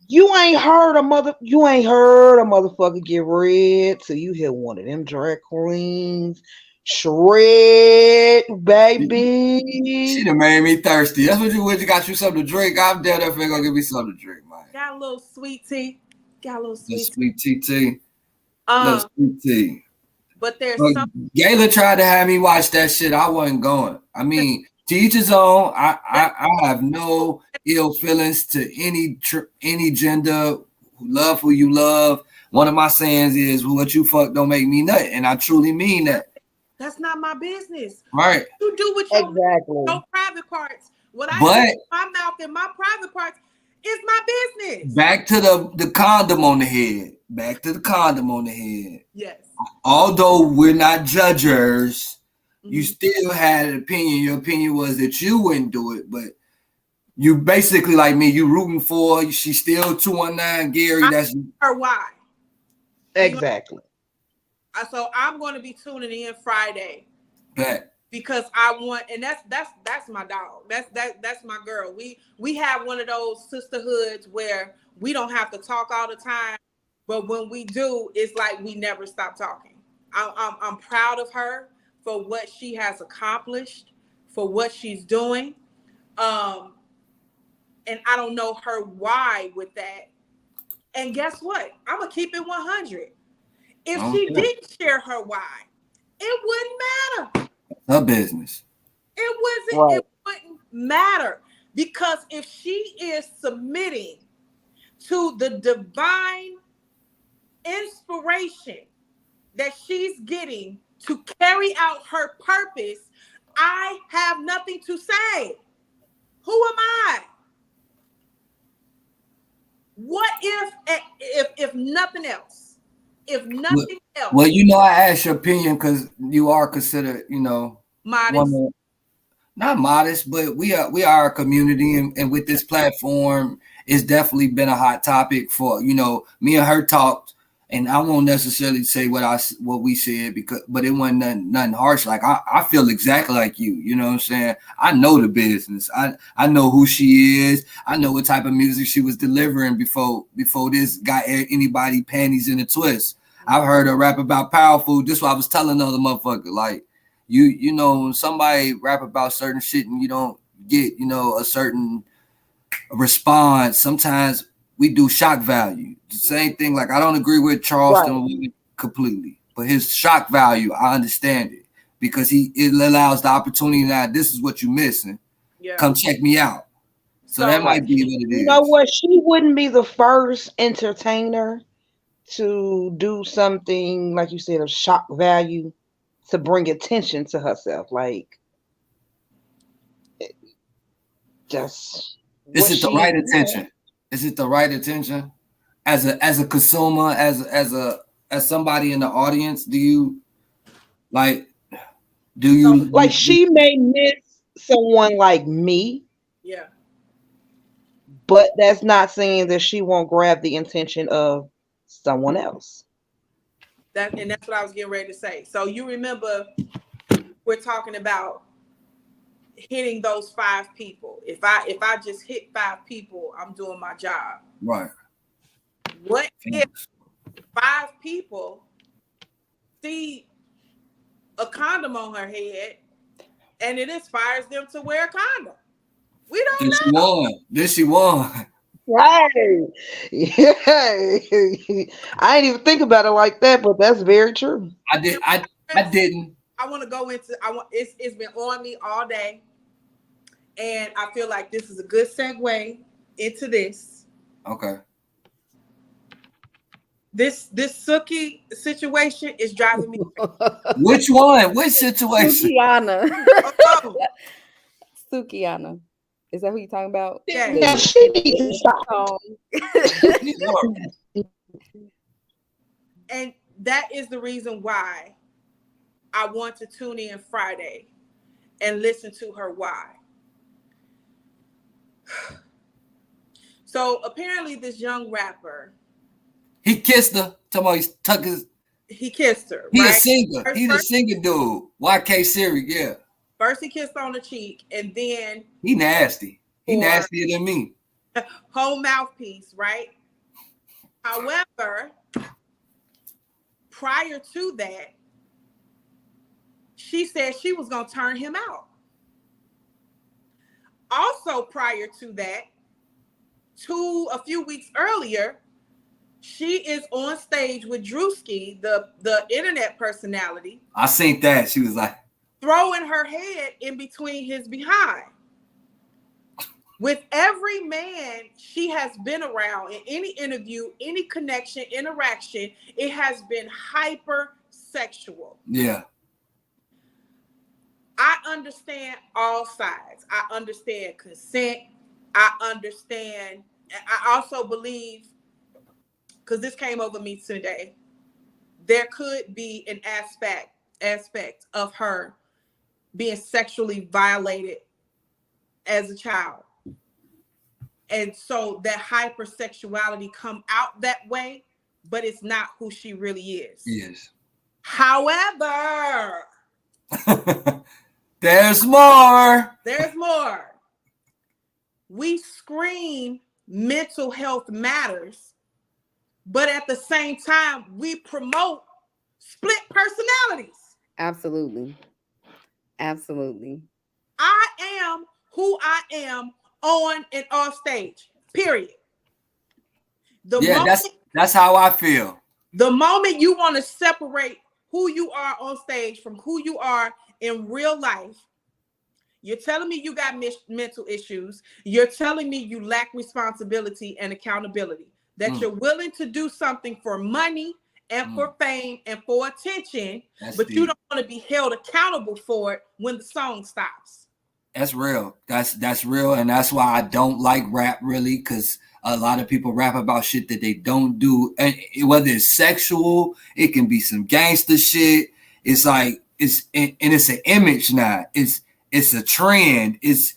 you ain't heard a motherfucker get red till you hear one of them drag queens shred, She baby. done made me thirsty. That's what you got you something to drink. I'm dead if gonna give me something to drink, man. got a little sweet tea, got a little Little sweet tea. sweet tea. Little Um, sweet tea. but there's But some Gayla tried to have me watch that shit. I wasn't going. I mean, to each his own. I have no ill feelings to any gender. Love who you love. One of my sayings is, "What you fuck don't make me nut," and I truly mean that. that's not my business. Right. You do with your Exactly. private parts. What I do But with my mouth and my private parts is my business. back to the condom on the head. Back to the condom on the head. Yes. Although we're not judgers, you Mhm. still had an opinion. Your opinion was that you wouldn't do it, but you basically like me. You rooting for her. She's still 219 Gary. I That's or why? Exactly. So I'm going to be tuning in Friday that. because I want, and that's my dog. That's my girl. We have one of those sisterhoods where we don't have to talk all the time, but when we do, it's like we never stop talking. I'm proud of her for what she has accomplished, for what she's doing, and I don't know her why with that. And guess what? I'm gonna keep it 100. If she Okay. didn't share her why, it wouldn't matter. Her business. Right. It wouldn't matter because if she is submitting to the divine inspiration that she's getting to carry out her purpose, I have nothing to say. Who am I? What if nothing else? If Well, nothing else, well, I asked your opinion because you are considered, one modest. of not modest, but we are a community, and with this platform, it's definitely been a hot topic for me and her talked, and I won't necessarily say what we said but it wasn't nothing harsh. Like I feel exactly like you. You know what I'm saying? I know the business. I know who she is. I know what type of music she was delivering before this got anybody panties in a twist. I've heard her rap about powerful. This is what I was telling the other motherfucker. Like when somebody rap about certain shit and you don't get a certain response. Sometimes we do shock value. The same thing. Like I don't agree with Right. Charleston completely, but his shock value, I understand it because it allows the opportunity. Now this is what you missing. Yeah. Come check me out. So that So Right. might be what it You know is. what? She wouldn't be the first entertainer to do something like you said of shock value to bring attention to herself. Like just Is what it the she's right doing. attention? Is it the right attention? As a consumer, as somebody in the audience, do you like? Do so you? Like she may miss someone like me, yeah. but that's not saying that she won't grab the attention of someone else. That's what I was getting ready to say. So you remember we're talking about hitting those 5 people. If I just hit 5 people, I'm doing my job. Right. What if 5 people see a condom on her head and it inspires them to wear a condom? We Then don't she know. won. Then she won. Right. Yeah. I ain't even think about it like that, but that's very true. I did. I didn't. I want to go into. I want. It's been on me all day, and I feel like this is a good segue into this. Okay. This Suki situation is driving me. Which one? Which situation? Sukiana. Oh, Sukiana. Is that who you talking about? yeah. Now she needs to stop. Oh. And that is the reason why I want to tune in Friday and listen to her why. So apparently this young rapper, He kissed her. Talking about he tuck his. he kissed her, He a right? singer. First, He the first, singer dude. YK Siri, yeah. first he kissed on the cheek, and then He nasty. He for nastier than me. whole mouthpiece, right? However, prior to that, she said she was going to turn him out. Also, prior to that, a few weeks earlier, she is on stage with Drewski, the internet personality. I seen that. She was like throwing her head in between his behind. With every man she has been around in any interview, any connection, interaction, it has been hypersexual. Yeah. I understand all sides. I understand consent. I understand. I also believe, because this came over me today, there could be an aspect of her being sexually violated as a child. And so that hypersexuality come out that way, but it's not who she really is. Yes. However, there's more. There's more. We scream mental health matters, but at the same time, we promote split personalities. Absolutely. Absolutely. I am who I am on and off stage, period. That's how I feel. The moment you want to separate who you are on stage from who you are in real life, you're telling me you got mental issues. You're telling me you lack responsibility and accountability, that you're willing to do something for money and for fame and for attention, but you don't want to be held accountable for it when the song stops. That's real. That's real. And that's why I don't like rap, really, because a lot of people rap about shit that they don't do. And whether it's sexual, it can be some gangster shit. It's like it's an image now. It's a trend. It's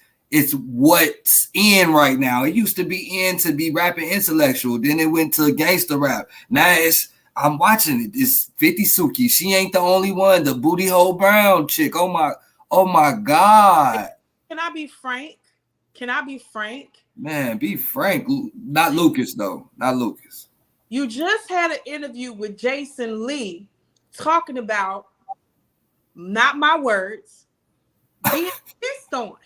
what's in right now. It used to be in to be rapping intellectual. Then it went to gangster rap. Now I'm watching it. It's 50 Suki. She ain't the only one. The booty hole brown chick. Oh my God. Can I be frank? Man, be frank. Not Lucas, though. Not Lucas. You just had an interview with Jason Lee talking about, not my words, being pissed on.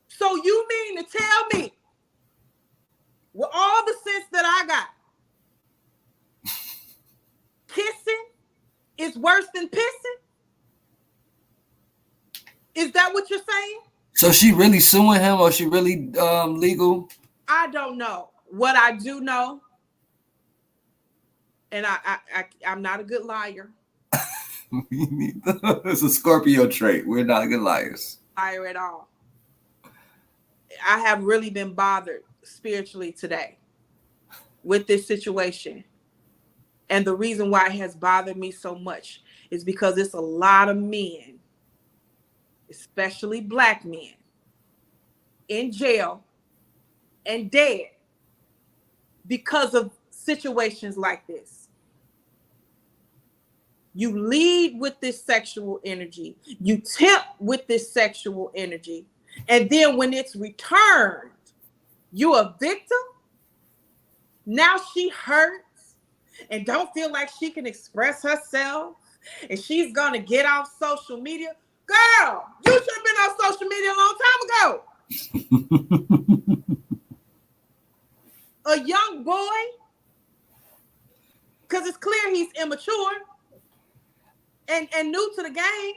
So you mean to tell me, with all the sense that I got, kissing is worse than pissing? Is that what you're saying? So she really suing him, or she really legal? I don't know. What I do know, and I'm not a good liar. It's a Scorpio trait. We're not good liars. Liar at all. I have really been bothered spiritually today with this situation. And the reason why it has bothered me so much is because it's a lot of men, especially black men, in jail and dead because of situations like this. You lead with this sexual energy. You tempt with this sexual energy. And then when it's returned, you're a victim. Now she hurts and don't feel like she can express herself. And she's going to get off social media. Girl, you should have been on social media a long time ago. A young boy, because it's clear he's immature and new to the game.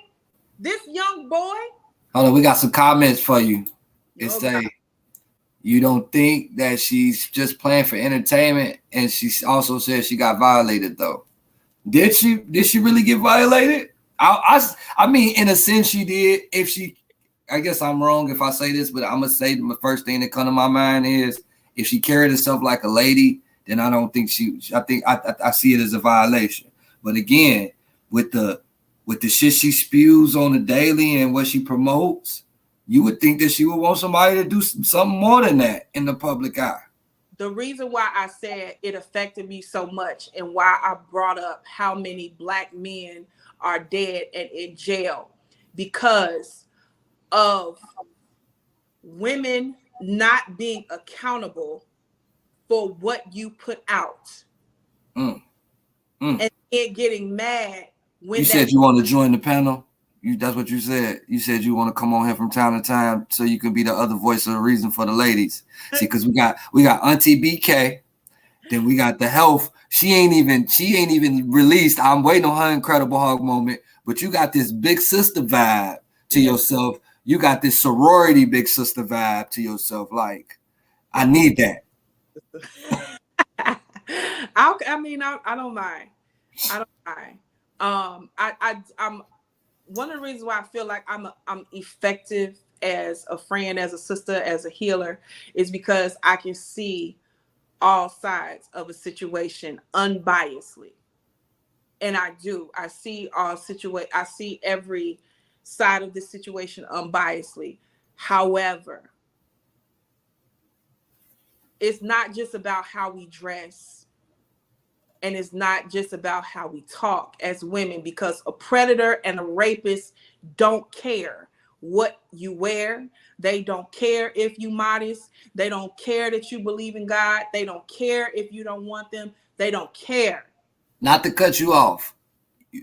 This young boy. Hold on, we got some comments for you. It say, you don't think that she's just playing for entertainment? And she also says she got violated, though. Did she really get violated? I mean, in a sense, she did. I guess I'm wrong if I say this, but I'm gonna say the first thing that comes to my mind is, if she carried herself like a lady, then I don't think I see it as a violation. But again, with the shit she spews on the daily and what she promotes, you would think that she would want somebody to do something more than that in the public eye. The reason why I said it affected me so much and why I brought up how many black men are dead and in jail because of women not being accountable for what you put out and it getting mad when you said you want to join the panel. That's what you said. You said you want to come on here from time to time so you can be the other voice of the reason for the ladies. See, because we got Auntie BK, then we got the health. She ain't even released. I'm waiting on her incredible hug moment. But you got this big sister vibe to yourself. You got this sorority big sister vibe to yourself. Like, I need that. I don't mind. I don't mind. I'm one of the reasons why I feel like I'm effective as a friend, as a sister, as a healer is because I can see all sides of a situation unbiasedly. And I do. I see I see every side of the situation unbiasedly. However, it's not just about how we dress. And it's not just about how we talk as women, because a predator and a rapist don't care what you wear. They don't care if you modest. They don't care that you believe in God. They don't care if you don't want them. They don't care. Not to cut you off.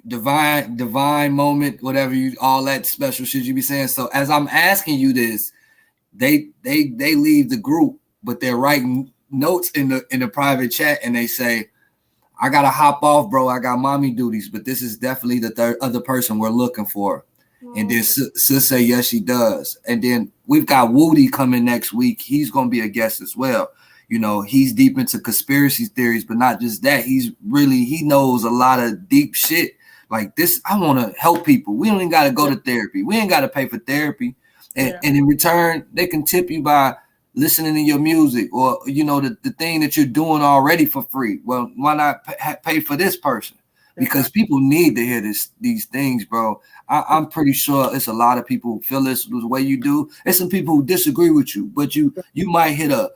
Divine moment, whatever all that special shit you be saying. So as I'm asking you this, they leave the group, but they're writing notes in the private chat and they say, I gotta hop off, bro. I got mommy duties, but this is definitely the third other person we're looking for. And then sis say yes, she does. And then we've got Woody coming next week. He's gonna be a guest as well. You know, he's deep into conspiracy theories, but not just that. He knows a lot of deep shit. Like this, I want to help people. We don't even got to go to therapy. We ain't got to pay for therapy. And in return, they can tip you by listening to your music or, you know, the thing that you're doing already for free. Well, why not pay for this person? Because people need to hear these things, bro. I'm pretty sure it's a lot of people who feel this the way you do. There's some people who disagree with you, but you might hit a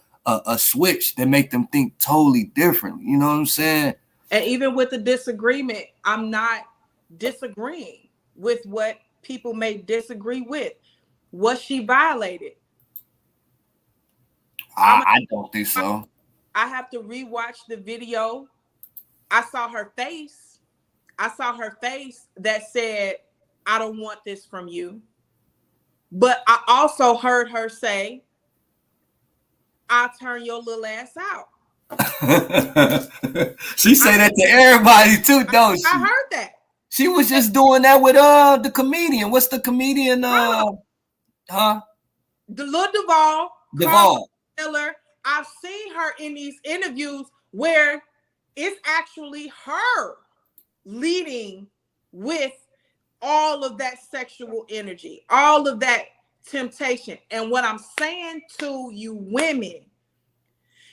switch that make them think totally differently. You know what I'm saying? And even with the disagreement, I'm not disagreeing with what people may disagree with. Was she violated? I don't think so. I have to rewatch the video. I saw her face. I saw her face that said, I don't want this from you. But I also heard her say, I'll turn your little ass out. She say that to everybody too, don't she? I heard that. She was just doing that with the comedian. What's the comedian? The Lil Duvall. Miller. I've seen her in these interviews where it's actually her leading with all of that sexual energy, all of that temptation. And what I'm saying to you women,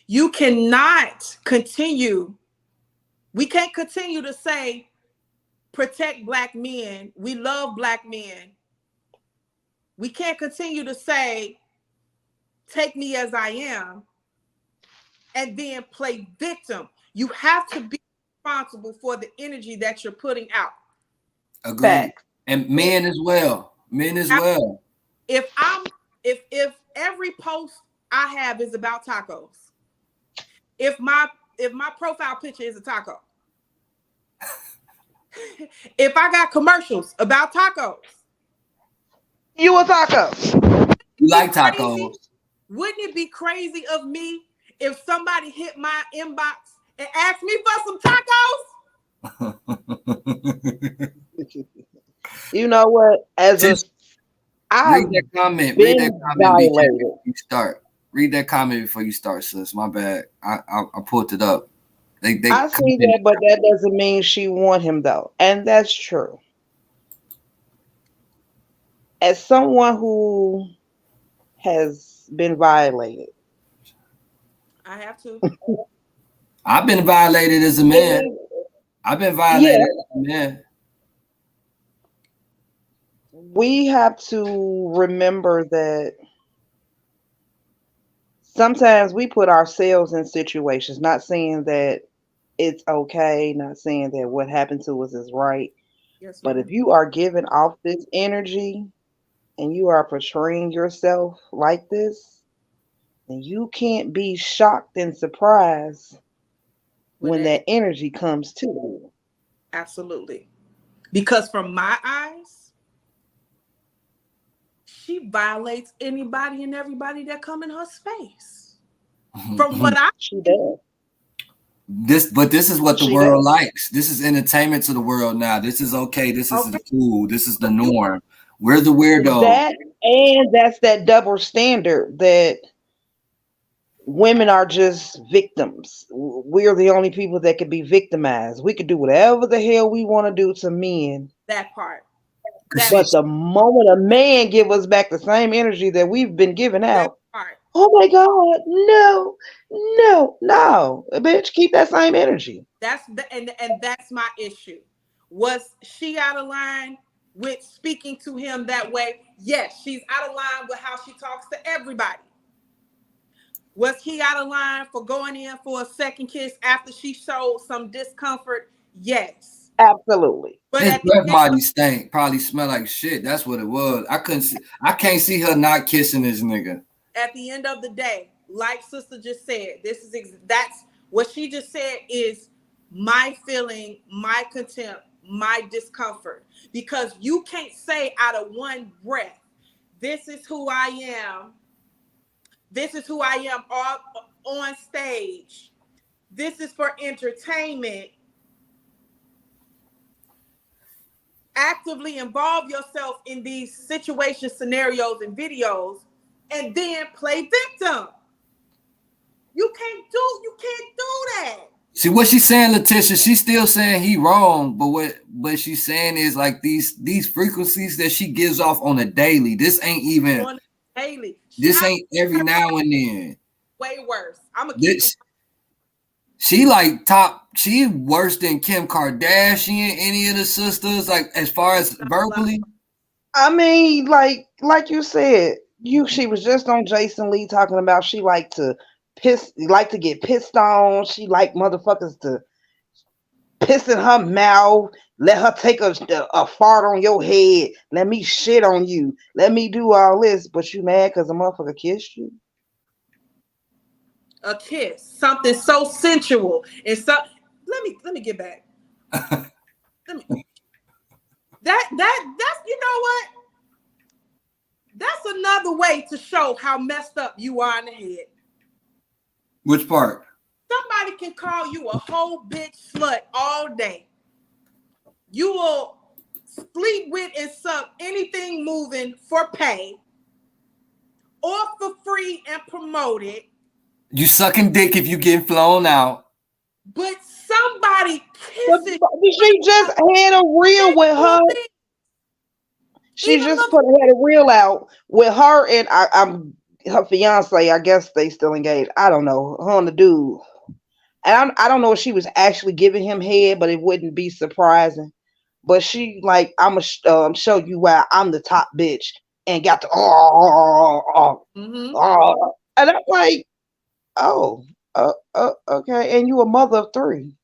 you cannot continue. We can't continue to say, protect Black men. We love Black men. We can't continue to say, take me as I am, and then play victim. You have to be responsible for the energy that you're putting out. Agreed. And men as well. Men as well. If every post I have is about tacos, if my profile picture is a taco, if I got commercials about tacos, you a taco. You like tacos. Wouldn't it be crazy of me if somebody hit my inbox and asked me for some tacos? You know what? Read that comment. Read that comment before you start. Read that comment before you start, sis. My bad. I pulled it up. I see that, but that doesn't mean she want him though, and that's true. As someone who has been violated, I have to. I've been violated as a man. I've been violated as a man. we have to remember that sometimes we put ourselves in situations, not saying that it's okay, not saying that what happened to us is right, Yes, but ma'am. if you are giving off this energy and you are portraying yourself like this, then you can't be shocked and surprised When when that that energy comes to you. absolutely. Because from my eyes, she violates anybody and everybody that come in her space. From what I She does. But this is what the She world does. likes. This is entertainment to the world now. This is okay. This is okay, cool. This is the but you norm. We're the weirdos. That and that's that double standard that women are just victims. We're the only people that can be victimized. We can do whatever the hell we want to do to men. that part. Cause That she, But the moment a man give us back the same energy that we've been giving that out, part. oh my God, no, no, no. Bitch, keep that same energy. That's the and that's my issue. Was she out of line with speaking to him that way? Yes, she's out of line with how she talks to everybody. Was he out of line for going in for a second kiss after she showed some discomfort? Yes. Absolutely. But his at the breath end of mighty stank. Probably smell like shit. That's what it was. I couldn't see. I can't see her not kissing this nigga. at the end of the day, like sister just said, that's what she just said is my feeling, my contempt, my discomfort. Because you can't say out of one breath, this is who I am. This is who I am on stage. This is for entertainment. Actively involve yourself in these situations, scenarios, and videos, and then play victim. You can't do that. See what she's saying, Letitia. She's still saying he wrong, but what she's saying is like these frequencies that she gives off on a daily. This ain't even. On daily. This ain't every Her now and then. way worse. I'm gonna keep it. This she like top. She worse than Kim Kardashian. Any of the sisters, like as far as verbally. I mean, like you said, she was just on Jason Lee talking about she like to get pissed on. She like motherfuckers to piss in her mouth. Let her take a fart on your head. Let me shit on you. Let me do all this. But you mad because a motherfucker kissed you? A kiss, something so sensual, and so let me get back. Let me that's you know what? That's another way to show how messed up you are in the head. Which part? Somebody can call you a whole bitch slut all day. You will sleep with and suck anything moving for pay or for free and promote it. You sucking dick if you getting flown out. But somebody But kisses she just had a reel with her. She even just look had a reel out with her and I'm her fiance. I guess they still engaged. I don't know. Her and the dude. And I don't know if she was actually giving him head, but it wouldn't be surprising. But she like, I'm gonna show you why I'm the top bitch and got to mm-hmm. and I'm like, oh, okay. And you a mother of three.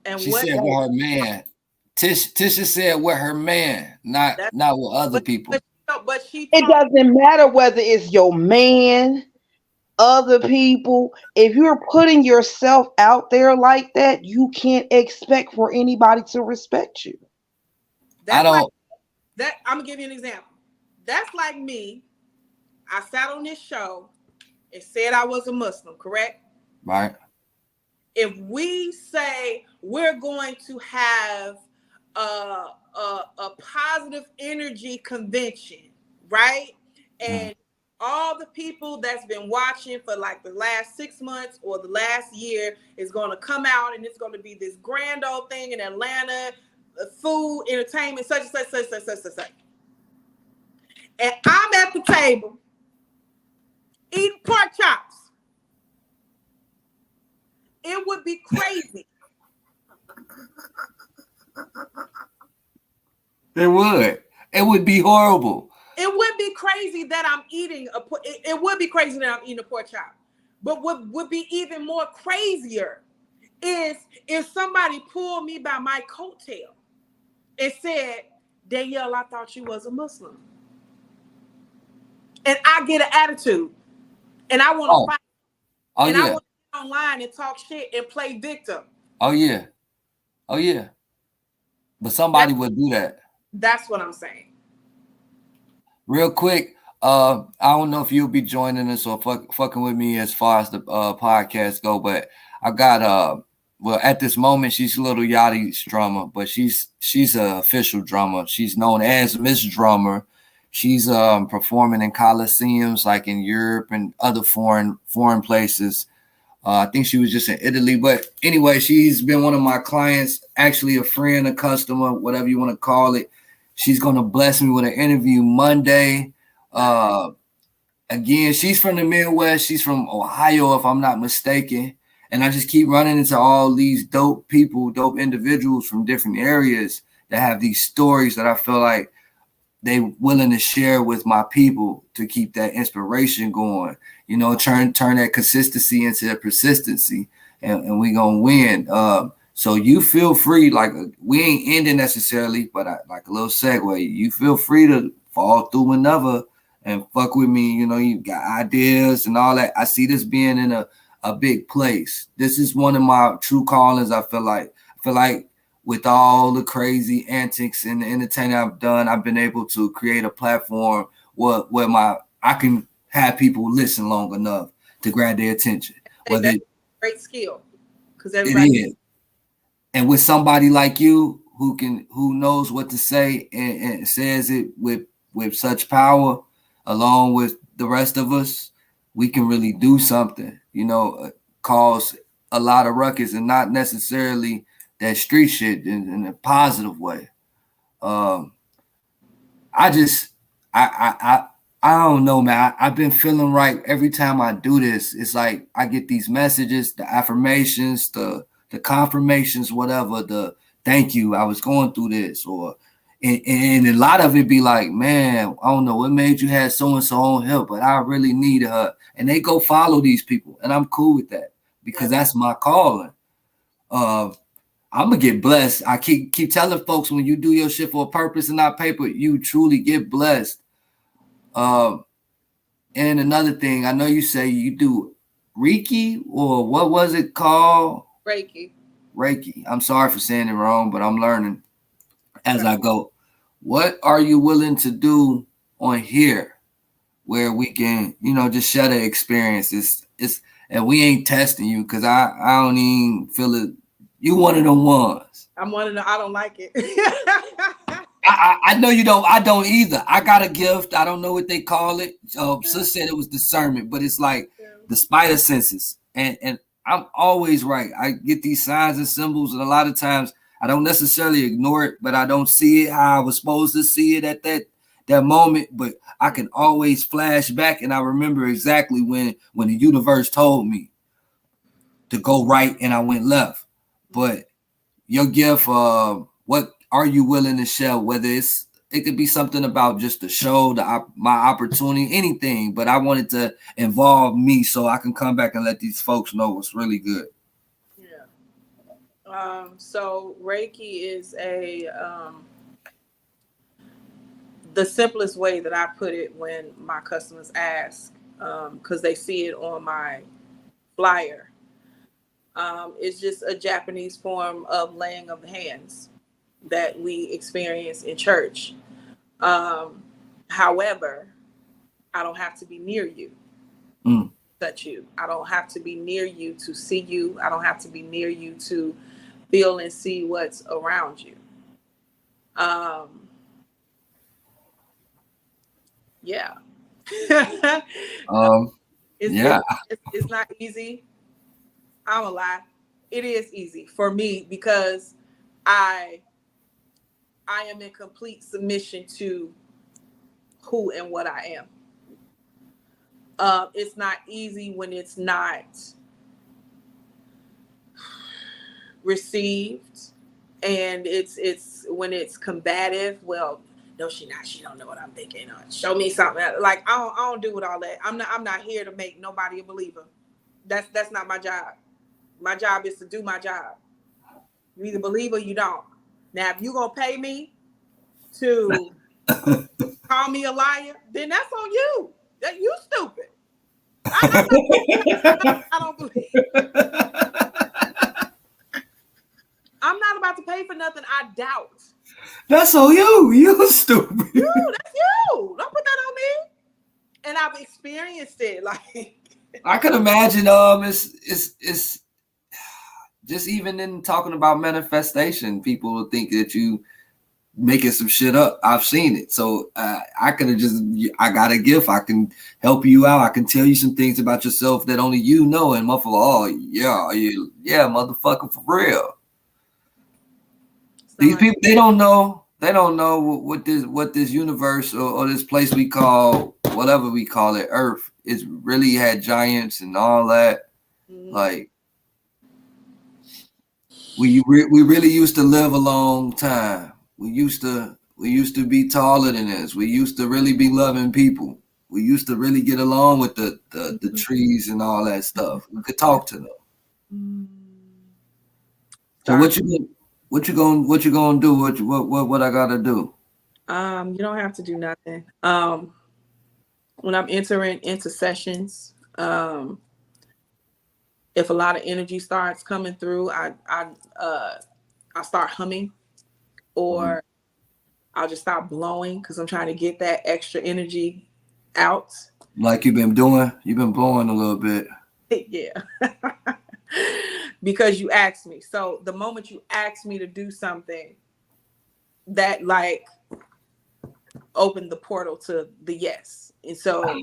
And She what said with her man. Tisha said with her man, not that's with other people. but she It talked doesn't matter whether it's your man, other people. If you're putting yourself out there like that, you can't expect for anybody to respect you. I that's like don't. that. I'm gonna give you an example. That's like me. I sat on this show and said I was a Muslim, correct? Right. If we say we're going to have a positive energy convention, right? And all the people that's been watching for like the last 6 months or the last year is going to come out and it's going to be this grand old thing in Atlanta, food, entertainment, such and such, such, such, such, such, such. And I'm at the table eating pork chops. It would be crazy. It would. It would be horrible. It would be crazy that I'm eating it would be crazy that I'm eating a pork chop. But what would be even more crazier is if somebody pulled me by my coattail and said, Danielle, I thought you was a Muslim. And I get an attitude and I want to Oh, fight oh and I yeah, want to get online and talk shit and play victim. oh yeah, oh yeah. But That, somebody would do that. that's what I'm saying. Real quick, I don't know if you'll be joining us or fucking with me as far as the podcast go, but I got well at this moment she's Little Yachty's drummer, but she's an official drummer. She's known as Miss Drummer. She's performing in coliseums like in Europe and other foreign places. I think she was just in Italy, but anyway, she's been one of my clients, actually a friend, a customer, whatever you want to call it. She's gonna bless me with an interview Monday. Uh, Again, she's from the Midwest. She's from Ohio, if I'm not mistaken. And I just keep running into all these dope people, dope individuals from different areas that have these stories that I feel like they willing to share with my people to keep that inspiration going. You know, turn that consistency into persistency, and we gonna win. So you feel free, like we ain't ending necessarily, but like a little segue. You feel free to fall through whenever and fuck with me. You know, you got ideas and all that. I see this being in a big place. This is one of my true callings. I feel like with all the crazy antics and the entertaining I've done, I've been able to create a platform where I can have people listen long enough to grab their attention. I think Whether that's a great skill because it everybody is, and with somebody like you who knows what to say and says it with such power, along with the rest of us, we can really do something. You know, cause a lot of ruckus and not necessarily that street shit in a positive way. Um, I just I don't know, man. I've been feeling right every time I do this. It's like I get these messages, the affirmations, the confirmations, whatever. The thank you. I was going through this, or and a lot of it be like, man, I don't know what made you have so and so on help, but I really needed her, and they go follow these people, and I'm cool with that because that's my calling. Uh, I'm gonna get blessed. I keep telling folks when you do your shit for a purpose and not paper, you truly get blessed. Um, and another thing, I know you say you do Reiki or what was it called? Reiki. Reiki. I'm sorry for saying it wrong, but I'm learning as I go. What are you willing to do on here where we can, just share the experience? It's and we ain't testing you because I don't even feel it. You one of them ones. I'm one of the I don't like it. I know you don't. I don't either. I got a gift. I don't know what they call it. Sis said it was discernment, but it's like the spider senses. And I'm always right. I get these signs and symbols, and a lot of times I don't necessarily ignore it, but I don't see it how I was supposed to see it at that moment. But I can always flash back, and I remember exactly when the universe told me to go right, and I went left. But your gift, what are you willing to share? Whether it could be something about just the show, my opportunity, anything. But I wanted to involve me so I can come back and let these folks know what's really good. Yeah. So Reiki is the simplest way that I put it when my customers ask, because they see it on my flyer. It's just a Japanese form of laying of the hands that we experience in church. However, I don't have to be near you, touch you. I don't have to be near you to see you. I don't have to be near you to feel and see what's around you. Yeah. Yeah. It's not easy. I'm a lie. It is easy for me because I am in complete submission to who and what I am. It's not easy when it's not received, and it's when it's combative. Well, No, she not. She don't know what I'm thinking. Show me something. Like I don't do with all that. I'm not here to make nobody a believer. That's not my job. My job is to do my job. You either believe or you don't. Now, if you gonna pay me to call me a liar, then that's on you. That you stupid. I don't believe. I'm not about to pay for nothing I doubt. That's on you. You stupid. That's you. Don't put that on me. And I've experienced it. Like I could imagine. It's just even in talking about manifestation, people will think that you making some shit up. I've seen it. So I could have I got a gift. I can help you out. I can tell you some things about yourself that only you know. And motherfucker, oh yeah, motherfucker, for real. These people, they don't know what this universe or this place we call whatever we call it, Earth, is really had giants and all that. Mm-hmm. Like we really used to live a long time. We used to be taller than this. We used to really be loving people. We used to really get along with the trees and all that stuff. We could talk to them. Mm-hmm. So what you gonna do? What I gotta do? You don't have to do nothing. When I'm entering into sessions, if a lot of energy starts coming through, I start humming, or I'll just stop blowing because I'm trying to get that extra energy out. Like you've been doing? You've been blowing a little bit. Yeah. Because you asked me. So the moment you asked me to do something, that like opened the portal to the yes. And so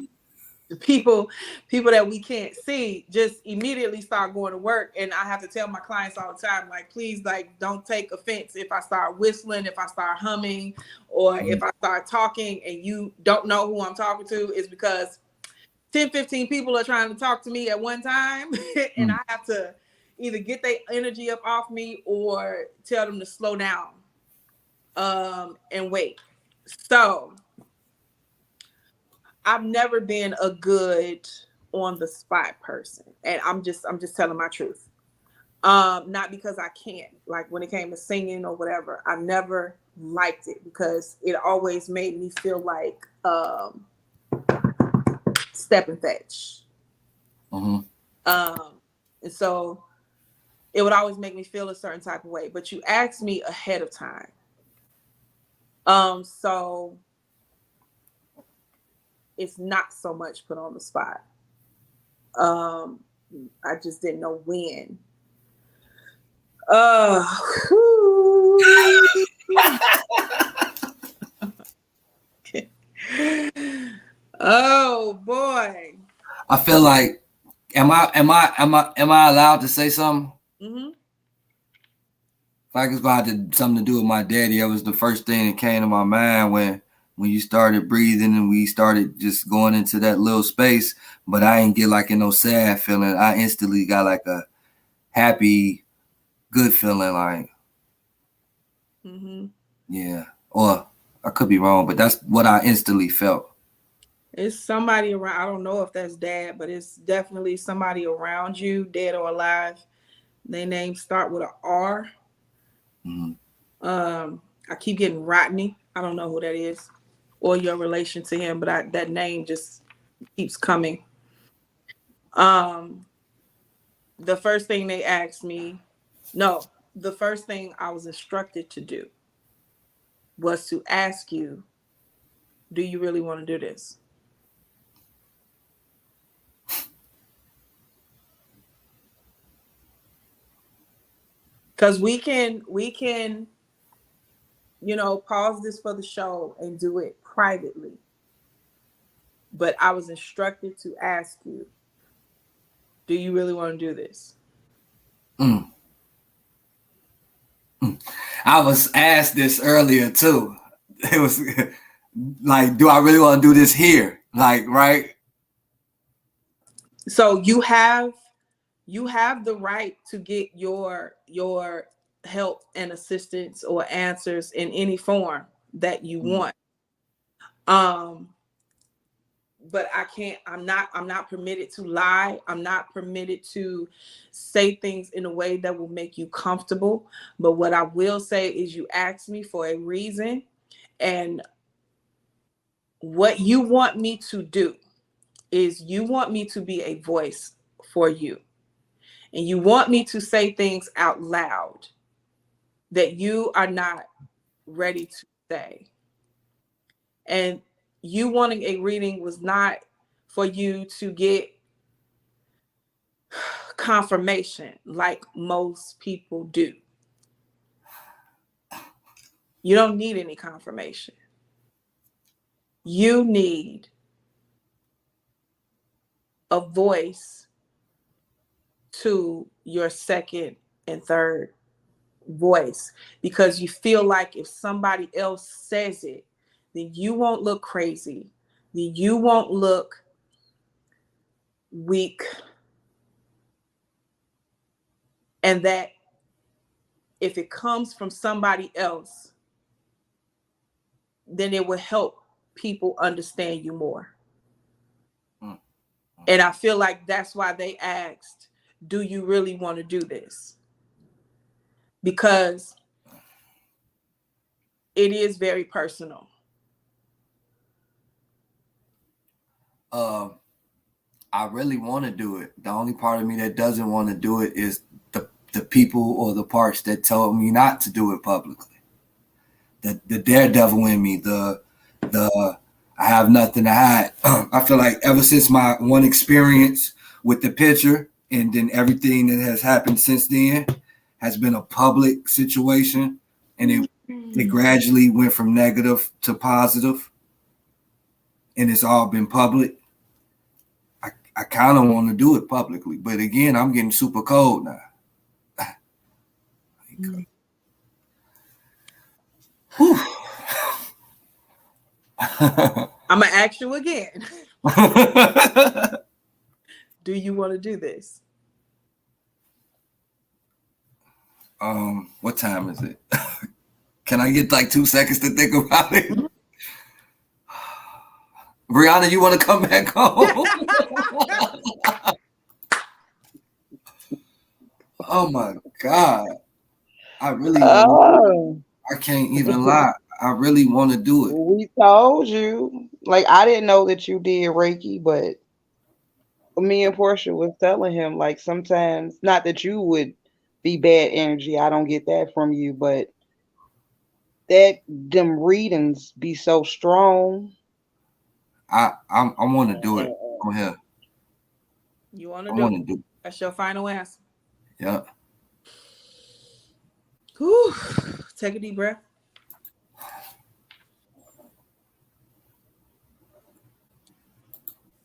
the people that we can't see just immediately start going to work. And I have to tell my clients all the time, like, please, like, don't take offense if I start whistling, if I start humming, or if I start talking and you don't know who I'm talking to. Is because 10, 15 people are trying to talk to me at one time. And I have to either get their energy up off me or tell them to slow down and wait. So I've never been a good on the spot person. And I'm just telling my truth. Not because I can't, like when it came to singing or whatever, I never liked it because it always made me feel like step and fetch. Mm-hmm. And so it would always make me feel a certain type of way, but you asked me ahead of time. So it's not so much put on the spot. I just didn't know when. Oh boy. I feel like, am I allowed to say something? Mm-hmm. Like it's got something to do with my daddy. That was the first thing that came to my mind when you started breathing and we started just going into that little space. But I ain't get like no sad feeling. I instantly got like a happy, good feeling. Like, yeah. Or I could be wrong, but that's what I instantly felt. It's somebody around. I don't know if that's dad, but it's definitely somebody around you, dead or alive. Their names start with an R. Mm-hmm. I keep getting Rodney. I don't know who that is or your relation to him, but that name just keeps coming. The first thing they asked me, the first thing I was instructed to do was to ask you, do you really want to do this? Because we can, pause this for the show and do it privately. But I was instructed to ask you, do you really want to do this? I was asked this earlier too. It was like, do I really want to do this here? Like, right? So you have the right to get your help and assistance or answers in any form that you want. Um, but I'm not permitted to lie. I'm not permitted to say things in a way that will make you comfortable. But what I will say is you asked me for a reason, and what you want me to do is you want me to be a voice for you. And you want me to say things out loud that you are not ready to say. And you wanting a reading was not for you to get confirmation like most people do. You don't need any confirmation. You need a voice to your second and third voice, because you feel like if somebody else says it, then you won't look crazy, then you won't look weak, and that if it comes from somebody else, then it will help people understand you more. And I feel like that's why they asked, do you really want to do this? Because it is very personal. I really want to do it. The only part of me that doesn't want to do it is the people or the parts that told me not to do it publicly. The daredevil in me, the I have nothing to hide. I feel like ever since my one experience with the picture, and then everything that has happened since then has been a public situation, and it gradually went from negative to positive, and it's all been public. I kind of want to do it publicly, but again, I'm getting super cold now. I'm gonna ask you again. Do you want to do this? What time is it? Can I get like 2 seconds to think about it? Brianna, you want to come back home? Oh my God. I really I can't even lie. I really want to do it. We told you. Like, I didn't know that you did Reiki, but me and Portia was telling him, like, sometimes, not that you would be bad energy, I don't get that from you, but that them readings be so strong. I want to do it. Go ahead. You want to I do want it? to do it. That's your final answer. Yeah. Whew. Take a deep breath.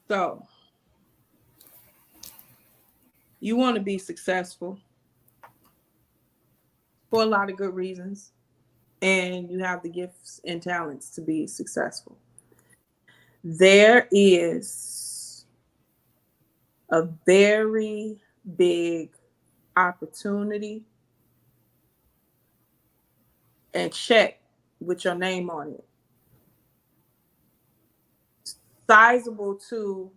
So, you want to be successful for a lot of good reasons, and you have the gifts and talents to be successful. There is a very big opportunity and check with your name on it. Sizable to,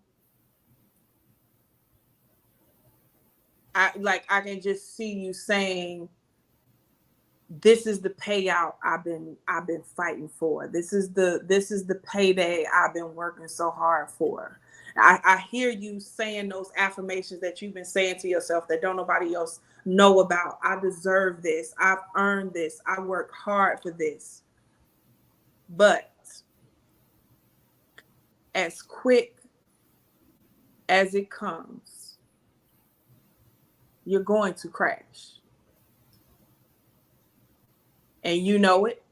I can just see you saying, this is the payout I've been fighting for. This is the payday I've been working so hard for. I hear you saying those affirmations that you've been saying to yourself that don't nobody else know about. I deserve this. I've earned this. I worked hard for this. But as quick as it comes, you're going to crash. And you know it.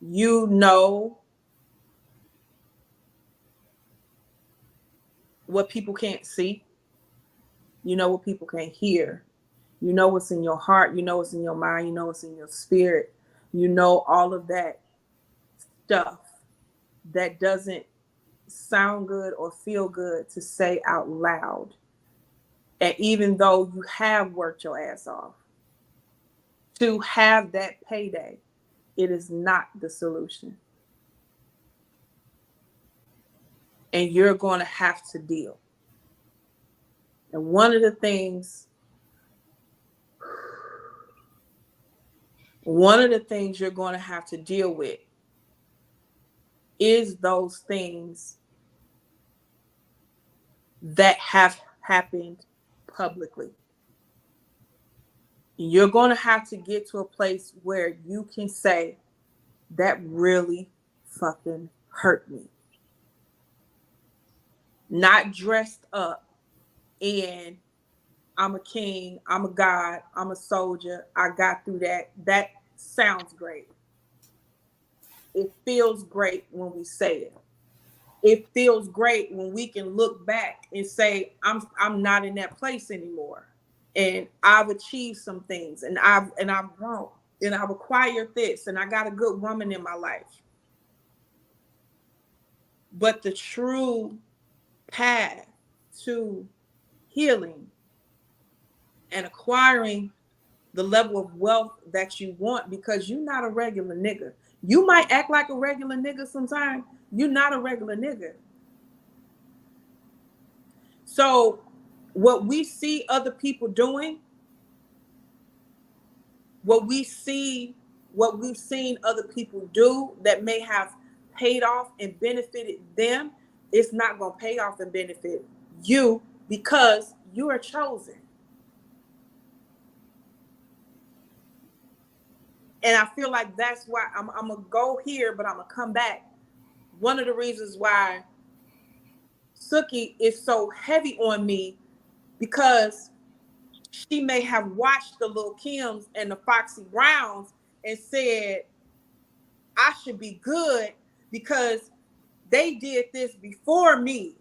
You know what people can't see. You know what people can't hear. You know what's in your heart. You know what's in your mind. You know what's in your spirit. You know all of that stuff that doesn't sound good or feel good to say out loud. And even though you have worked your ass off, to have that payday, it is not the solution. and you're going to have to deal. And one of the things you're going to have to deal with is those things that have happened publicly. You're going to have to get to a place where you can say, that really fucking hurt me. Not dressed up in, I'm a king, I'm a god, I'm a soldier, I got through that. That sounds great. It feels great when we say it. It feels great when we can look back and say, I'm not in that place anymore. And I've achieved some things, and I've grown, and I've acquired this, and I got a good woman in my life. But the true path to healing and acquiring the level of wealth that you want, because you're not a regular nigga. You might act like a regular nigga sometimes. You're not a regular nigga. So what we see other people doing, what we've seen other people do that may have paid off and benefited them, it's not going to pay off and benefit you, because you are chosen. And I feel like that's why I'm going to go here, but I'm going to come back. One of the reasons why Suki is so heavy on me, because she may have watched the Lil' Kims and the Foxy Browns and said, I should be good because they did this before me.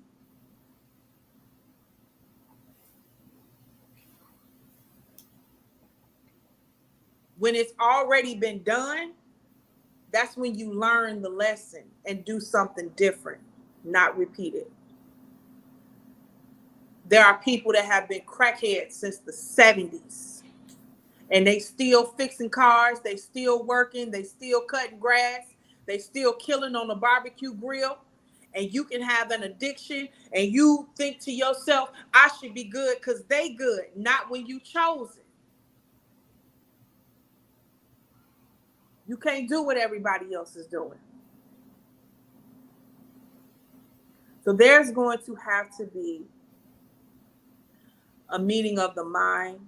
When it's already been done, that's when you learn the lesson and do something different, not repeat it. There are people that have been crackheads since the 70s, and they still fixing cars, they still working, they still cutting grass, they still killing on the barbecue grill. And you can have an addiction and you think to yourself, I should be good because they good, not when you chose it. You can't do what everybody else is doing. So there's going to have to be a meeting of the minds,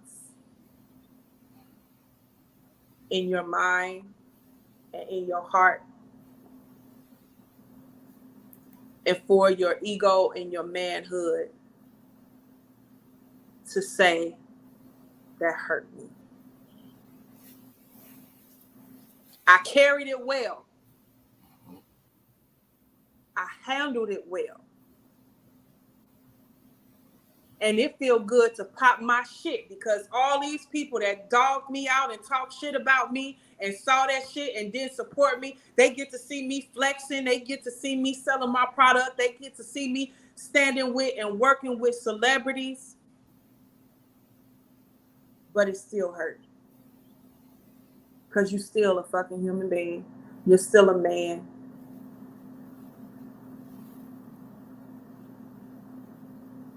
in your mind and in your heart, and for your ego and your manhood to say, that hurt me. I carried it well. I handled it well. And it feel good to pop my shit, because all these people that dogged me out and talked shit about me and saw that shit and didn't support me, they get to see me flexing. They get to see me selling my product. They get to see me standing with and working with celebrities. But it still hurt. Because you're still a fucking human being. You're still a man.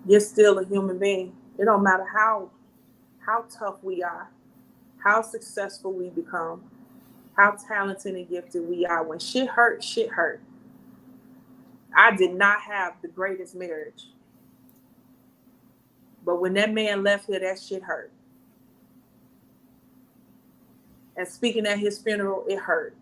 You're still a human being. It don't matter how tough we are, how successful we become, how talented and gifted we are. When shit hurt, shit hurt. I did not have the greatest marriage. But when that man left here, that shit hurt. And speaking at his funeral, it hurt.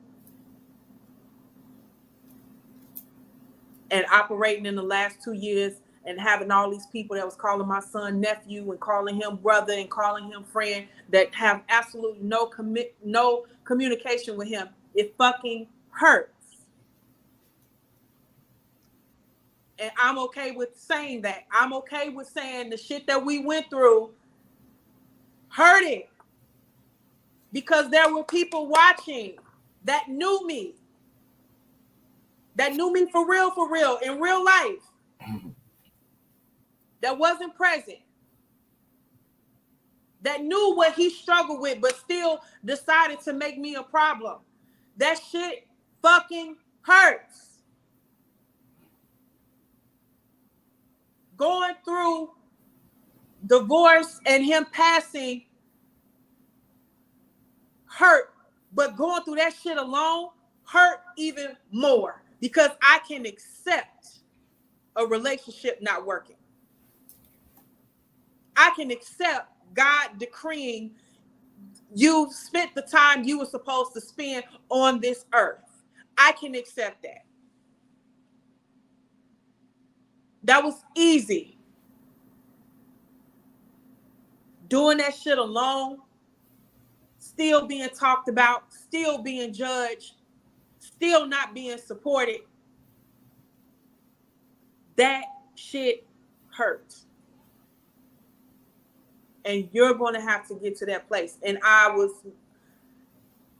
And operating in the last 2 years and having all these people that was calling my son nephew and calling him brother and calling him friend that have absolutely no communication with him, it fucking hurts. And I'm okay with saying that. I'm okay with saying the shit that we went through hurted, because there were people watching that knew me for real, in real life, that wasn't present, that knew what he struggled with, but still decided to make me a problem. That shit fucking hurts. going through divorce and him passing hurt, but going through that shit alone hurt even more because I can accept a relationship not working. I can accept God decreeing you spent the time you were supposed to spend on this earth. I can accept that. That was easy. Doing that shit alone, still being talked about, still being judged, still not being supported. That shit hurts. And you're going to have to get to that place. And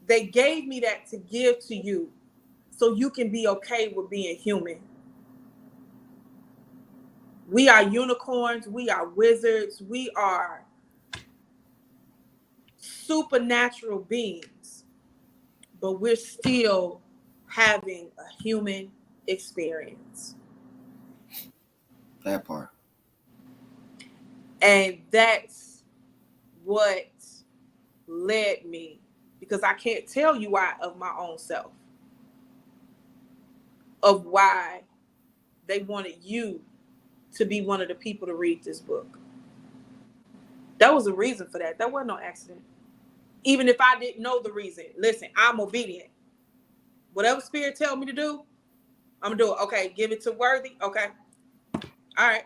they gave me that to give to you so you can be okay with being human. We are unicorns. We are wizards. We are supernatural beings, but we're still having a human experience. That part. And that's what led me, because I can't tell you why of my own self, of why they wanted you to be one of the people to read this book. That was a reason for that. That wasn't no accident. Even if I didn't know the reason, listen, I'm obedient. Whatever spirit tell me to do, I'm gonna do it. Okay, give it to Worthy. Okay. All right.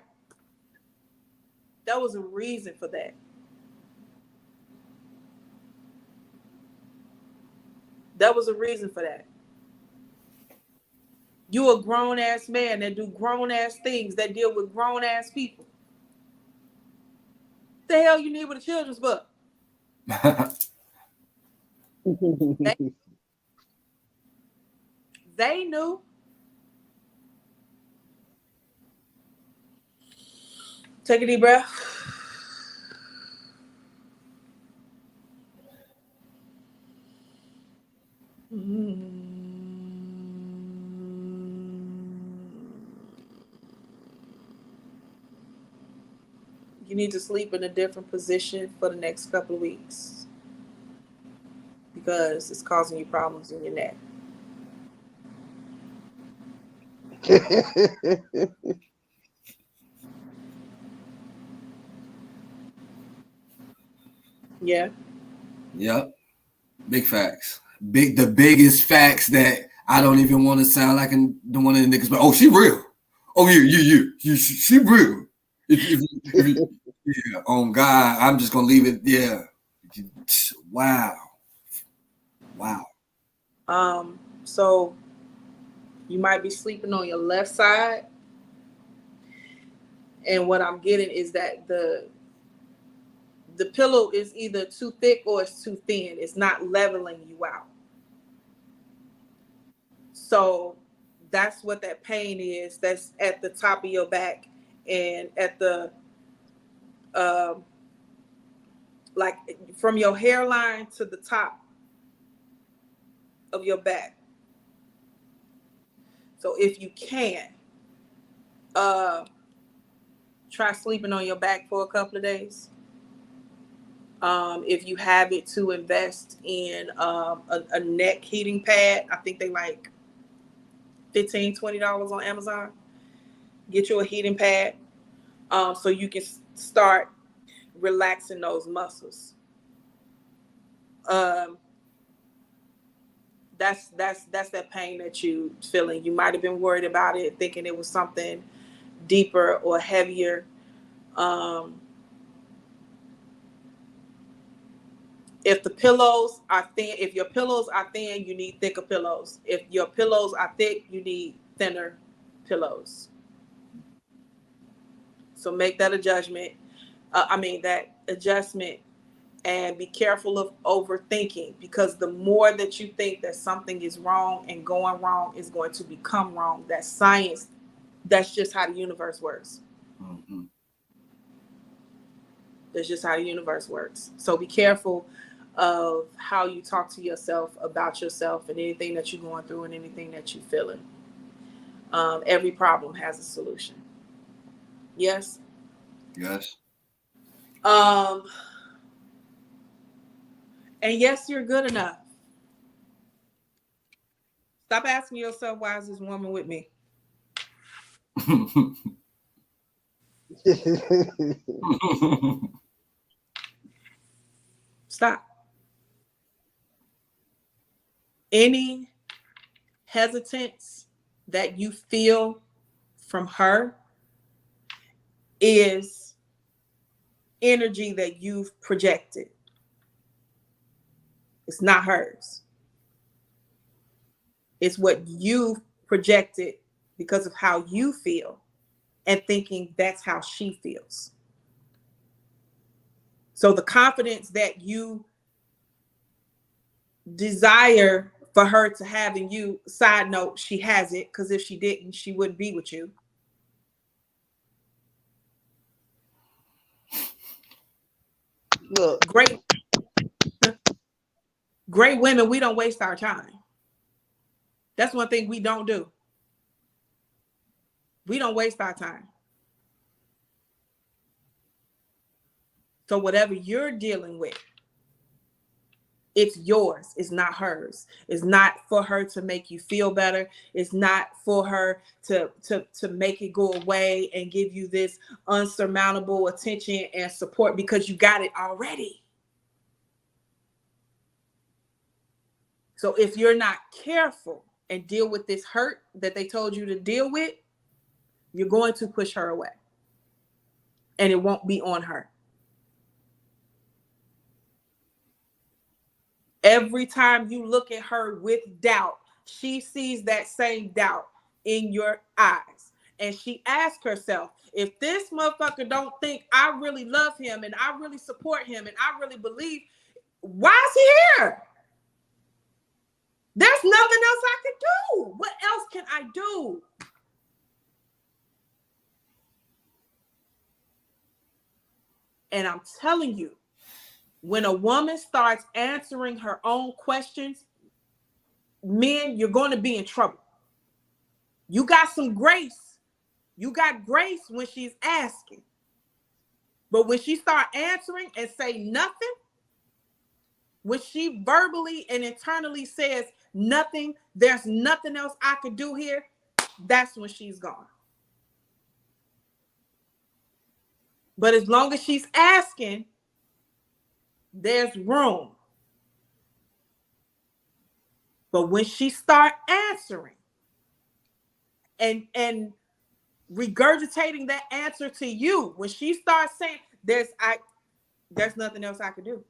That was a reason for that. That was a reason for that. You a grown ass man that do grown ass things, that deal with grown ass people. What the hell you need with a children's book? They knew. Take a deep breath. You need to sleep in a different position for the next couple of weeks because it's causing you problems in your neck. Yeah. Yep. Big facts. The biggest facts that I don't even want to sound like the one of the niggas, but oh, she real. Oh yeah. She real. Yeah, on God, I'm just gonna leave it. Yeah. Wow. So you might be sleeping on your left side, and what I'm getting is that the pillow is either too thick or it's too thin. It's not leveling you out. So that's what that pain is. That's at the top of your back and at the like from your hairline to the top of your back. So if you can, try sleeping on your back for a couple of days. If you have it, to invest in a neck heating pad. I think they like $15-$20 on Amazon. Get you a heating pad so you can start relaxing those muscles. That's that pain that you feeling. You might have been worried about it, thinking it was something deeper or heavier. If the pillows are thin, if your pillows are thin, you need thicker pillows. If your pillows are thick, you need thinner pillows. So make that adjustment. That adjustment, and be careful of overthinking, because the more that you think that something is wrong and going wrong is going to become wrong. That's science. That's just how the universe works. Mm-hmm. That's just how the universe works. So be careful of how you talk to yourself about yourself and anything that you're going through and anything that you're feeling. Every problem has a solution. Yes. Yes. And yes, you're good enough. Stop asking yourself, why is this woman with me? Stop. Any hesitance that you feel from her is energy that you've projected. It's not hers. It's what you've projected because of how you feel and thinking that's how she feels. So the confidence that you desire for her to have in you, side note, she has it, because if she didn't, she wouldn't be with you. Look, Great women, we don't waste our time. That's one thing we don't do. We don't waste our time. So whatever you're dealing with, it's yours. It's not hers. It's not for her to make you feel better. It's not for her to make it go away and give you this unsurmountable attention and support because you got it already. So if you're not careful and deal with this hurt that they told you to deal with, you're going to push her away. And it won't be on her. Every time you look at her with doubt, she sees that same doubt in your eyes. And she asks herself, if this motherfucker don't think I really love him and I really support him and I really believe, why is he here? There's nothing else I could do. What else can I do? And I'm telling you, when a woman starts answering her own questions, men, you're going to be in trouble. You got some grace. You got grace when she's asking. But when she starts answering and say nothing, when she verbally and internally says nothing, there's nothing else I could do here, that's when she's gone. But as long as she's asking, there's room. But when she starts answering and regurgitating that answer to you, when she starts saying, there's nothing else I could do.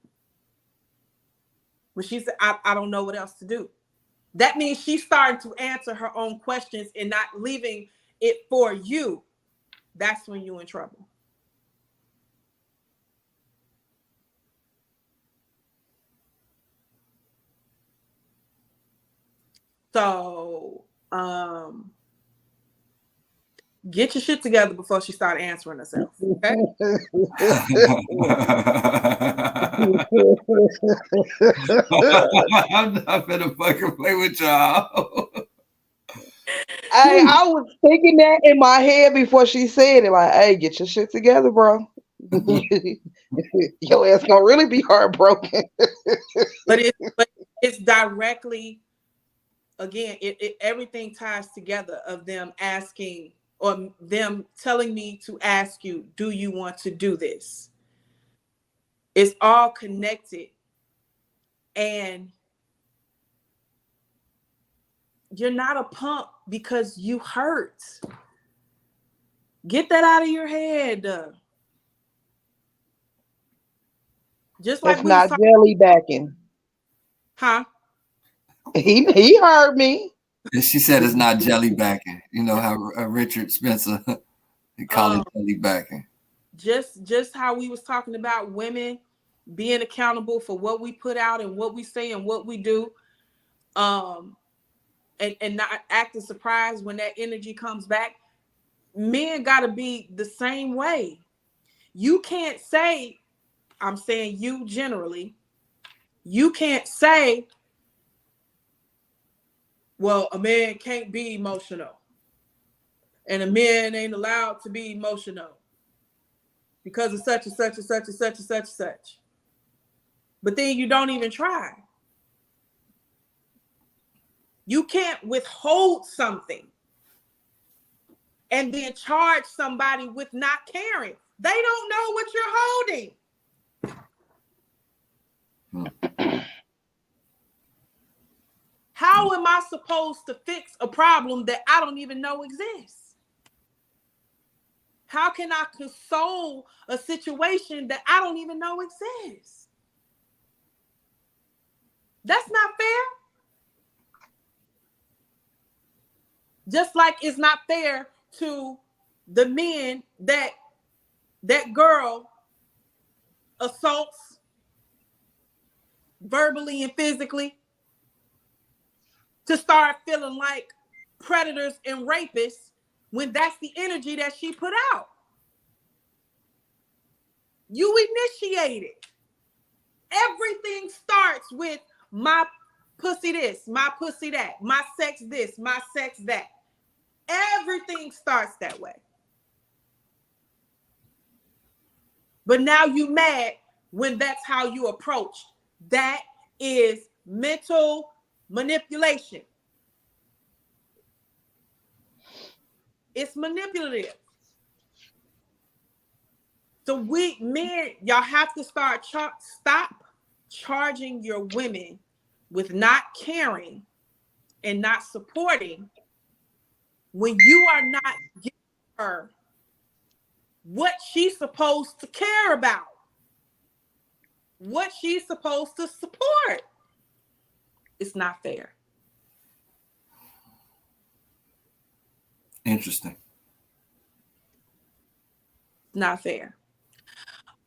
When she said, I don't know what else to do. That means she's starting to answer her own questions and not leaving it for you. That's when you're in trouble. So, get your shit together before she started answering herself. Okay? I'm not gonna fucking play with y'all. Hey, I was thinking that in my head before she said it. Like, hey, get your shit together, bro. Your ass gonna really be heartbroken. but it's directly, again, it everything ties together of them asking or them telling me to ask you, do you want to do this? It's all connected. And you're not a punk because you hurt. Get that out of your head. Just like That's we was not talking, jelly backing. huh? He heard me. And she said it's not jelly backing. You know how Richard Spencer he called it jelly backing. Just how we was talking about women being accountable for what we put out and what we say and what we do, and not acting surprised when that energy comes back. Men got to be the same way. You can't say, I'm saying you generally, you can't say, well, a man can't be emotional and a man ain't allowed to be emotional. because of such and such and such and such and such and such. But then you don't even try. You can't withhold something and then charge somebody with not caring. They don't know what you're holding. How am I supposed to fix a problem that I don't even know exists? How can I console a situation that I don't even know exists? That's not fair. Just like it's not fair to the men that girl assaults verbally and physically to start feeling like predators and rapists when that's the energy that she put out. You initiated. Everything starts with my pussy this, my pussy that, my sex this, my sex that. Everything starts that way. But now you mad when that's how you approach. That is mental manipulation. It's manipulative. So we men, y'all have to stop charging your women with not caring and not supporting when you are not giving her what she's supposed to care about, what she's supposed to support. It's not fair. Interesting. Not fair.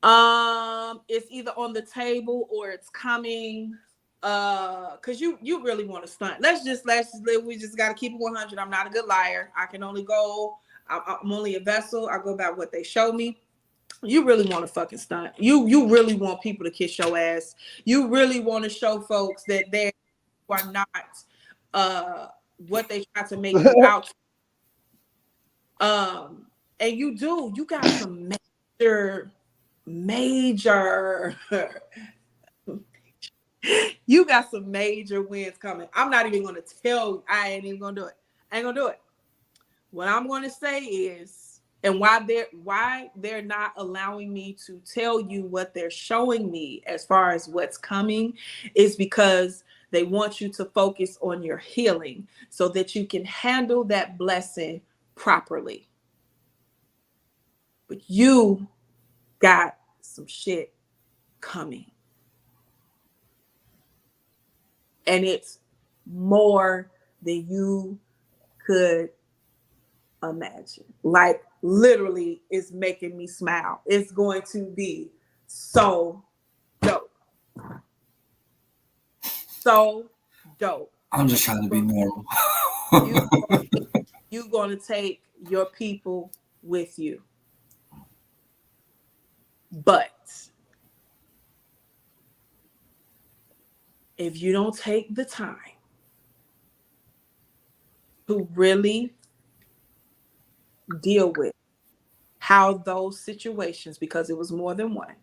It's either on the table or it's coming. Because you really want to stunt. We just gotta keep it 100. I'm not a good liar. I can only go. I'm only a vessel. I go by what they show me. You really want to fucking stunt. You really want people to kiss your ass. You really want to show folks that they are not what they try to make you out. And you do. You got some major you got some major wins coming. I'm not even going to tell you. I ain't even going to do it. I ain't going to do it. What I'm going to say is, and why they're not allowing me to tell you what they're showing me as far as what's coming, is because they want you to focus on your healing so that you can handle that blessing properly. But you got some shit coming. And it's more than you could imagine. Like, literally, it's making me smile. It's going to be so dope. So dope. I'm just trying to be normal. You're going to take your people with you. But if you don't take the time to really deal with how those situations, because it was more than one,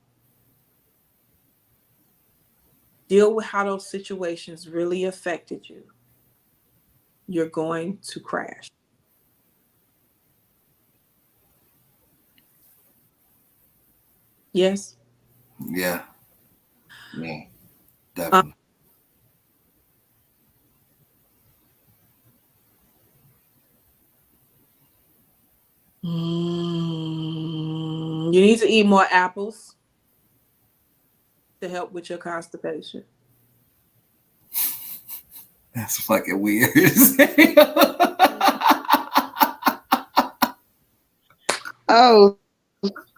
deal with how those situations really affected you, you're going to crash. Yes? Yeah. Yeah. Definitely. You need to eat more apples to help with your constipation. That's fucking weird. Oh.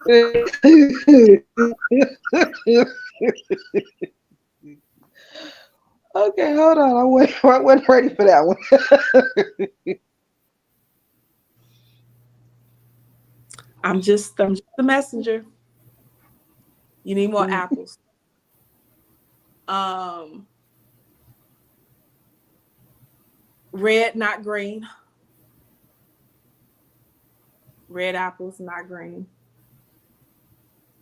Okay, hold on. I wasn't ready for that one. I'm just the messenger. You need more apples. Red, not green. Red apples, not green.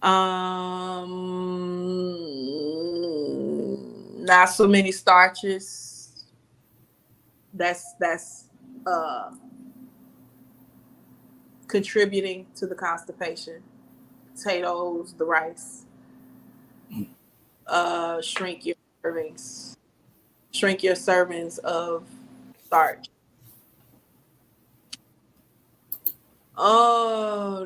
Not so many starches. That's uh contributing to the constipation. Potatoes, the rice. Shrink your servings. Shrink your servings of starch. Oh,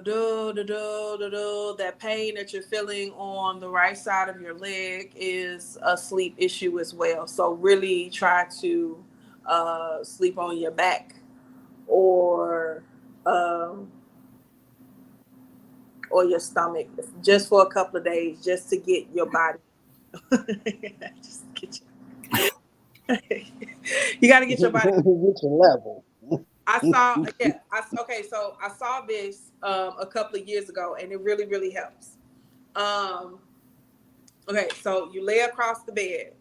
that pain that you're feeling on the right side of your leg is a sleep issue as well. So really try to sleep on your back or um, or your stomach just for a couple of days, just to get your body. Just get you got to get your body. Get your level. I saw, yeah. Okay, so I saw this a couple of years ago, and it really, really helps. Um, okay, so you lay across the bed,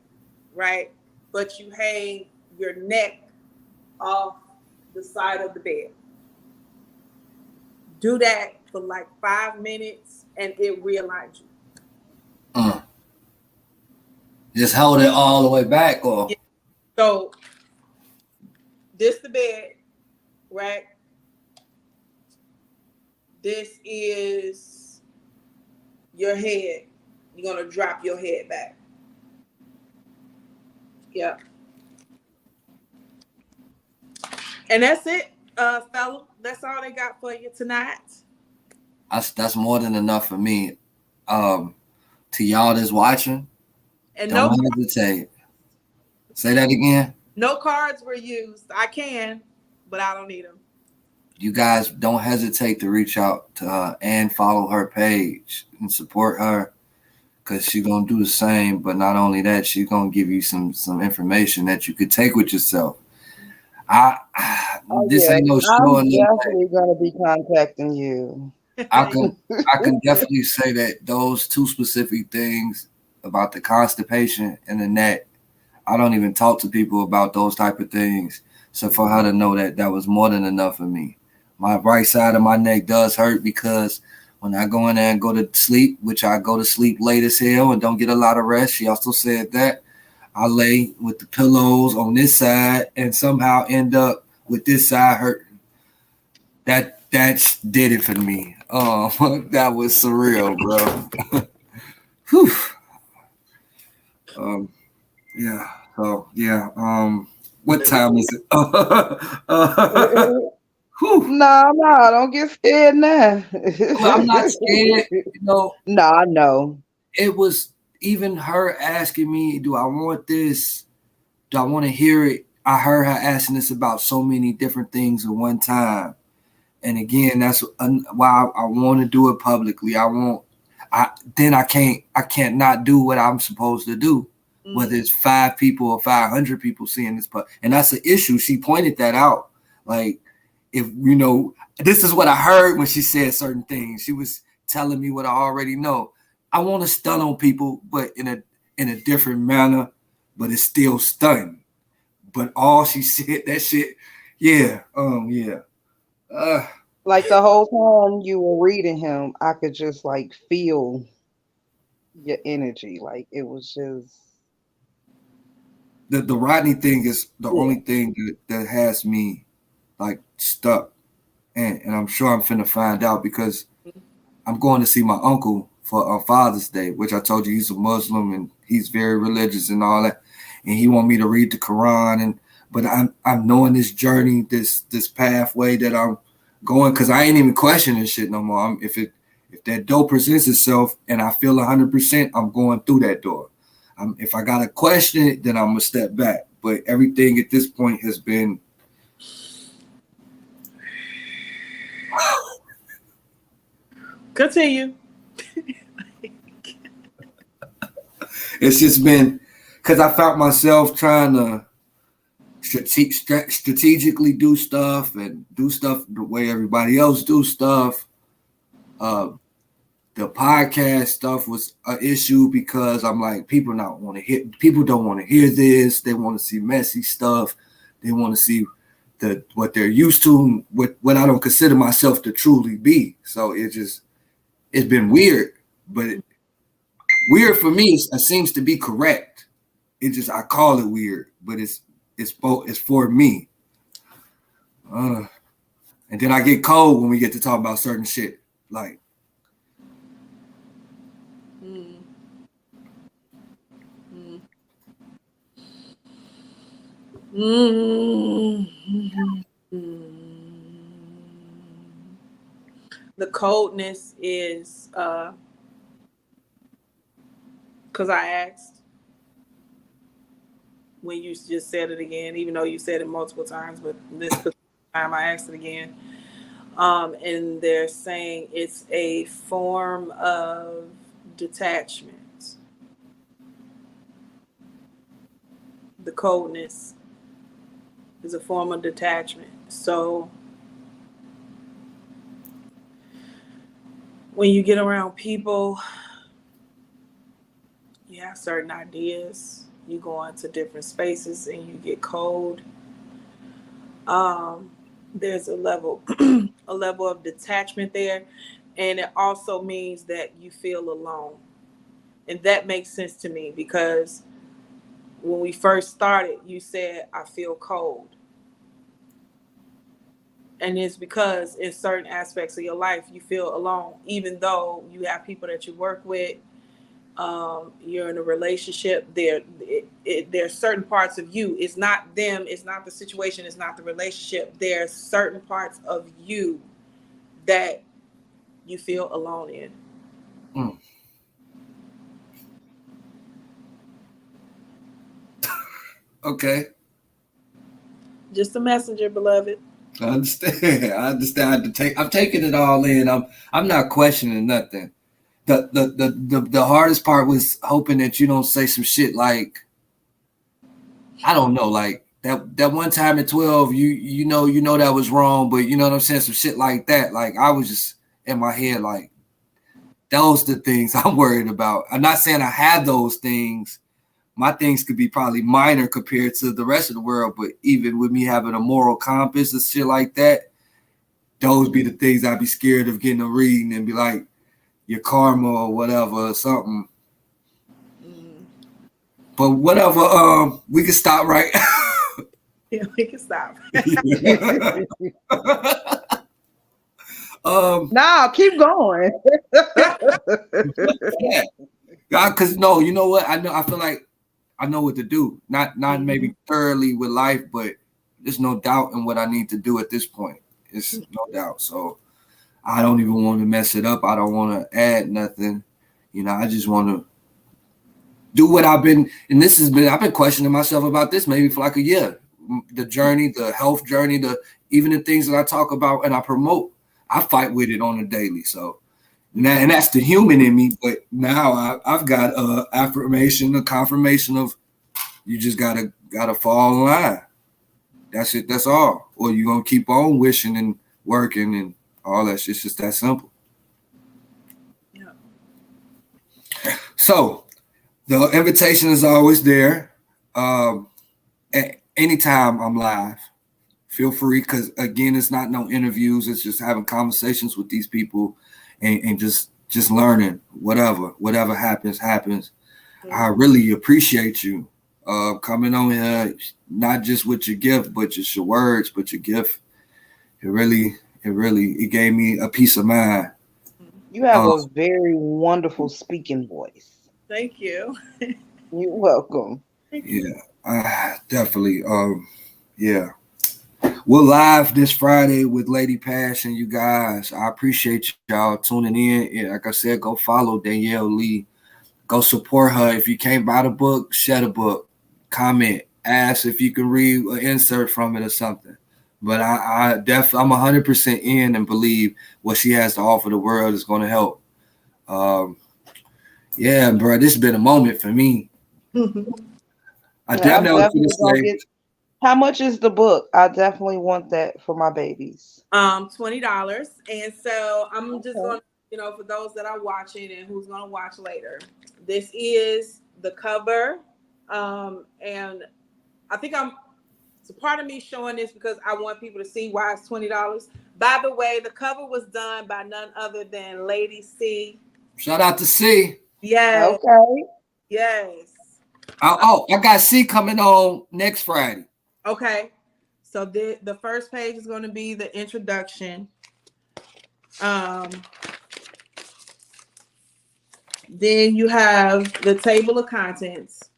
right? But you hang your neck off the side of the bed. Do that for like 5 minutes, and it realigns you. Just hold it all the way back, or Yeah. So this the bed, right? This is your head. You're gonna drop your head back. Yeah. And that's it, fella. That's all they got for you tonight. that's more than enough for me. To y'all that's watching, And don't hesitate. Say that again. no cards were used. I can, but I don't need them. You guys don't hesitate to reach out to her and follow her page and support her, because she's gonna do the same. But not only that, she's gonna give you some information that you could take with yourself. This Yeah, ain't no I'm show. definitely gonna be contacting you. I can definitely say that those two specific things about the constipation and the neck, I don't even talk to people about those type of things. So for her to know that, that was more than enough for me. My right side of my neck does hurt because when I go in there and go to sleep, which I go to sleep late as hell and don't get a lot of rest, she also said that I lay with the pillows on this side and somehow end up with this side hurting. That did it for me. That was surreal, bro. Whew. Um, yeah. So yeah. What time is it? No, don't get scared now. I'm not scared. No, I know. It was even her asking me, "Do I want this? Do I want to hear it?" I heard her asking this about so many different things at one time. And again, that's why I want to do it publicly. I can't not do what I'm supposed to do, whether it's 5 people or 500 people seeing this. And that's an issue. She pointed that out. Like, if this is what I heard when she said certain things. She was telling me what I already know. I want to stun on people, but in a different manner, but it's still stunning. But all she said, that shit, yeah, yeah. Like the whole time you were reading him, I could just like feel your energy. Like it was just The Rodney thing is the only thing that has me like stuck, and I'm sure I'm finna find out because I'm going to see my uncle for Father's Day, which I told you he's a Muslim and he's very religious and all that, and he want me to read the Quran, but I'm knowing this journey, this pathway that I'm going, because I ain't even questioning shit no more. If that door presents itself and I feel 100%, I'm going through that door. If I gotta question it, then I'm gonna step back. But everything at this point has been Continue. it's just been because I found myself trying to strategically do stuff and do stuff the way everybody else do stuff. The podcast stuff was an issue because I'm like, people don't want to hear this. They want to see messy stuff. They want to see what they're used to, what I don't consider myself to truly be. So it's been weird. but weird for me seems to be correct. It just I call it weird, but it's for me. And then I get cold when we get to talk about certain shit. Like, Mm. Mm. Mm. The coldness is because I asked when you just said it again, even though you said it multiple times, but this time I asked it again. And they're saying it's a form of detachment. The coldness is a form of detachment. So when you get around people, you have certain ideas, you go into different spaces and you get cold. Um, there's a level a level of detachment there, and it also means that you feel alone. And that makes sense to me because when we first started, you said I feel cold. And it's because in certain aspects of your life you feel alone, even though you have people that you work with, you're in a relationship. There's certain parts of you. It's not them. It's not the situation. It's not the relationship. There's certain parts of you that you feel alone in. mm, okay, Just a messenger, beloved. I understand. I understand. I'm taking it all in. I'm not questioning nothing. The hardest part was hoping that you don't say some shit like I don't know, like that one time at 12, you know that was wrong, but you know what I'm saying, some shit like that. Like I was just in my head, like those the things I'm worried about. I'm not saying I have those things. My things could be probably minor compared to the rest of the world, but even with me having a moral compass and shit like that, those be the things I'd be scared of getting a reading and be like your karma or whatever or something. Mm. But whatever, we can stop right. Yeah, we can stop. um, No, keep going. yeah, because no, you know what? I know. I feel like I know what to do. Not Mhm. maybe thoroughly with life, but there's no doubt in what I need to do at this point. It's no doubt. So I don't even want to mess it up. I don't want to add nothing. I just want to do what I've been. And I've been questioning myself about this maybe for like a year. The journey, the health journey, the even the things that I talk about and I promote. I fight with it on a daily. So and that's the human in me. But now I've got affirmation, a confirmation of you just gotta fall in line. That's it. That's all. Or you gonna keep on wishing and working and all that shit. It's just that simple. Yeah. So the invitation is always there. Anytime I'm live, feel free because again, it's not no interviews. It's just having conversations with these people and just learning. Whatever happens. I Mhm. really appreciate you coming on here, not just with your gift, but just your words, but your gift. It gave me a peace of mind. You have Uh, a very wonderful speaking voice. Thank you. You're welcome. Thank you. yeah, definitely. Yeah, we're live this Friday with Lady Passion, you guys. I appreciate y'all tuning in. Yeah, like I said, go follow Danielle Lee. Go support her. If you can't buy the book, share the book. Comment. Ask if you can read an insert from it or something. But I'm 100% in and believe what she has to offer the world is going to help. Um, yeah, bro, this has been a moment for me. I I'm definitely was definitely going gonna to get. How much is the book? I definitely want that for my babies. $20. And so I'm just Okay. gonna, for those that are watching and who's gonna watch later, this is the cover. And I think it's a part of me showing this because I want people to see why it's $20. By the way, the cover was done by none other than Lady C. Shout out to C. Yes, Okay. yes. I got C coming on next Friday. Okay. So the first page is going to be the introduction. Um, then you have the table of contents.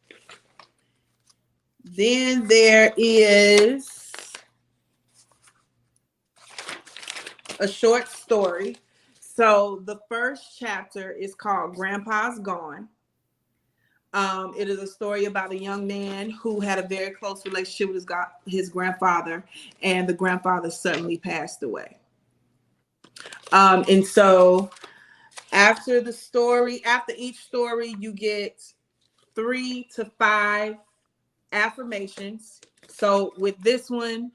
Then there is a short story. So the first chapter is called Grandpa's Gone. It is a story about a young man who had a very close relationship with his grandfather, and the grandfather suddenly passed away. And so after each story, you get 3 to 5 affirmations. So with this one,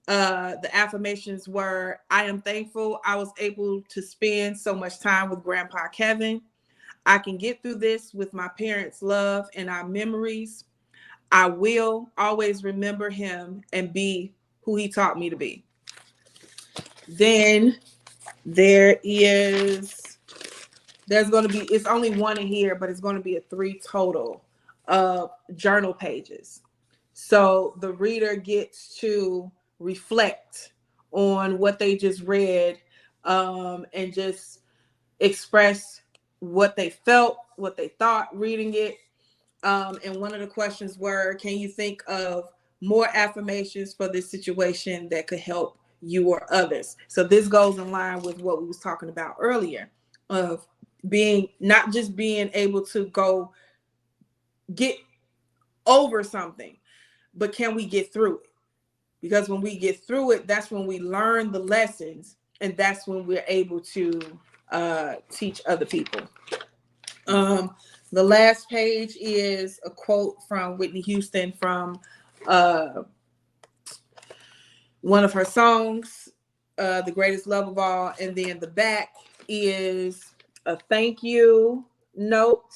the affirmations were: I am thankful I was able to spend so much time with Grandpa Kevin. I can get through this with my parents' love and our memories. I will always remember him and be who he taught me to be. Then there's going to be, it's only one in here, but it's going to be a 3 total of journal pages. So the reader gets to reflect on what they just read, and just express what they felt, what they thought reading it. And one of the questions were, can you think of more affirmations for this situation that could help you or others? So this goes in line with what we was talking about earlier, of not just being able to go get over something, but can we get through it? Because when we get through it, that's when we learn the lessons, and that's when we're able to teach other people. The last page is a quote from Whitney Houston from one of her songs, The Greatest Love of All. And then the back is a thank you note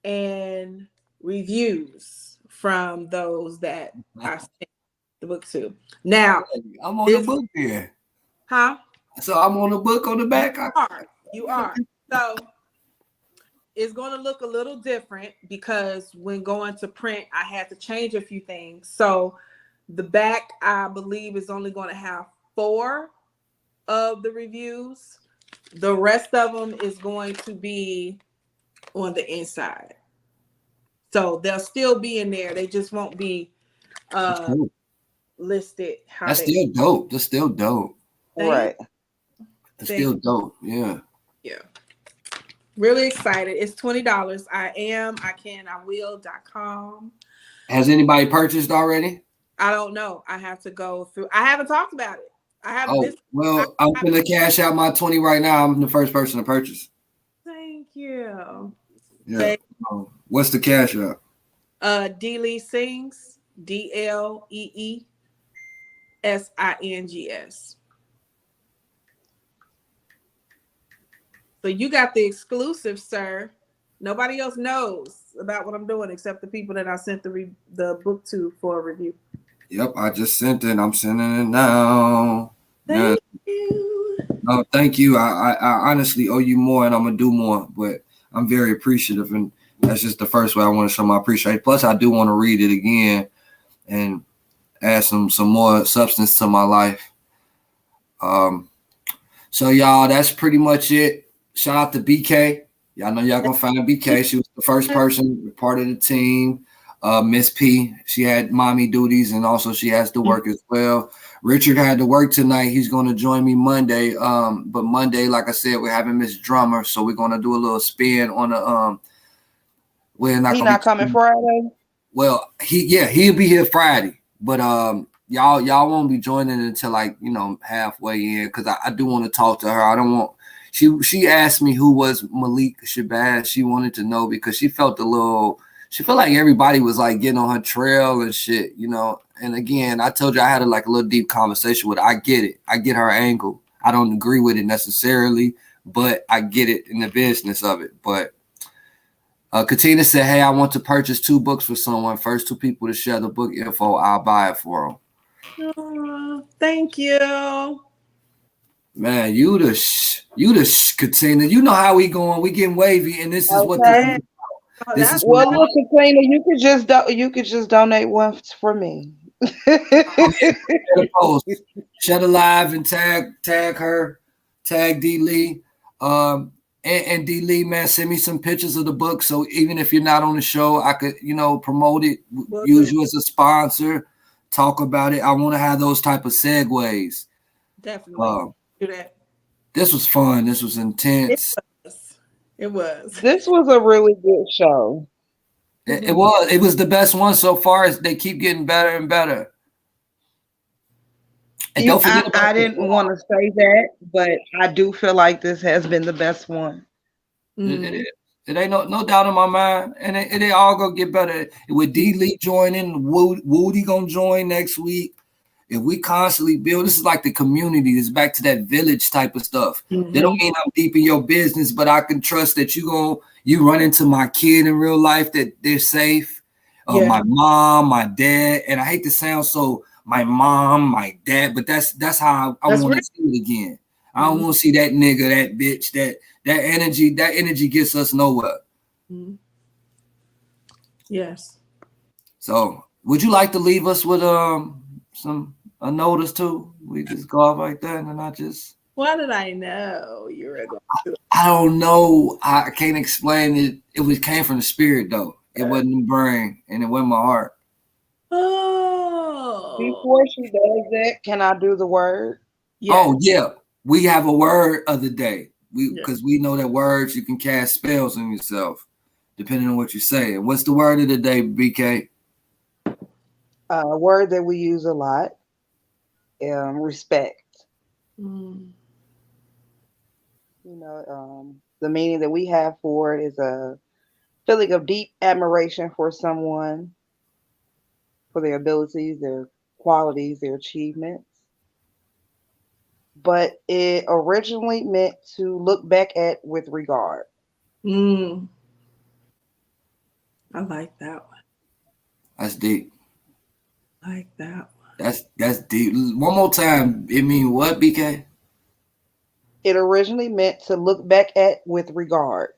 and reviews from those that I sent the book to. Now, I'm on the book here. Huh? So I'm on the book on the back. You are. So it's going to look a little different because when going to print, I had to change a few things. So the back, I believe, is only going to have 4 of the reviews. The rest of them is going to be on the inside. So they'll still be in there. They just won't be listed how That's still dope. That's still dope. Right. That's still dope. Yeah. Yeah. Really excited. It's $20. I will.com. Has anybody purchased already? I don't know. I have to go through. I haven't talked about it. I haven't. Well, I'm gonna cash out my 20 right now. I'm the first person to purchase. Thank you. Yeah. What's the cash out? Delee Sings, DLEESINGS. So you got the exclusive, sir. Nobody else knows about what I'm doing except the people that I sent the book to for a review. Yep, I just sent it. I'm sending it now. Thank you. No, thank you. I honestly owe you more, and I'm gonna do more. But I'm very appreciative, and that's just the first way I want to show my appreciation. Plus, I do want to read it again and add some more substance to my life. So y'all, that's pretty much it. Shout out to BK. Y'all know y'all gonna find BK. She was the first person, part of the team. Miss P, she had mommy duties, and also she has to work as well. Richard had to work tonight. He's going to join me Monday. But Monday, like I said, we're having Miss Drummer, so we're going to do a little spin on the we're not. He not coming Friday. Well, he'll be here Friday, but y'all won't be joining until like halfway in, because I do want to talk to her. I don't want. She asked me who was Malik Shabazz. She wanted to know because she felt she felt like everybody was like getting on her trail and shit, And again, I told you I had a little deep conversation with her. I get it. I get her angle. I don't agree with it necessarily, but I get it in the business of it. But Katina said, hey, I want to purchase 2 books for someone. First 2 people to share the book info, I'll buy it for them. Thank you. Man, Katina. You know how we going. We getting wavy, and this is what this Okay. is. Oh, This that's is what Well, look, Katrina, you could just donate one for me. the post. Shut alive and tag her, tag D Lee. And D Lee, man, send me some pictures of the book. So even if you're not on the show, I could, promote it, Will use do. you as a sponsor, talk about it. I want to have those type of segues. Definitely do that. This was fun. This was It intense. was. It was. This was a really good show. It was the best one so far. As they keep getting better and better. And don't forget about I didn't want to say that, but I do feel like this has been the best one. it ain't no doubt in my mind, and it all gonna get better with D Lee joining. Woody gonna join next week. If we constantly build, this is like the community. It's back to that village type of stuff. They don't mean I'm deep in your business, but I can trust that you run into my kid in real life, that they're safe. My mom, my dad, and I hate to sound so my mom, my dad, but that's how I want to see it again. I don't want to see that nigga, that bitch, that energy gets us nowhere. Yes. So would you like to leave us with a notice too? We just go off like that, and I just. Why did I know you were going to? I don't know. I can't explain it. It came from the spirit though. It wasn't the brain, and it wasn't my heart. Oh. Before she does that, can I do the word? Yes. Oh yeah, we have a word of the day. Because we know that words you can cast spells on yourself, depending on what you say. And what's the word of the day, BK? A word that we use a lot. Respect. The meaning that we have for it is a feeling of deep admiration for someone, for their abilities, their qualities, their achievements. But it originally meant to look back at with regard. I like that one. That's deep. I like that one. That's deep. One more time. It mean what, BK? It originally meant to look back at with regard.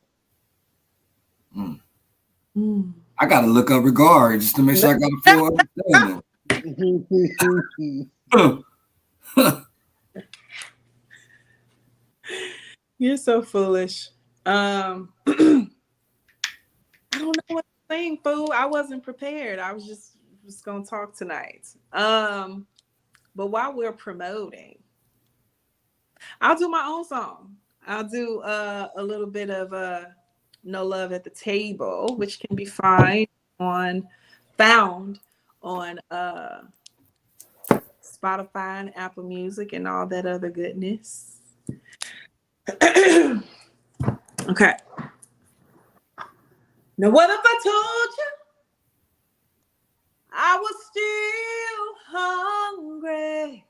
I gotta look up regard just to make sure I got a full understanding. You're so foolish. I don't know what to sing, fool. I wasn't prepared. I was just gonna talk tonight. But while we're promoting, I'll do my own song. I'll do a little bit of No Love at the Table, which can be found on Spotify and Apple Music and all that other goodness. Okay. Now, what if I told you I was still hungry?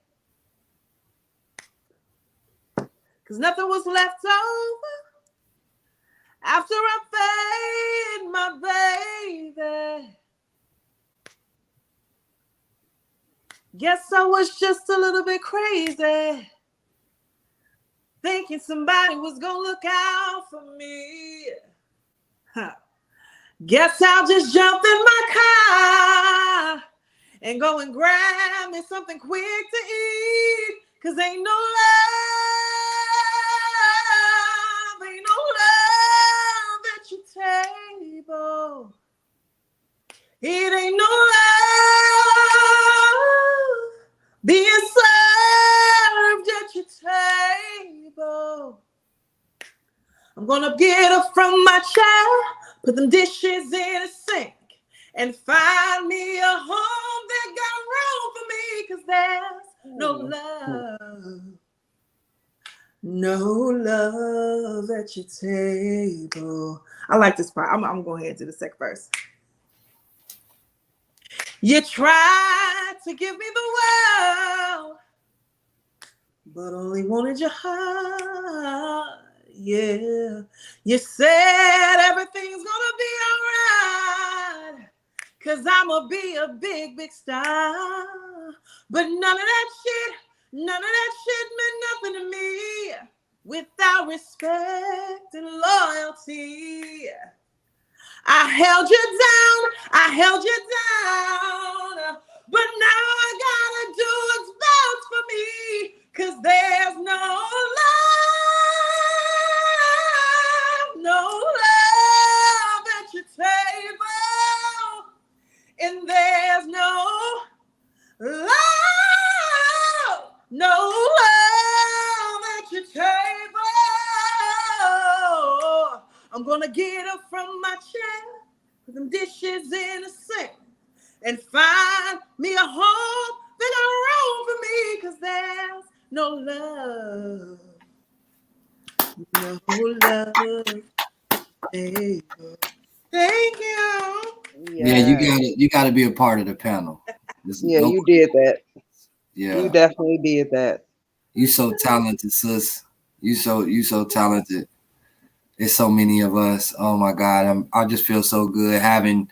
'Cause nothing was left over after I fed my baby. Guess I was just a little bit crazy, thinking somebody was gonna look out for me. Guess I'll just jump in my car and go and grab me something quick to eat. 'Cause ain't no love at your table. It ain't no love being served at your table. I'm gonna get up from my chair, put them dishes in a sink, and find me a home that got room for me. 'Cause there's no love at your table. I like this part. I'm going ahead to the second verse. You tried to give me the world, but only wanted your heart. Yeah, you said everything's gonna be alright, 'cause I'ma be a big, big star. But none of that shit meant nothing to me. without respect and loyalty. I held you down, but now I gotta do what's best for me, 'cause there's no love at your table, and there's no love at your table. I'm gonna get up from my chair, put them dishes in the sink, and find me a home that got room for me, 'cause there's no love. No love. Thank you. Yeah, you gotta be a part of the panel. Yeah, you did that. Yeah, you definitely did that. you so talented, sis. You so talented. There's so many of us. Oh my God, I just feel so good having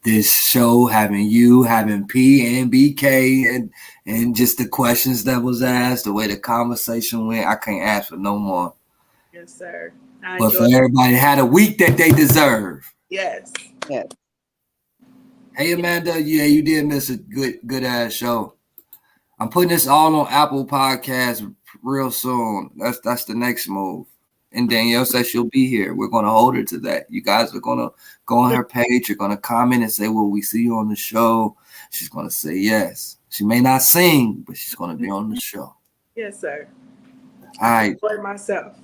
this show, having you, having P and BK, and just the questions that was asked, the way the conversation went. I can't ask for no more. Yes, sir. But for everybody had a week that they deserve. Yes. Yes. Hey Amanda, yeah, you did miss a good ass show. I'm putting this all on Apple Podcasts real soon. That's the next move. And Danielle says she'll be here. We're gonna hold her to that. You guys are gonna go on her page. You're gonna comment and say, "Will we see you on the show?" She's gonna say yes. She may not sing, but she's gonna be on the show. Yes, sir. I enjoy myself.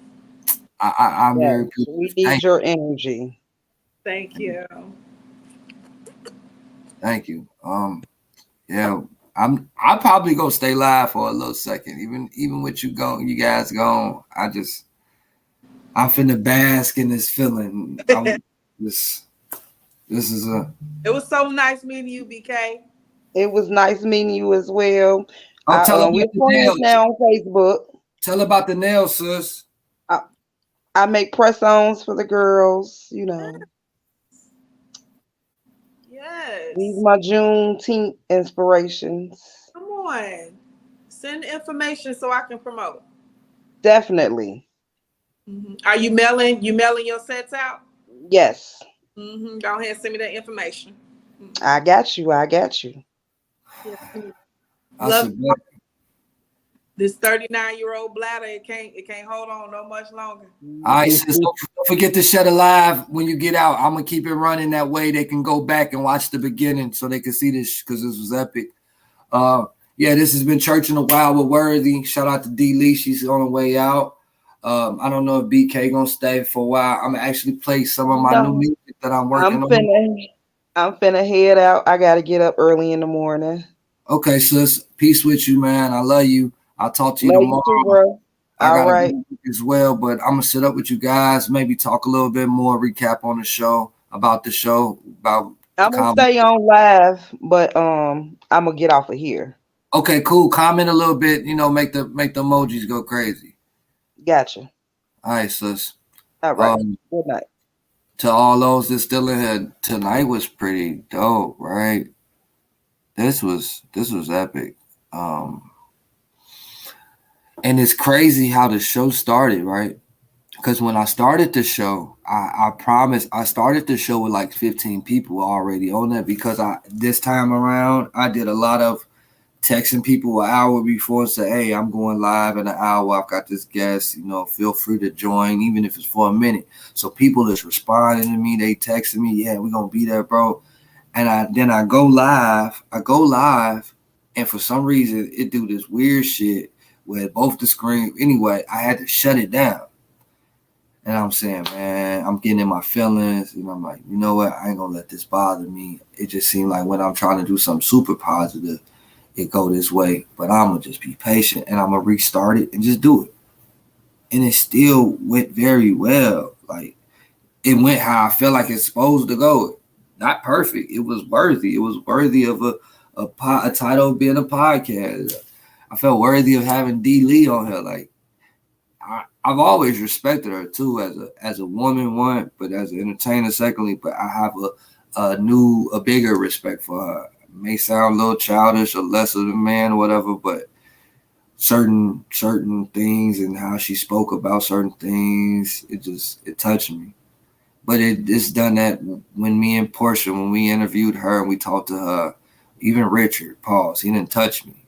I'm Yes, very good. we need your energy. Thank you. Thank you. Yeah, I'll probably go stay live for a little second. Even with you guys gone. I'm finna bask in this feeling. This is a. It was so nice meeting you, BK. It was nice meeting you as well. Tell about We're the friends nails. now on Facebook. Tell about the nails, sis. I make press-ons for the girls, Yes. These are my Juneteenth inspirations. Come on. Send information so I can promote. Definitely. Mm-hmm. Are you mailing your sets out? Yes. Mm-hmm. Go ahead and send me that information. Mm-hmm. I got you. Yes. Love this 39-year-old bladder. It can't hold on no much longer. All right, sis, don't forget to shut it live when you get out. I'm gonna keep it running that way. They can go back and watch the beginning so they can see this because this was epic. Yeah, this has been Church in a While with Worthy. Shout out to D Lee. She's on the way out. I don't know if BK gonna stay for a while. I'm gonna actually play some of my new music that I'm working on. I'm finna head out. I gotta get up early in the morning. Okay, sis. Peace with you, man. I love you. I'll talk to you tomorrow. You too, bro. I gotta go as well, but I'm gonna sit up with you guys, maybe talk a little bit more, recap on the show, about the show, about I'm gonna stay on live, but I'm gonna get off of here. Okay, cool. Comment a little bit, make the emojis go crazy. Gotcha. All right, sis. All right. Good night. To all those that's still in here, tonight was pretty dope, right? This was epic. And it's crazy how the show started, right? Because when I started the show, I promise I started the show with like 15 people already on that because this time around I did a lot of texting people an hour before and say, hey, I'm going live in an hour. I've got this guest, feel free to join, even if it's for a minute. So people is responding to me. They texting me, yeah, we're going to be there, bro. And then I go live. And for some reason, it do this weird shit where both the screen, anyway, I had to shut it down. And I'm saying, man, I'm getting in my feelings. And I'm like, you know what? I ain't going to let this bother me. It just seemed like when I'm trying to do something super positive, it go this way, but I'm gonna just be patient and I'm gonna restart it and just do it. And it still went very well. Like it went how I felt like it's supposed to go. Not perfect. It was worthy. It was worthy of a title of being a podcast. I felt worthy of having D Lee on here. Like I've always respected her too as a woman, but as an entertainer, secondly. But I have a bigger respect for her. May sound a little childish or less of a man or whatever, but certain things and how she spoke about certain things. It touched me. But it's done that when me and Portia, when we interviewed her and we talked to her, even Richard, pause, he didn't touch me.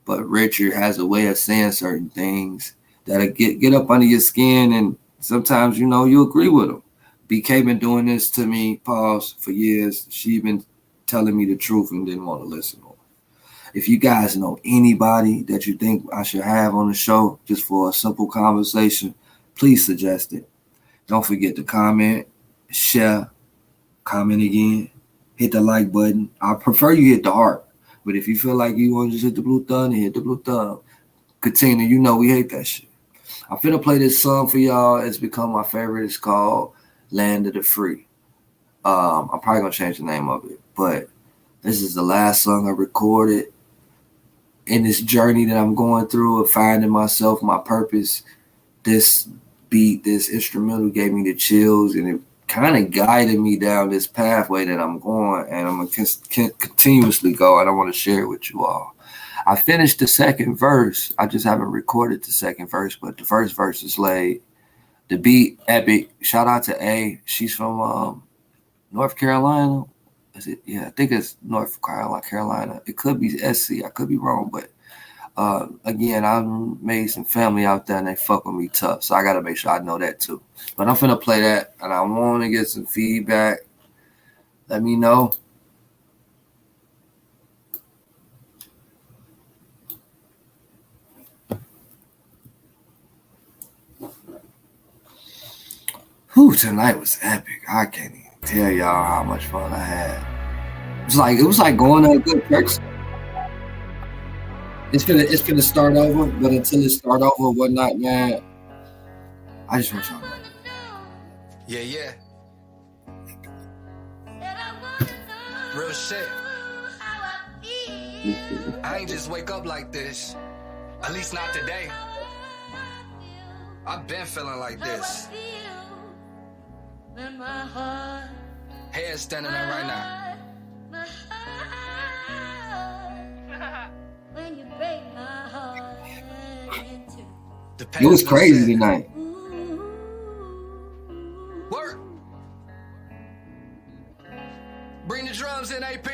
But Richard has a way of saying certain things that'll get up under your skin, and sometimes, you agree with him. BK been doing this to me, pause, for years. She been telling me the truth and didn't want to listen. If you guys know anybody that you think I should have on the show just for a simple conversation, please suggest it. Don't forget to comment, share, comment again, hit the like button. I prefer you hit the heart, but if you feel like you want to just hit the blue thumb, then hit the blue thumb. Katina, we hate that shit. I'm finna play this song for y'all. It's become my favorite. It's called Land of the Free. I'm probably gonna change the name of it, but this is the last song I recorded in this journey that I'm going through of finding myself, my purpose. This beat, this instrumental gave me the chills, and it kind of guided me down this pathway that I'm going, and I'm going to continuously go, and I want to share it with you all. I finished the second verse. I just haven't recorded the second verse, but the first verse is laid. The beat, epic. Shout out to A. She's from North Carolina. Is it? Yeah, I think it's North Carolina. It could be SC. I could be wrong, but again, I've made some family out there and they fuck with me tough, so I gotta make sure I know that too. But I'm finna play that, and I want to get some feedback. Let me know. Whew, tonight was epic. I can't even tell y'all how much fun I had. It was like going to a good church. It's gonna start over, but until it start over or whatnot, man, I just want y'all to know. Yeah. Real shit. I ain't just wake up like this. At least not today. I've been feeling like this. Head standing up right now. It was crazy tonight. Work. Bring the drums in, AP.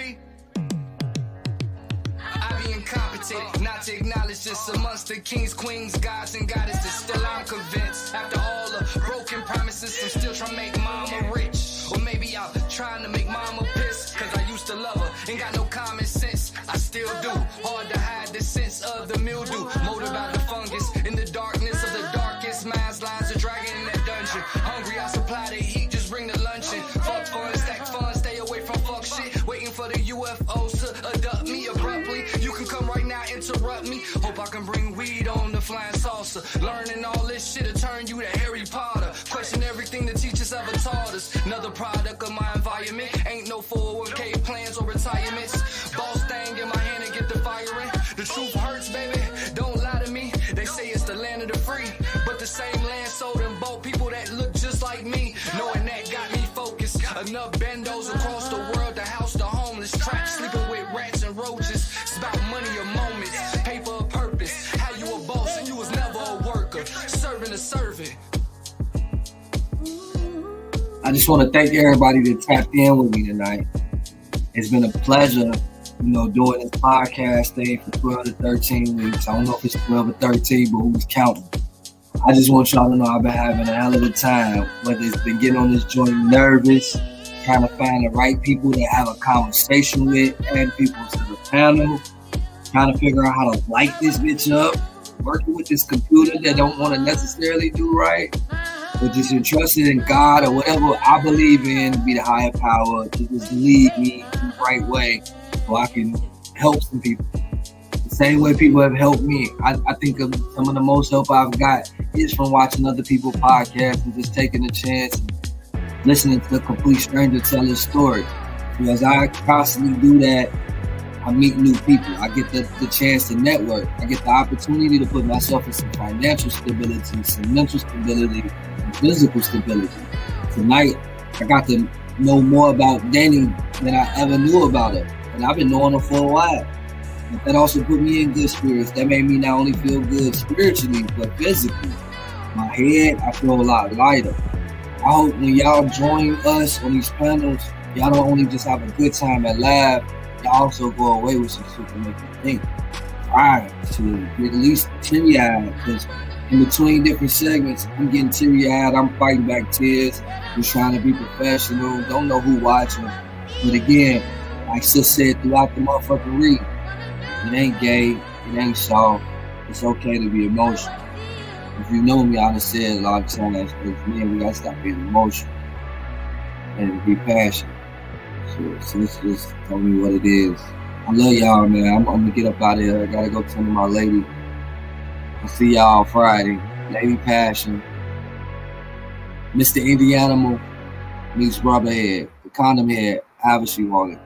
I be incompetent, not to acknowledge this amongst the kings, queens, gods, and goddesses. Still I'm convinced, after all the broken promises, I'm still trying to make mama rich. Or maybe I'm trying to make mama pissed, cause I used to love her, ain't got no common sense. I still do, hard to hide the sense of the mildew. Molded by the fungus, in the darkness of the darkest minds, lines of dragon in that dungeon. Hungry, I supply the heat, just bring the luncheon. Fuck fun, stack fun, stay away from fuck shit. Waiting for the UFOs to abduct me abruptly. You can come right now, interrupt me. Hope I can bring weed on the flying saucer. Learning all this shit to turn you to Harry Potter. Question everything the teachers ever taught us. Another product of my environment. Ain't no 401k plans or retirements. Boss thing in my hand and get the firing. The truth hurts, baby. Don't lie to me. They say it's the land of the free, but the same land sold and bought people that look just like me. Knowing that got me focused. Enough bendos across the world to house the homeless. Trapped sleeping with rats and roaches. It's about money or moments. Paper or purpose. How you a boss and you was never a worker. Serving a servant. I just want to thank everybody that tapped in with me tonight. It's been a pleasure, doing this podcast thing for 12 to 13 weeks. I don't know if it's 12 or 13, but who's counting? I just want y'all to know I've been having a hell of a time, whether it's been getting on this joint nervous, trying to find the right people to have a conversation with, add people to the panel, trying to figure out how to light this bitch up, working with this computer that don't want to necessarily do right, but just entrusted in God or whatever I believe in to be the higher power to just lead me in the right way so I can help some people. The same way people have helped me. I think of some of the most help I've got is from watching other people's podcasts and just taking a chance and listening to a complete stranger tell his story. Because I constantly do that, I meet new people. I get the chance to network. I get the opportunity to put myself in some financial stability, some mental stability, some physical stability. Tonight, I got to know more about Danny than I ever knew about her. And I've been knowing her for a while. But that also put me in good spirits. That made me not only feel good spiritually, but physically. My head, I feel a lot lighter. I hope when y'all join us on these panels, y'all don't only just have a good time and laugh, y'all also go away with some shit to make you think. Cry, to get at least teary-eyed, because in between different segments, I'm getting teary-eyed, I'm fighting back tears, just trying to be professional, don't know who watching. But again, like Sis said throughout the motherfucking read, it ain't gay, it ain't soft, it's okay to be emotional. If you know me, I done said a lot of times, man, we gotta stop being emotional and be passionate. So it's just tell me what it is. I love y'all, man. I'm gonna get up out of here. I gotta go tend to my lady. I'll see y'all Friday. Lady Passion. Mr. Indianimal meets Rubberhead. The condom head, however she want it.